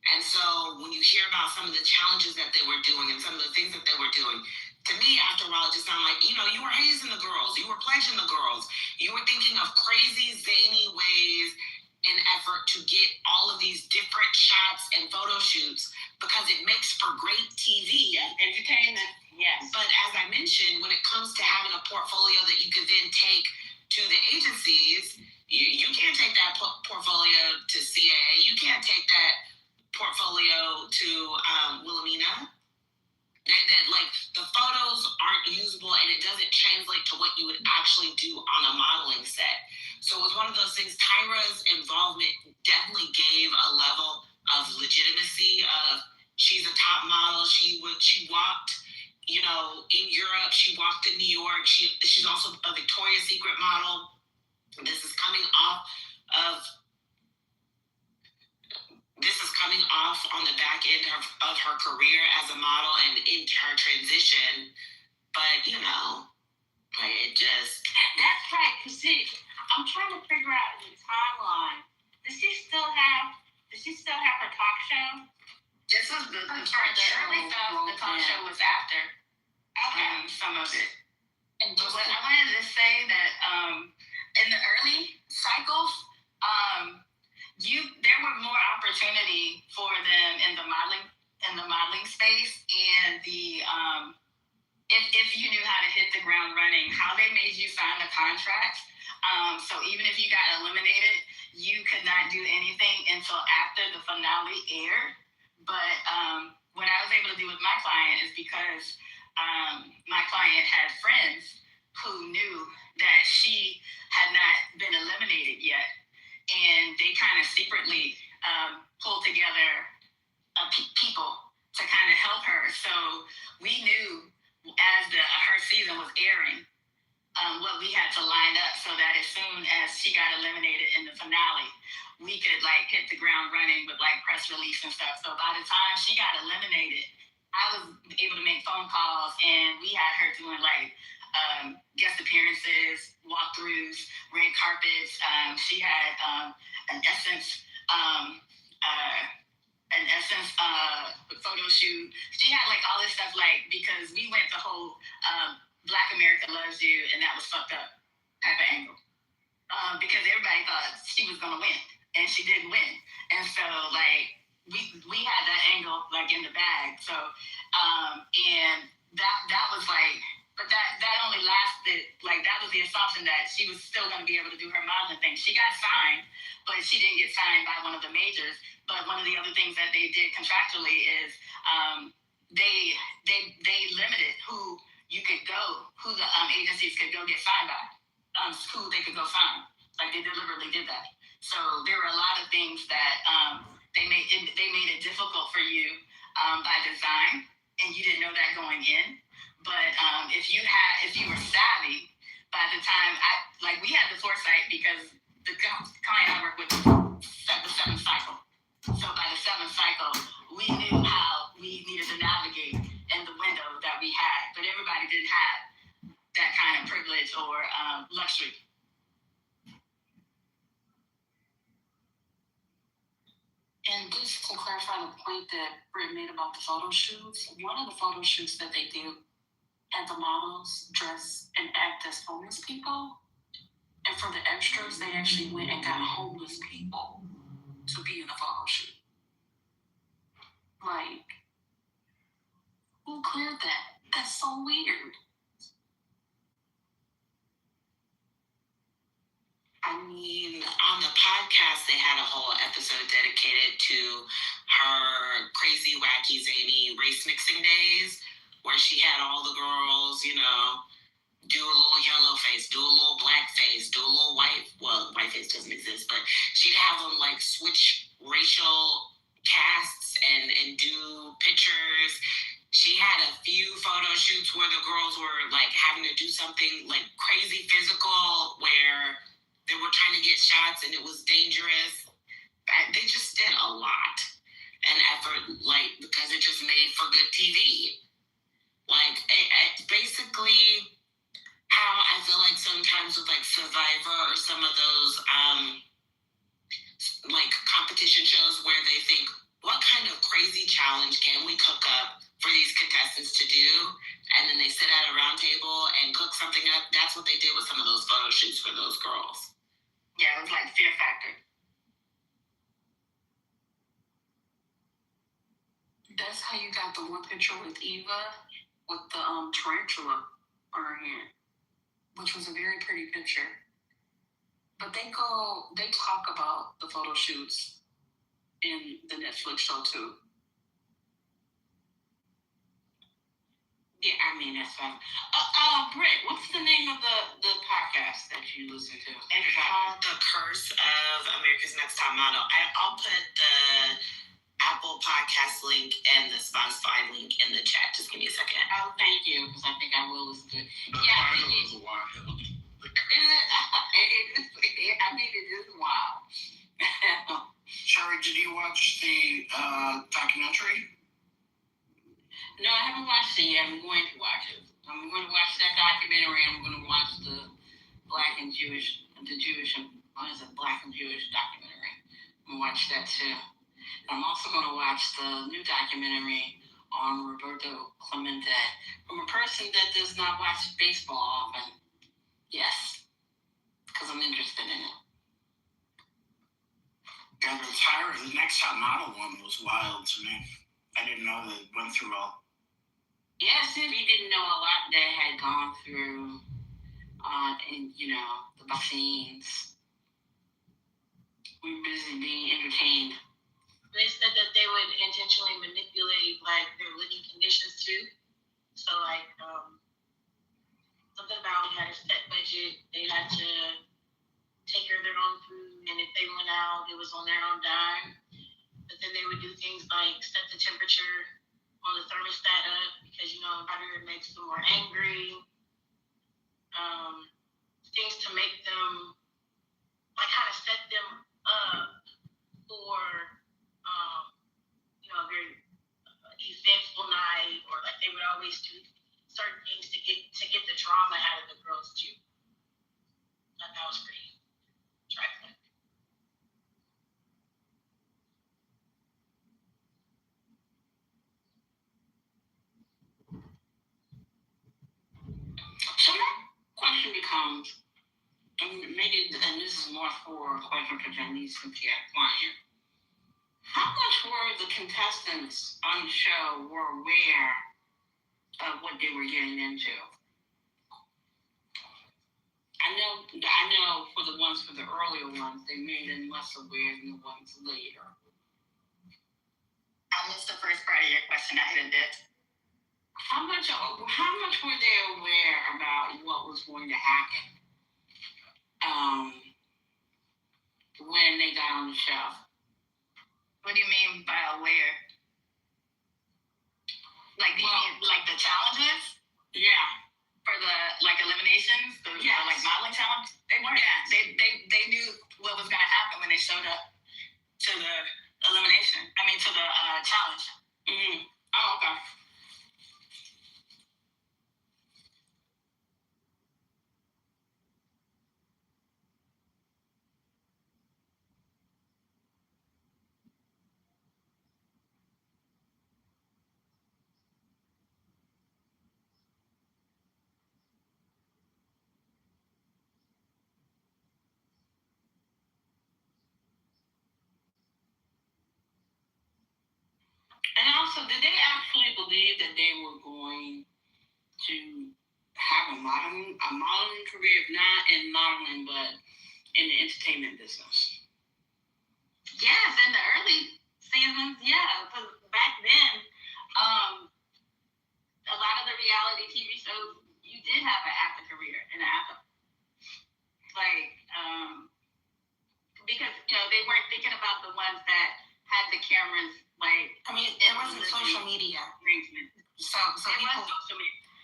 Speaker 3: And so when you hear about some of the challenges that they were doing and some of the things that they were doing, to me, after a while, it just sounded like, you were hazing the girls, you were pledging the girls, you were thinking of crazy, zany ways and effort to get all of these different shots and photo shoots because it makes for great TV.
Speaker 4: Yeah, entertainment, yes.
Speaker 3: But as I mentioned, when it comes to having a portfolio that you could then take to the agencies, you can't take that portfolio to CAA. You can't take that portfolio to Wilhelmina. The photos aren't usable, and it doesn't translate to what you would actually do on a modeling set. So it was one of those things. Tyra's involvement definitely gave a level of legitimacy of she's a top model. She walked, in Europe. She walked in New York. She's also a Victoria's Secret model. This is coming off on the back end of her career as a model and into her transition. But, it just...
Speaker 4: That's right. Because see, I'm trying to figure out the timeline. Does she still have her talk show?
Speaker 6: This was the early stuff. The talk show was after some of it. But what I wanted to say that in the early cycles, there were more opportunity for them in the modeling space, and the if you knew how to hit the ground running, how they made you sign the contracts. So even if you got eliminated, you could not do anything until after the finale aired. But what I was able to do with my client is because my client had friends who knew that she had not been eliminated yet, and they kind of secretly pulled together people to kind of help her. So we knew as her season was airing what we had to line up so that as soon as she got eliminated in the finale, we could hit the ground running with press release and stuff. So by the time she got eliminated, I was able to make phone calls, and we had her doing
Speaker 4: guest appearances, walkthroughs, red carpets. She had an Essence photo shoot. She had like all this stuff, like, because we went the whole Black America Loves You, and that was fucked up type of angle. Because everybody thought she was gonna win, and she didn't win. And so like we had that angle like in the bag. So and that was like, but that only lasted, like, that was the assumption that she was still gonna be able to do her modeling thing. She got signed, but she didn't get signed by one of the majors. But one of the other things that they did contractually is they limited who you could go, who the agencies could go get signed by, who they could go sign. Like, they deliberately did that. So there were a lot of things that they made it difficult for you by design, and you didn't know that going in. But if you were savvy, by the time we had the foresight, because the client I work with set the 7th cycle. So by the 7th cycle, we knew how we needed to navigate in the window that we had, but everybody didn't have that kind of privilege or luxury. And just to clarify the point that Britt made about the photo shoots, one of the photo shoots that they did had the models dress and act as homeless people. And for the extras, they actually went and got homeless people to be in the photo shoot. Like, who cleared that? That's so weird.
Speaker 3: I mean, on the podcast, they had a whole episode dedicated to her crazy, wacky, zany race mixing days, where she had all the girls, do a little yellow face, do a little black face, do a little white face doesn't exist, but she'd have them like switch racial casts and do pictures. She had a few photo shoots where the girls were like having to do something like crazy physical, where they were trying to get shots and it was dangerous. They just did a lot and effort, like, because it just made for good TV. Like, it basically how I feel like sometimes with like Survivor or some of those like competition shows where they think, what kind of crazy challenge can we cook up for these contestants to do? And then they sit at a round table and cook something up. That's what they did with some of those photo shoots for those girls.
Speaker 4: Yeah, it was like Fear Factor. That's how you got the one picture with Eva with the tarantula on her hand, which was a very pretty picture. But they talk about the photo shoots in the Netflix show too. Yeah, I mean, that's fine. Britt, what's the name of the podcast that you listen to?
Speaker 3: It's called The Curse of America's Next Top Model. I'll put the Apple Podcast link and the Spotify link in the chat. Just give me a second.
Speaker 4: Oh, thank you, because I think I will listen to it.
Speaker 5: The title is wild.
Speaker 4: It is wild.
Speaker 10: Shari, did you watch the documentary?
Speaker 4: No, I haven't watched it yet. I'm going to watch it. I'm going to watch that documentary. I'm going to watch the Black and Jewish documentary. I'm going to watch that too. I'm also going to watch the new documentary on Roberto Clemente from a person that does not watch baseball often. Yes, because I'm interested in it.
Speaker 10: Yeah, the Next Top Model one was wild to me. I didn't know that it went through all.
Speaker 4: Yes, if you didn't know a lot that had gone through, the vaccines, we were busy being entertained.
Speaker 6: They said that they would intentionally manipulate like their living conditions too. So like something about they had a set budget, they had to take care of their own food, and if they went out, it was on their own dime. But then they would do things like set the temperature on the thermostat up because it makes them more angry. Things to make them like how to set them up for a very eventful night, or like they would always do certain things to get the drama
Speaker 4: becomes, maybe, and this is more for a question for Janice since she had a client. How much were the contestants on the show were aware of what they were getting into? I know for the earlier ones, they made them less aware than the ones later.
Speaker 6: I missed the first part of your question. I hit a bit.
Speaker 4: How much were they aware about what was going to happen when they got on the show?
Speaker 6: What do you mean by aware? Like the challenges?
Speaker 4: Yeah.
Speaker 6: For the eliminations,
Speaker 4: yes.
Speaker 6: Modeling challenge? They weren't.
Speaker 4: Yes.
Speaker 6: They knew what was gonna happen when they showed up to the elimination. To the challenge.
Speaker 4: Mm-hmm. Oh, okay. And also, did they actually believe that they were going to have a modeling career, if not in modeling, but in the entertainment business?
Speaker 6: Yes, in the early seasons, yeah. Because back then, a lot of the reality TV shows, you did have an actor career and an actor. Because they weren't thinking about the ones that had the cameras. There wasn't social media. So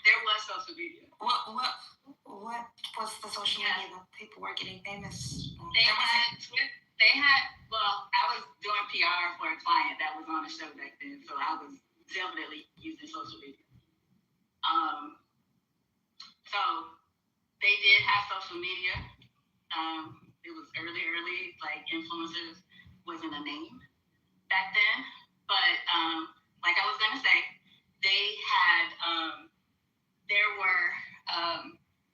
Speaker 6: there was social media. What was the social media that people were getting famous? I was doing PR for a client that was on the show back then, so I was definitely using social media. So they did have social media. It was early, influencers wasn't a name back then. But like I was gonna say, they had there were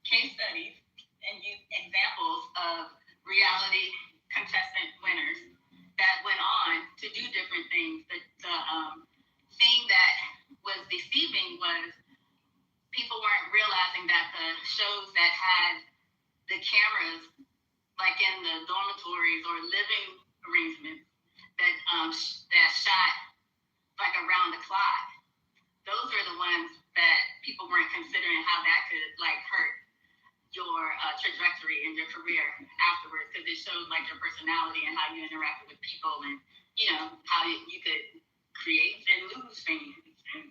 Speaker 6: case studies and examples of reality contestant winners that went on to do different things. The thing that was deceiving was people weren't realizing that the shows that had the cameras, like in the dormitories or living arrangements, that shot around the clock, those are the ones that people weren't considering how that could hurt your trajectory in your career afterwards, because it showed your personality and how you interacted with people, and how you could create and lose fans and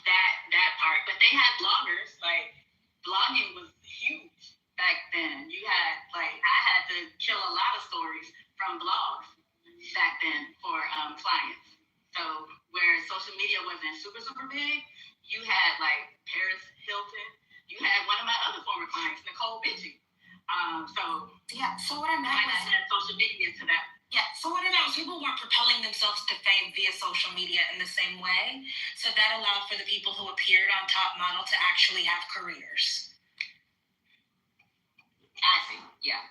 Speaker 6: that part. But they had bloggers. Blogging was huge back then. You had I had to kill a lot of stories from blogs back then for clients. So where social media wasn't super big, you had Paris Hilton. You had one of my other former clients, Nicole Bitchy. So what I meant was social media to that. Yeah, so what I meant was people weren't propelling themselves to fame via social media in the same way. So that allowed for the people who appeared on Top Model to actually have careers. I see, yeah.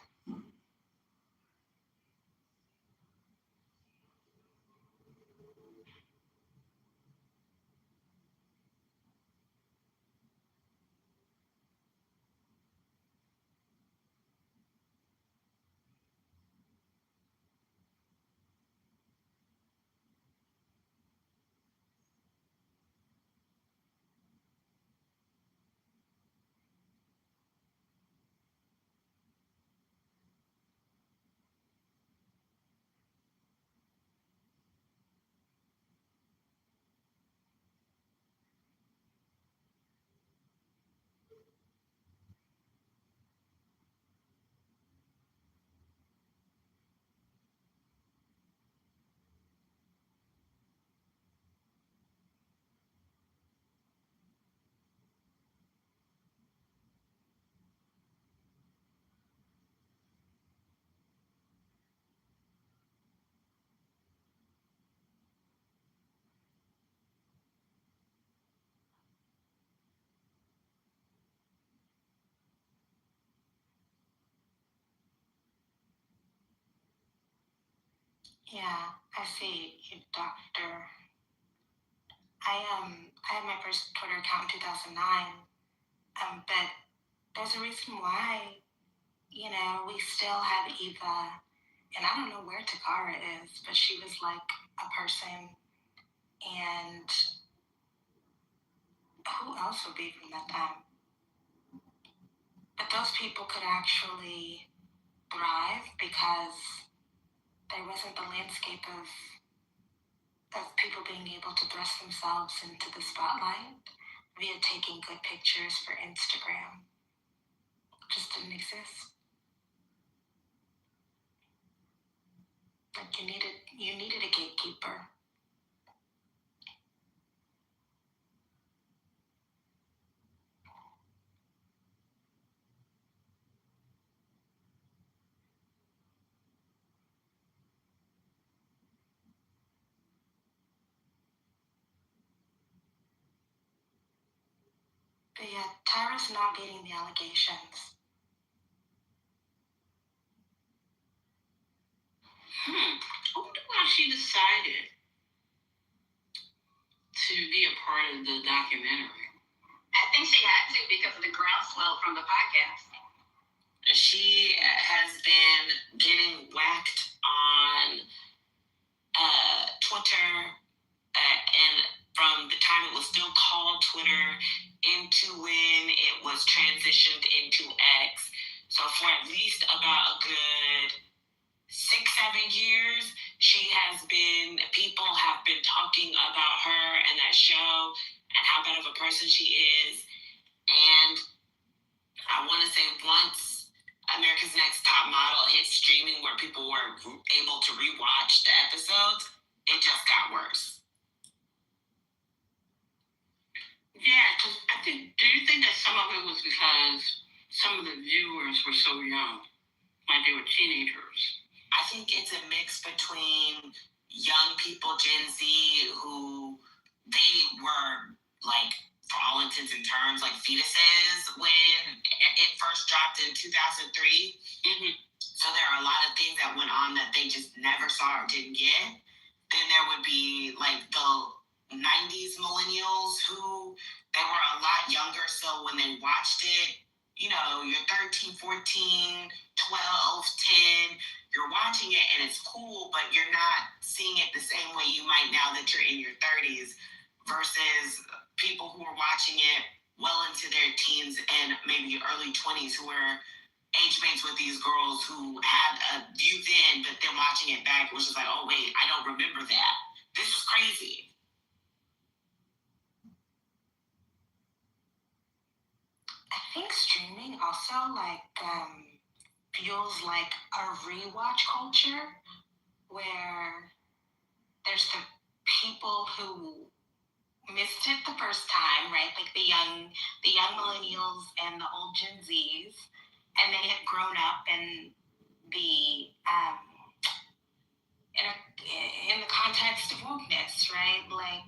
Speaker 6: Yeah, I see you, Doctor. I had my first Twitter account in 2009. But there's a reason why, we still have Eva, and I don't know where Takara is, but she was like a person, and who else would be from that time? But those people could actually thrive because there wasn't the landscape of people being able to thrust themselves into the spotlight via taking good pictures for Instagram. It just didn't exist. Like you needed a gatekeeper. But yeah, Tyra's not getting the allegations.
Speaker 4: I wonder why she decided to be a part of the documentary.
Speaker 3: I think she had to because of the groundswell from the podcast. She has been getting whacked on Twitter, and from the time it was still called Twitter into when it was transitioned into X. So for at least about a good 6-7 years, people have been talking about her and that show and how bad of a person she is. And I want to say once America's Next Top Model hit streaming where people were able to rewatch the episodes, it just got worse.
Speaker 4: Yeah, because do you think that some of it was because some of the viewers were so young, like they were teenagers?
Speaker 3: I think it's a mix between young people, Gen Z, who they were like, for all intents and terms, like fetuses when it first dropped in 2003.
Speaker 4: Mm-hmm.
Speaker 3: So there are a lot of things that went on that they just never saw or didn't get. Then there would be like the 90s millennials who they were a lot younger. So when they watched it, you're 13, 14, 12, 10, you're watching it and it's cool, but you're not seeing it the same way you might now that you're in your 30s versus people who are watching it well into their teens and maybe early 20s who are age mates with these girls who had a view then, but then watching it back, it was just like, oh wait, I don't remember that. This is crazy.
Speaker 6: I think streaming also feels like a rewatch culture where there's the people who missed it the first time, right? Like the young millennials and the old Gen Zs, and they had grown up in the in the context of wokeness, right? Like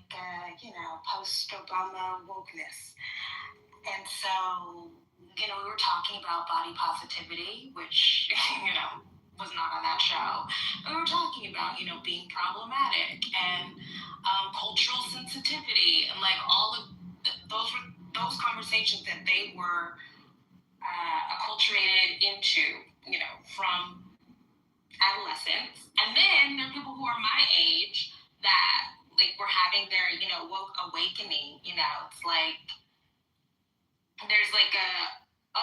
Speaker 6: post-Obama wokeness, and so we were talking about body positivity, which was not on that show. But we were talking about being problematic and cultural sensitivity and like all of those conversations that they were acculturated into, from adolescence. And then there are people who are my age that like were having their woke awakening. It's like there's like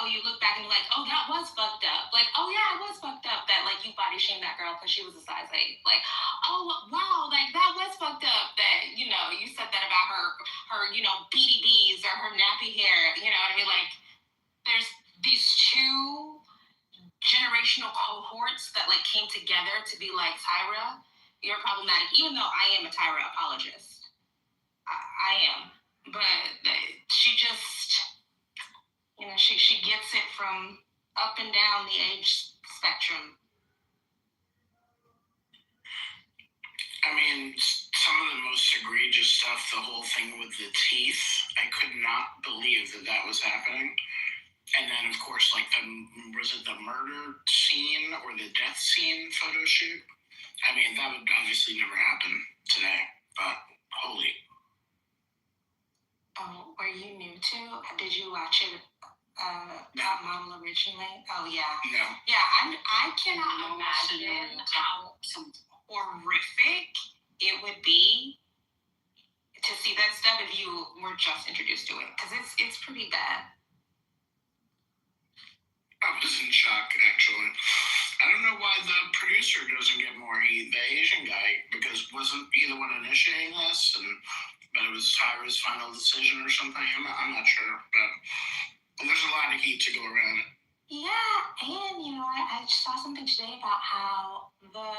Speaker 6: you look back and you're like, oh, that was fucked up. Like, oh yeah, it was fucked up that like you body shamed that girl because she was a size 8. Like, oh wow, like that was fucked up that you said that about her BDBs or her nappy hair. You know what I mean? Like, there's these two generational cohorts that like came together to be like, Tyra, you're problematic. Even though I am a Tyra apologist, I am, but she just. She gets it from up and down the age spectrum.
Speaker 10: I mean, some of the most egregious stuff, the whole thing with the teeth, I could not believe that was happening. And then, of course, like was it the murder scene or the death scene photo shoot? I mean, that would obviously never happen today, but holy.
Speaker 6: Oh, were you new to? Did you watch it? Top Model originally? Oh yeah.
Speaker 10: No.
Speaker 6: Yeah, I cannot imagine how horrific it would be to see that stuff if you were just introduced to it, because it's pretty bad.
Speaker 10: I was in shock, actually. I don't know why the producer doesn't get more heat, the Asian guy, because wasn't he the one initiating this, but it was Tyra's final decision or something? I'm not sure, but there's a lot of heat to go around it.
Speaker 6: Yeah, and I saw something today about how the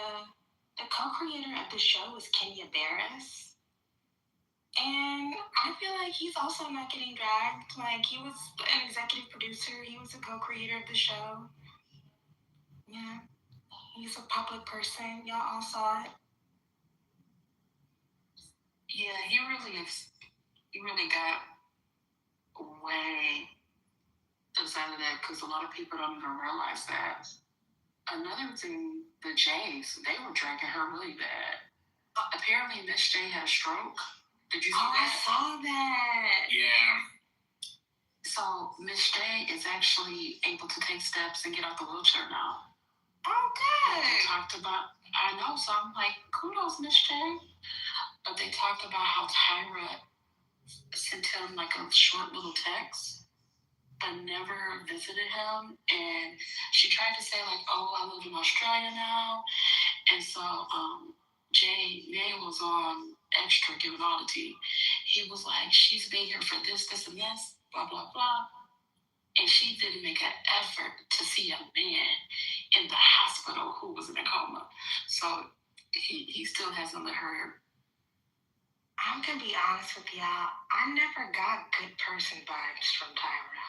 Speaker 6: co-creator of the show is Kenya Barris. And I feel like he's also not getting dragged. Like, he was an executive producer. He was a co-creator of the show. Yeah. He's a public person. Y'all all saw it.
Speaker 4: Yeah, he really got way outside of that, because a lot of people don't even realize that. Another thing, the Jays, they were dragging her really bad. Apparently, Miss J had a stroke. Did you see that?
Speaker 6: I saw that.
Speaker 10: Yeah.
Speaker 4: So Miss J is actually able to take steps and get out the wheelchair now.
Speaker 6: Oh, good.
Speaker 4: They talked about, I know, so I'm like, kudos, Miss J. But they talked about how Tyra sent him like a short little text, but never visited him. And she tried to say like, oh, I live in Australia now. And so Jay was on Extra giving all the tea. He was like, she's been here for this, and this, blah, blah, blah. And she didn't make an effort to see a man in the hospital who was in a coma. So he still hasn't let her.
Speaker 6: I'm going to be honest with y'all. I never got good person vibes from Tyra.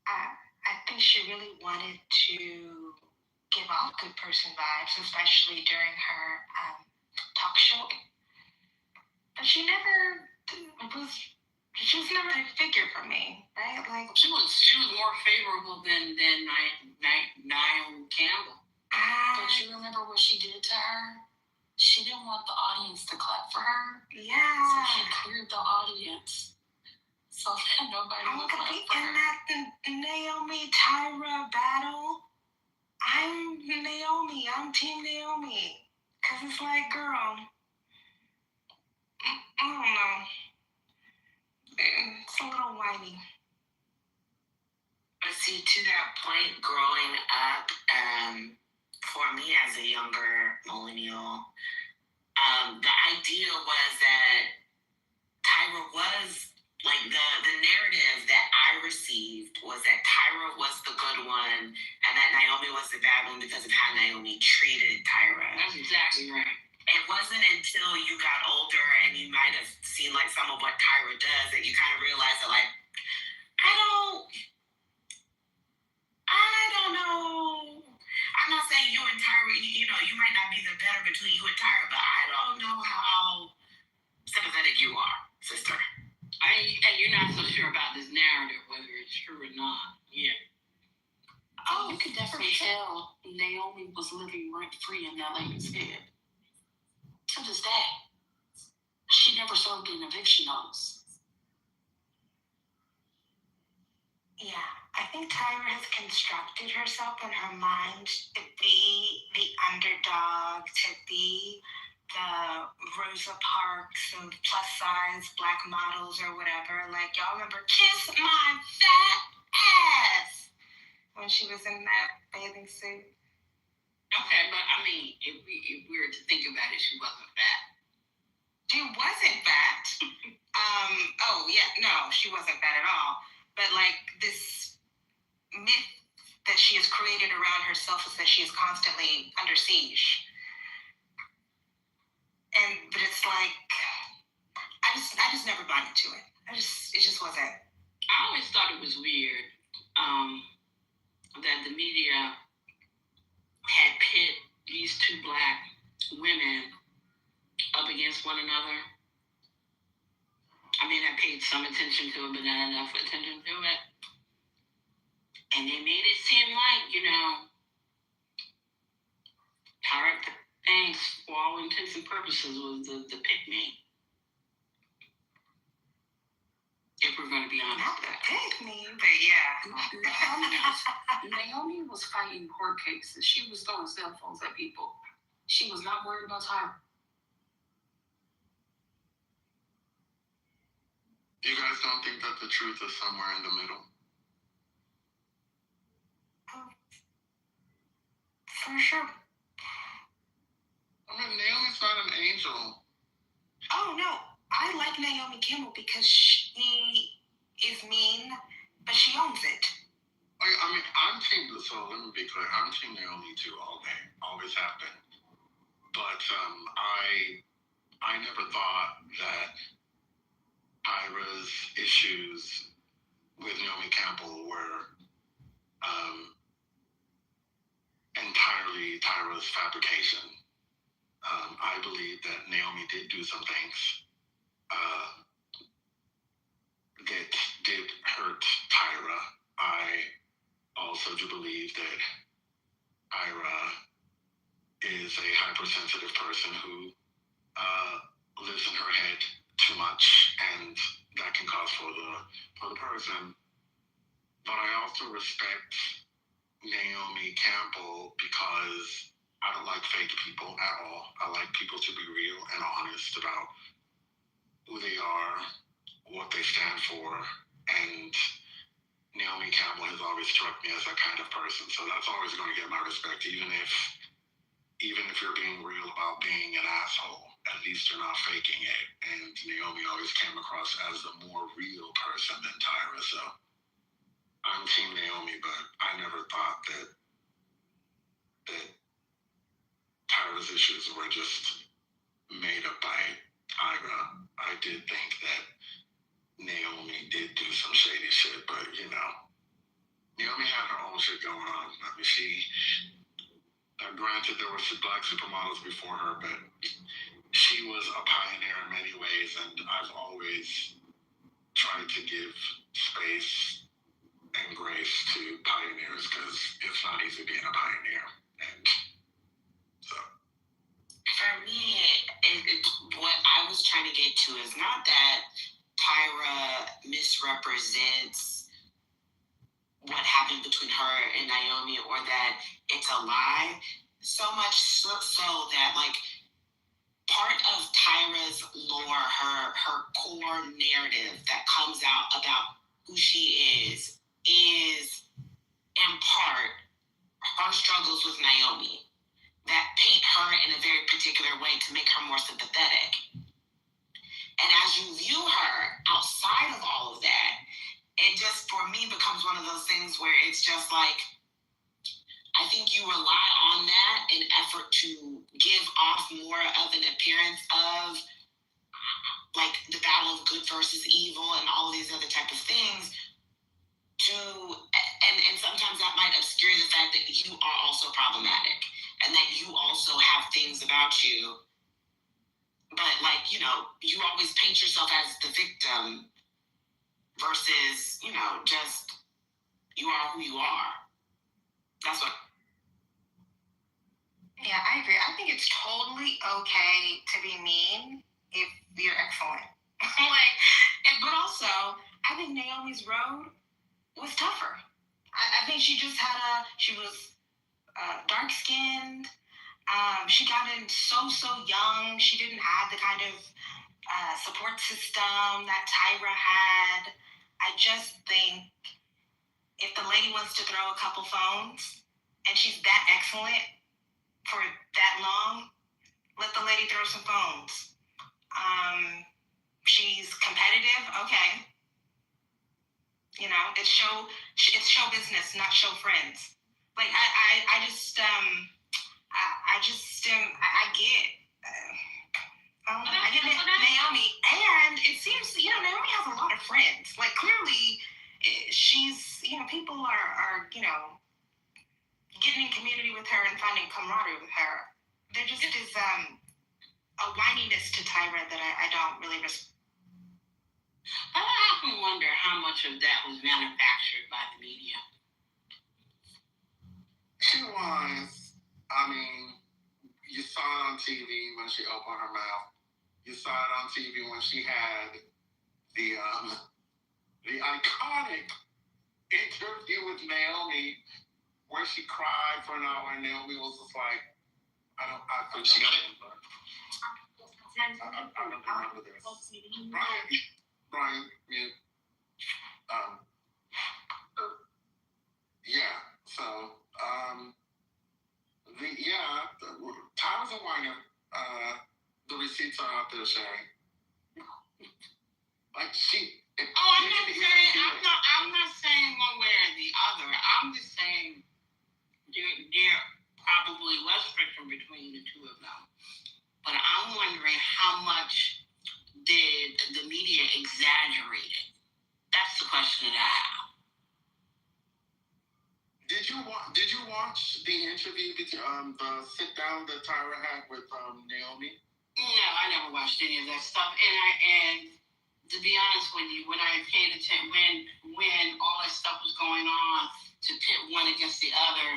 Speaker 6: I think she really wanted to give off good person vibes, especially during her talk show. But she was never a figure for me, right? Like,
Speaker 4: she was more favorable than Naomi Campbell. But you remember what she did to her? She didn't want the audience to clap for her.
Speaker 6: Yeah.
Speaker 4: So she cleared the audience so that nobody would clap for her.
Speaker 6: In that Naomi Tyra battle, I'm Naomi. I'm Team Naomi. Because it's like, girl, I don't know. It's a little whiny.
Speaker 3: But see, to that point, growing up, for me as a younger millennial, the idea was that Tyra was, like, the narrative that I received was that Tyra was the good one and that Naomi was the bad one because of how Naomi treated Tyra.
Speaker 4: That's exactly right.
Speaker 3: It wasn't until you got older and you might have seen, like, some of what Tyra does that you kind of realized that, like, I don't know. I'm not saying you and Tyra, you might not be the better between you and Tyra, but I don't know how sympathetic you are, sister.
Speaker 4: You're not so sure about this narrative, whether it's true or not. Yeah. Oh, you could definitely tell Naomi was living rent-free in that lady's head. To this day. She never served an eviction notice.
Speaker 6: Yeah, I think Tyra has constructed herself in her mind to be the underdog, to be the Rosa Parks of plus-size black models or whatever. Like, y'all remember Kiss My Fat Ass when she was in that bathing suit?
Speaker 4: Okay, but I mean, if we were to think about it, she wasn't fat.
Speaker 6: She wasn't fat. She wasn't fat at all. But, like, this myth that she has created around herself is that she is constantly under siege. But it's like, I just never bought into it. It just wasn't.
Speaker 4: I always thought it was weird that the media had pit these two black women up against one another. I mean, I paid some attention to it, but not enough attention to it. And they made it seem like, and for all intents and purposes was the pick-me. If we're going to be honest.
Speaker 6: Not the pick-me, but yeah.
Speaker 4: Naomi was fighting court cases. She was throwing cell phones at people. She was not worried about Tyra.
Speaker 5: You guys don't think that the truth is somewhere in the middle?
Speaker 6: For sure.
Speaker 5: I mean, Naomi's not an angel.
Speaker 6: Oh, no. I like Naomi Campbell because she is mean, but she owns it.
Speaker 5: Like, I mean, I'm team, so let me be clear. I'm team Naomi too all day. Always have been. But I never thought that Tyra's issues with Naomi Campbell were entirely Tyra's fabrication. I believe that Naomi did do some things that did hurt Tyra. I also do believe that Tyra is a hypersensitive person who lives in her head too much, and that can cause for the person. But I also respect Naomi Campbell because I don't like fake people at all. I like people to be real and honest about who they are, what they stand for, and Naomi Campbell has always struck me as that kind of person. So that's always going to get my respect, even if you're being real about being an asshole. At least you're not faking it. And Naomi always came across as a more real person than Tyra. So I'm team Naomi, but I never thought that Tyra's issues were just made up by Tyra. I did think that Naomi did do some shady shit, but Naomi had her own shit going on. I mean, granted, there were black supermodels before her, but she was a pioneer in many ways, and I've always tried to give space and grace to pioneers because it's not easy being a pioneer. And so,
Speaker 3: for me, what I was trying to get to is not that Tyra misrepresents what happened between her and Naomi, or that it's a lie. So much so that, like, part of Tyra's lore, her core narrative that comes out about who she is in part her struggles with Naomi that paint her in a very particular way to make her more sympathetic. And as you view her outside of all of that, it just, for me, becomes one of those things where it's just like, I think you rely on that in effort to give off more of an appearance of, like, the battle of good versus evil and all of these other type of things. And sometimes that might obscure the fact that you are also problematic and that you also have things about you. But, like, you always paint yourself as the victim versus, just you are who you are. That's what.
Speaker 6: Yeah, I agree. I think it's totally okay to be mean if you're excellent. But also, I think Naomi's road was tougher. I think she was dark-skinned. She got in so young. She didn't have the kind of support system that Tyra had. I just think if the lady wants to throw a couple phones and she's that excellent for that long, let the lady throw some phones. She's competitive, okay. It's show business, not show friends. Like, I get Naomi, and it seems Naomi has a lot of friends. Like, clearly, she's people are getting in community with her and finding camaraderie with her. There just is a whininess to Tyra that I don't really respect.
Speaker 4: I often wonder how much of that was manufactured by the media.
Speaker 5: She was. I mean, you saw on TV when she opened her mouth. You saw it on TV when she had the iconic interview with Naomi, where she cried for an hour, and Naomi was just like, I don't remember this. Brian, mute. Yeah, so, Tyra's a whiner. The receipts are out there, Sherry. Like,
Speaker 3: I'm not saying one way or the other. I'm just saying there probably was friction between the two of them. But I'm wondering how much did the media exaggerate it? That's the question that I have.
Speaker 5: Did you watch the interview, the sit down that Tyra had with Naomi?
Speaker 3: No, I never watched any of that stuff. And to be honest with you, when I paid attention, when all that stuff was going on, to pit one against the other,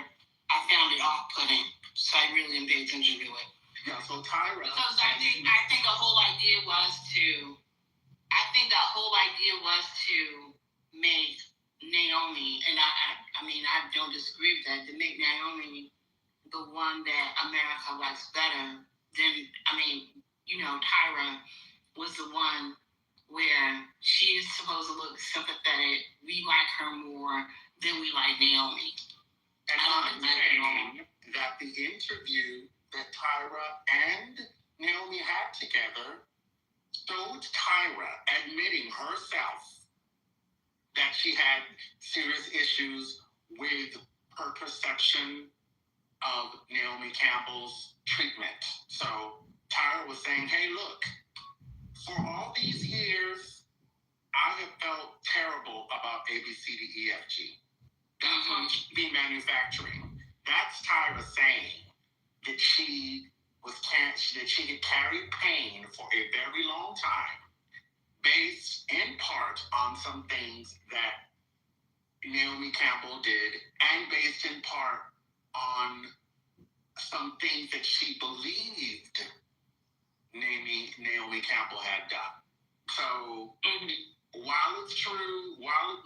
Speaker 3: I found it off-putting. So I really didn't pay attention to it.
Speaker 5: Yeah, so Tyra.
Speaker 3: Because I think the whole idea was to make Naomi, and I mean, I don't disagree with that, to make Naomi the one that America likes better than, Tyra was the one where she is supposed to look sympathetic. We like her more than we like Naomi.
Speaker 5: And I'm saying that the interview that Tyra and Naomi had together showed Tyra admitting herself that she had serious issues with her perception of Naomi Campbell's treatment. So Tyra was saying, hey, look, for all these years, I have felt terrible about ABCDEFG. That's the manufacturing. That's Tyra saying that she had carried pain for a very long time, based in part on some things that Naomi Campbell did, and based in part on some things that she believed Naomi Campbell had done. So while it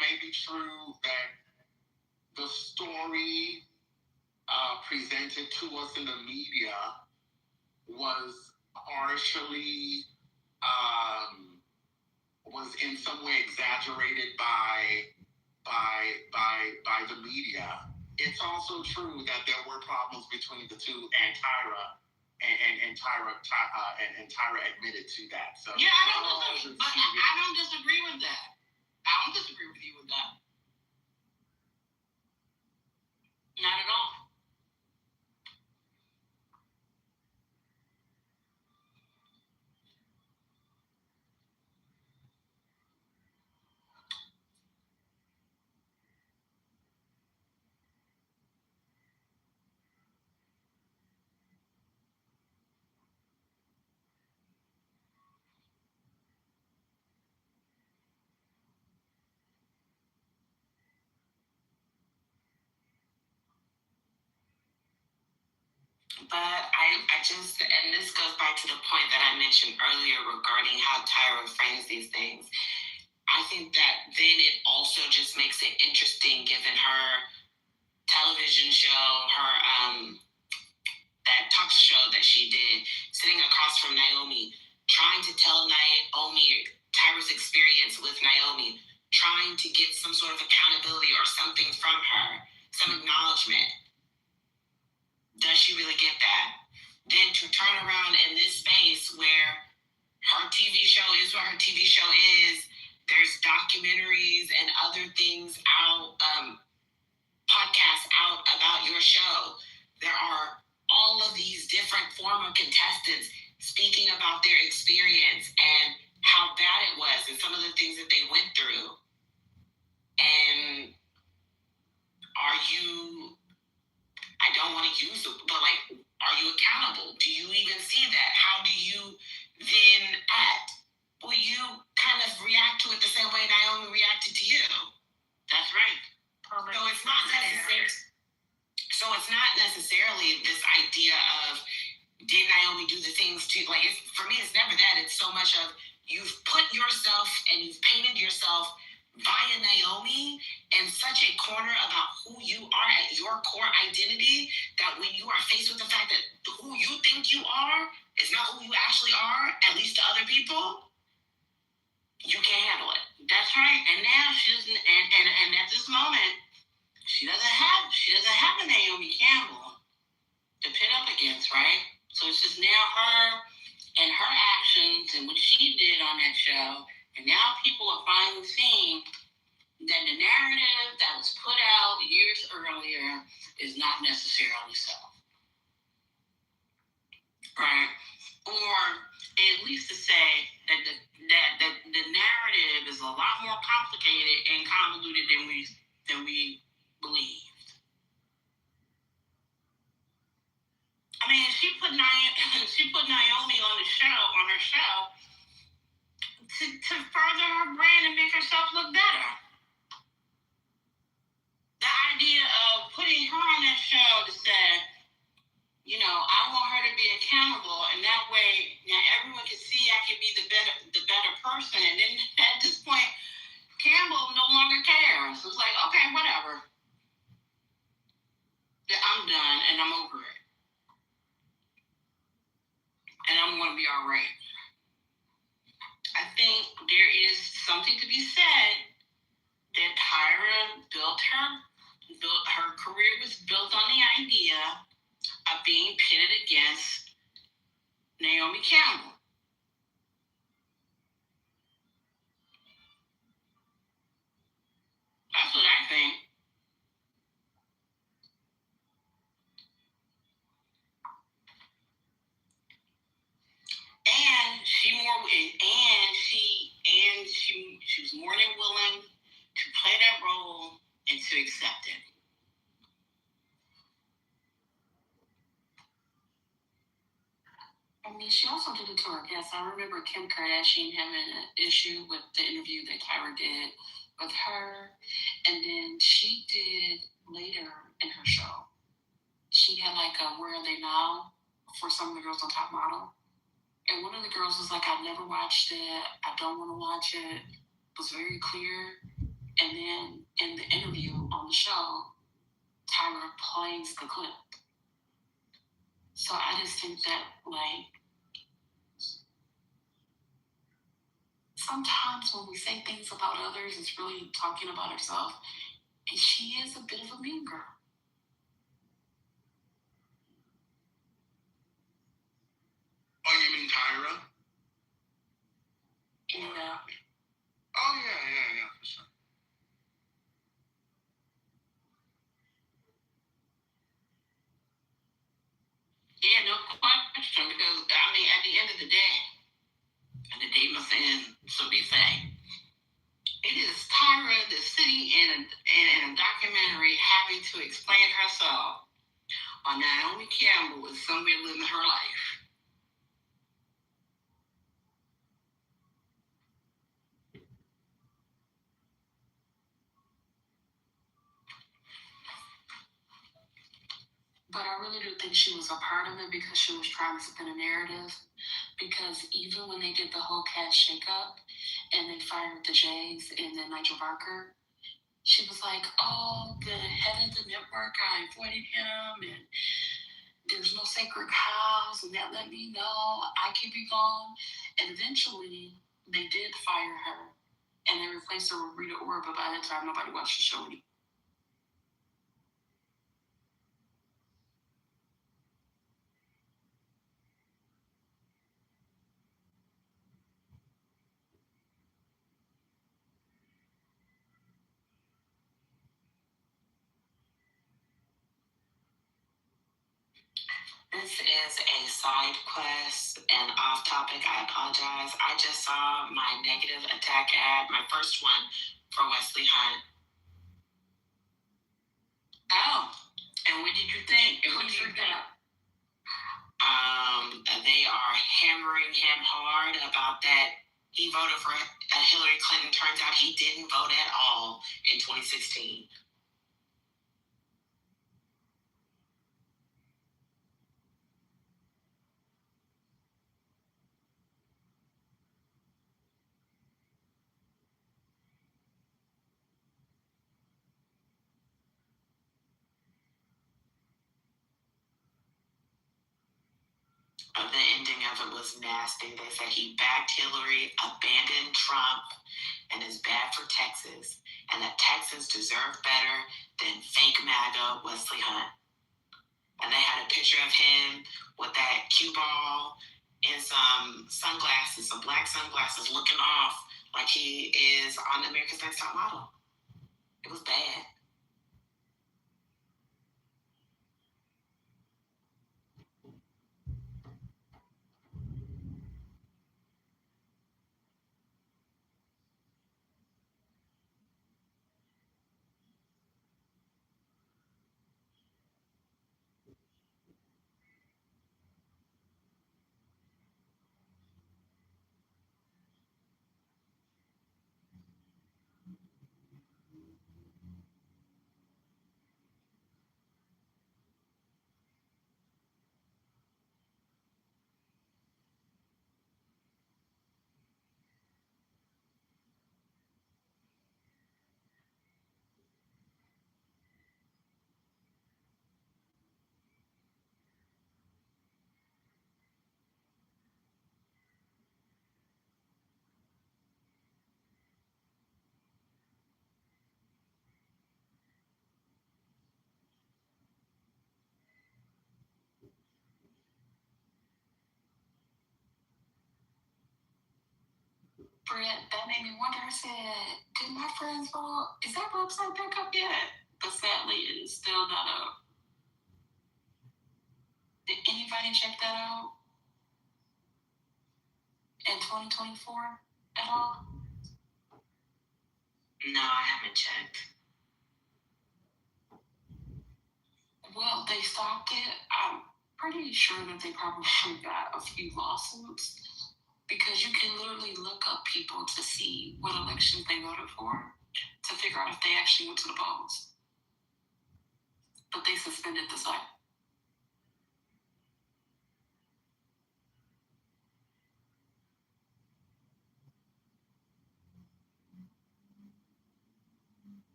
Speaker 5: may be true that the story presented to us in the media was partially was in some way exaggerated by the media. It's also true that there were problems between the two, and Tyra Tyra admitted to that. So
Speaker 3: yeah, I don't disagree with that. I don't disagree with you with that. Not at all.
Speaker 6: But and this goes back to the point that I mentioned earlier regarding how Tyra frames these things. I think that then it also just makes it interesting given her television show, her that talk show that she did, sitting across from Naomi, trying to tell Naomi Tyra's experience with Naomi, trying to get some sort of accountability or something from her, some acknowledgement. Does she really get that? Then to turn around in this space where her TV show is what her TV show is, there's documentaries and other things out, podcasts out about your show. There are all of these different former contestants speaking about their experience and how bad it was and some of the things that they went through. And are you, I don't want to use it, but like, are you accountable? Do you even see that? How do you then act? Will you kind of react to it the same way Naomi reacted to you?
Speaker 3: That's right.
Speaker 6: So it's not necessarily this idea of, did Naomi
Speaker 3: was too, like, for me, it's never that. It's so much of you've put yourself and you've painted yourself via Naomi in such a corner about who you are at your core identity that when you are faced with the fact that who you think you are is not who you actually are, at least to other people, you can't handle it.
Speaker 4: That's right. And now she doesn't, and at this moment, she doesn't have a Naomi Campbell to pit up against, right? So it's just now her and her actions and what she did on that show. And now people are finally seeing that the narrative that was put out years earlier is not necessarily so. Right? Or at least to say that the narrative is a lot more complicated and convoluted than we believed. I mean, she put Naomi on her show to further her brand and make herself look better. The idea of putting her on that show to say, you know, I want her to be accountable, and that way now everyone can see I can be the better person. And then at this point, Campbell no longer cares. It's like, okay, whatever. I'm done and I'm over it. And I'm going to be all right. I think there is something to be said that Tyra her career was built on the idea of being pitted against Naomi Campbell. That's what I think. And she was more than willing to play that role and to accept it. I mean, she also did it to her guests. I remember Kim Kardashian having an issue with the interview that Tyra did with her. And then she did later in her show. She had like a Where Are They Now for some of the girls on Top Model. And one of the girls was like, I've never watched it. I don't want to watch it. It was very clear. And then in the interview on the show, Tyra plays the clip. So I just think that, like, sometimes when we say things about others, it's really talking about ourselves. And she is a bit of a mean girl.
Speaker 10: Oh, you mean Tyra?
Speaker 4: Yeah.
Speaker 10: Oh, yeah, for sure.
Speaker 4: Yeah, no question, because, I mean, at the end of the day, and the day must end, so they say, it is Tyra that's sitting in a documentary having to explain herself while Naomi Campbell is somewhere living her life. But I really do think she was a part of it because she was trying to spin a narrative. Because even when they did the whole cast shakeup and they fired the Jays and then Nigel Barker, she was like, oh, the head of the network, I avoided him, and there's no sacred cows, and that let me know I could be gone. And eventually, they did fire her, and they replaced her with Rita Ora, but by that time, nobody watched the show anymore.
Speaker 3: This is a side quest and off topic. I apologize. I just saw my negative attack ad, my first one for Wesley Hunt.
Speaker 4: Oh, and what did you think? What did you think?
Speaker 3: They are hammering him hard about that. He voted for Hillary Clinton. Turns out he didn't vote at all in 2016. of it was nasty. They said he backed Hillary, abandoned Trump, and is bad for Texas, and that Texans deserve better than fake MAGA Wesley Hunt. And they had a picture of him with that cue ball and some sunglasses, some black sunglasses, looking off like he is on America's Next Top Model. It was bad.
Speaker 4: Brett, that made me wonder. I said, did my friends vote? Is that website back up yet? But sadly, it is still not up. Did anybody check that out in 2024 at all?
Speaker 3: No, I haven't checked.
Speaker 4: Well, they stopped it. I'm pretty sure that they probably got a few lawsuits because you can literally look up people to see what elections they voted for to figure out if they actually went to the polls. But they suspended the site.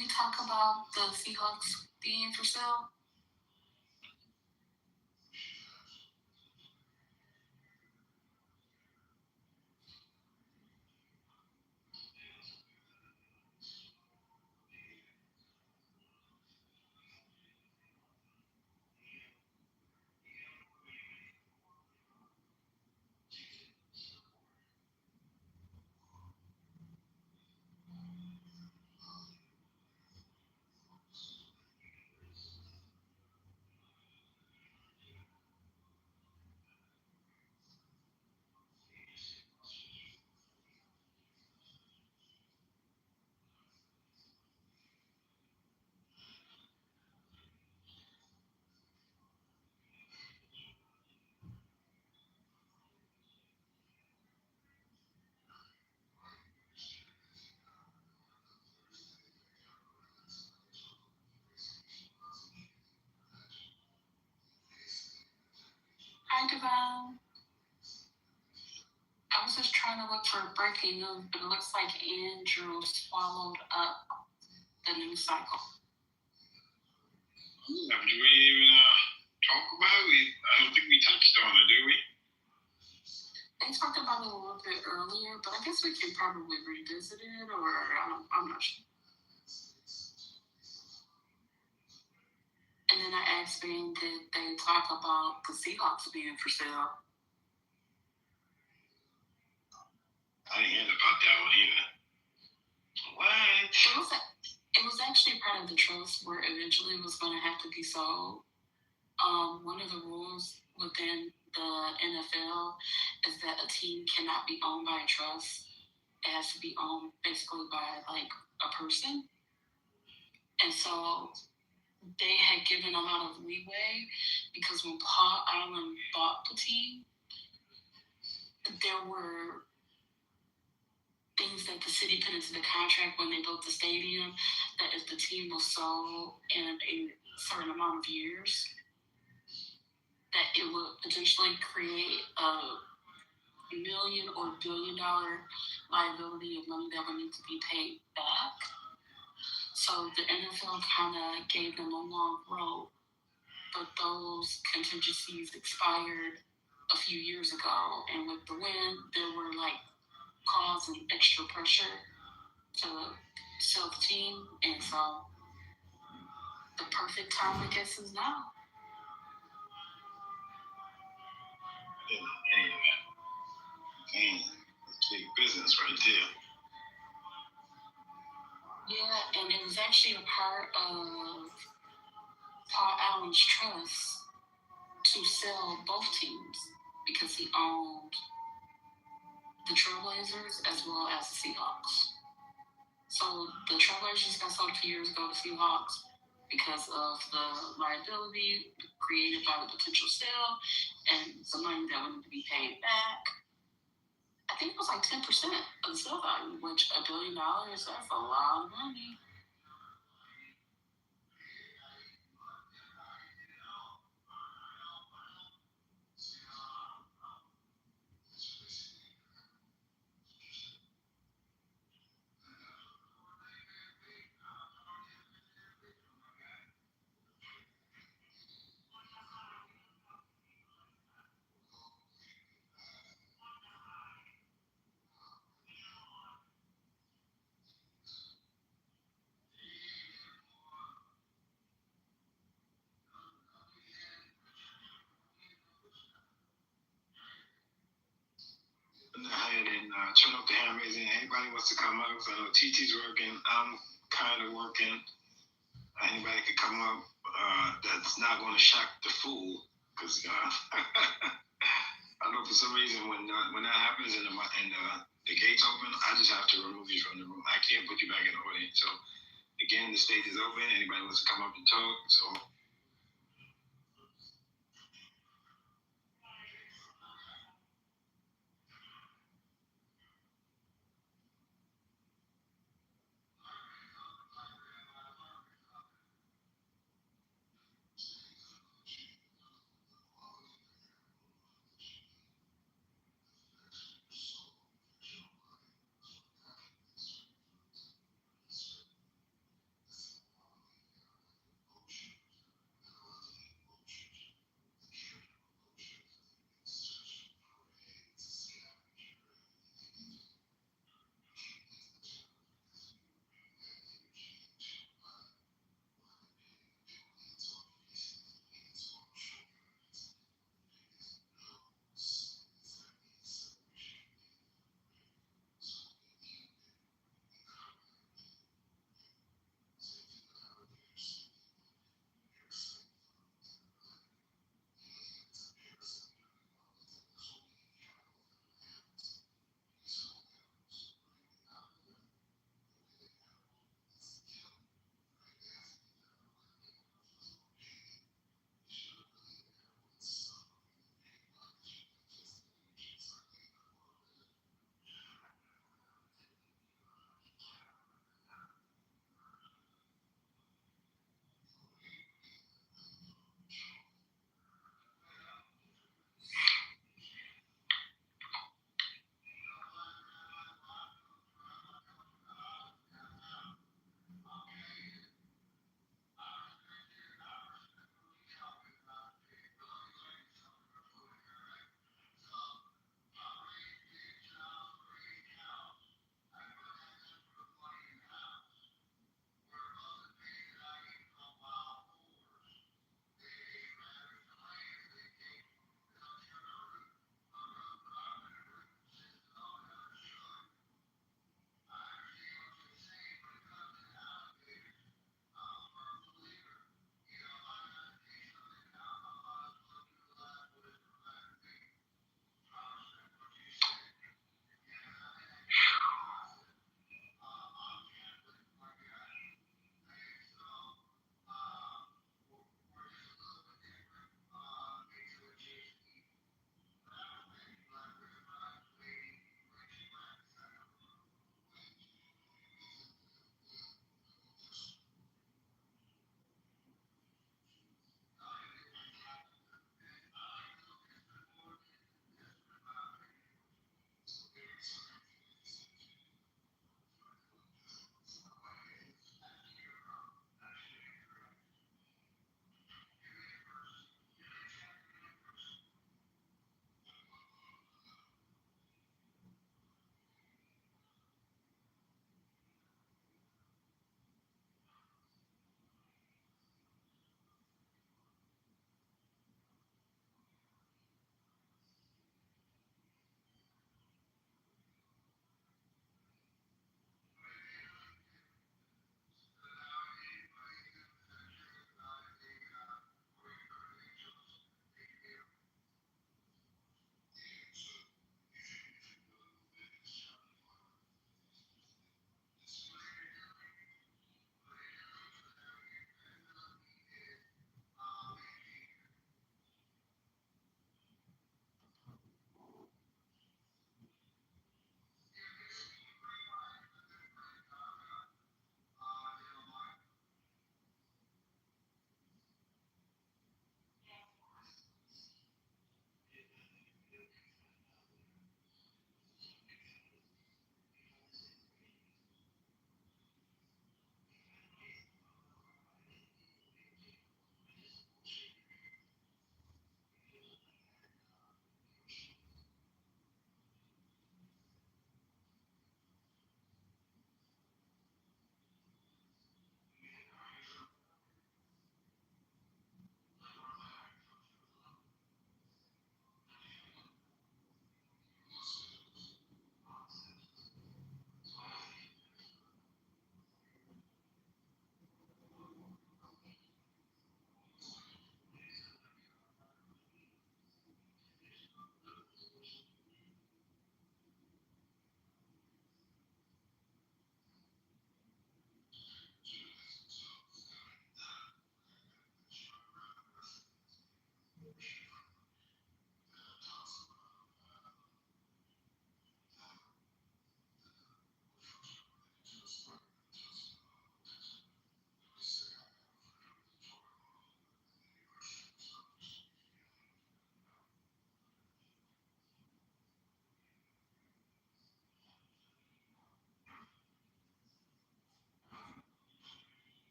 Speaker 4: we talk about the Seahawks being for sale? Hi, Devon. I was just trying to look for breaking news, but it looks like Andrew swallowed up the news cycle.
Speaker 2: Do we even talk about it? I don't think we touched on it, did we?
Speaker 4: They talked about it a little bit earlier, but I guess we can probably revisit it, or I'm not sure. And then I asked Ben, did they talk about the Seahawks being for sale?
Speaker 2: I didn't hear about that one either. What?
Speaker 4: It was actually part of the trust where eventually it was going to have to be sold. One of the rules within the NFL is that a team cannot be owned by a trust. It has to be owned basically by like a person. And so they had given a lot of leeway because when Paul Allen bought the team, there were things that the city put into the contract when they built the stadium that if the team was sold in a certain amount of years, that it would potentially create a $1 million or $1 billion liability of money that would need to be paid back. So the NFL kind of gave them a long rope, but those contingencies expired a few years ago, and with the win, there were like causing extra pressure to sell the team, and so the perfect time, I guess, is now.
Speaker 2: It's big business right there.
Speaker 4: Yeah, and it was actually a part of Paul Allen's trust to sell both teams because he owned the Trailblazers as well as the Seahawks. So the Trailblazers got sold 2 years ago to Seahawks because of the liability created by the potential sale and the money that would need to be paid back. I think it was like 10% of the sale value, which $1 billion, that's a lot of money.
Speaker 2: Go ahead and turn up the hand raising. Anybody wants to come up? So TT's working. I'm kind of working. Anybody can come up. That's not going to shock the fool, because I know for some reason when that happens and the gates open, I just have to remove you from the room. I can't put you back in the audience. So again, the stage is open. Anybody wants to come up and talk? So.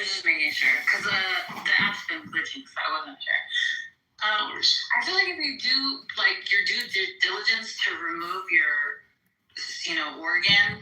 Speaker 4: just making sure, because the app's been glitching, so I wasn't sure. I feel like if you do, like, your due diligence to remove your, organ,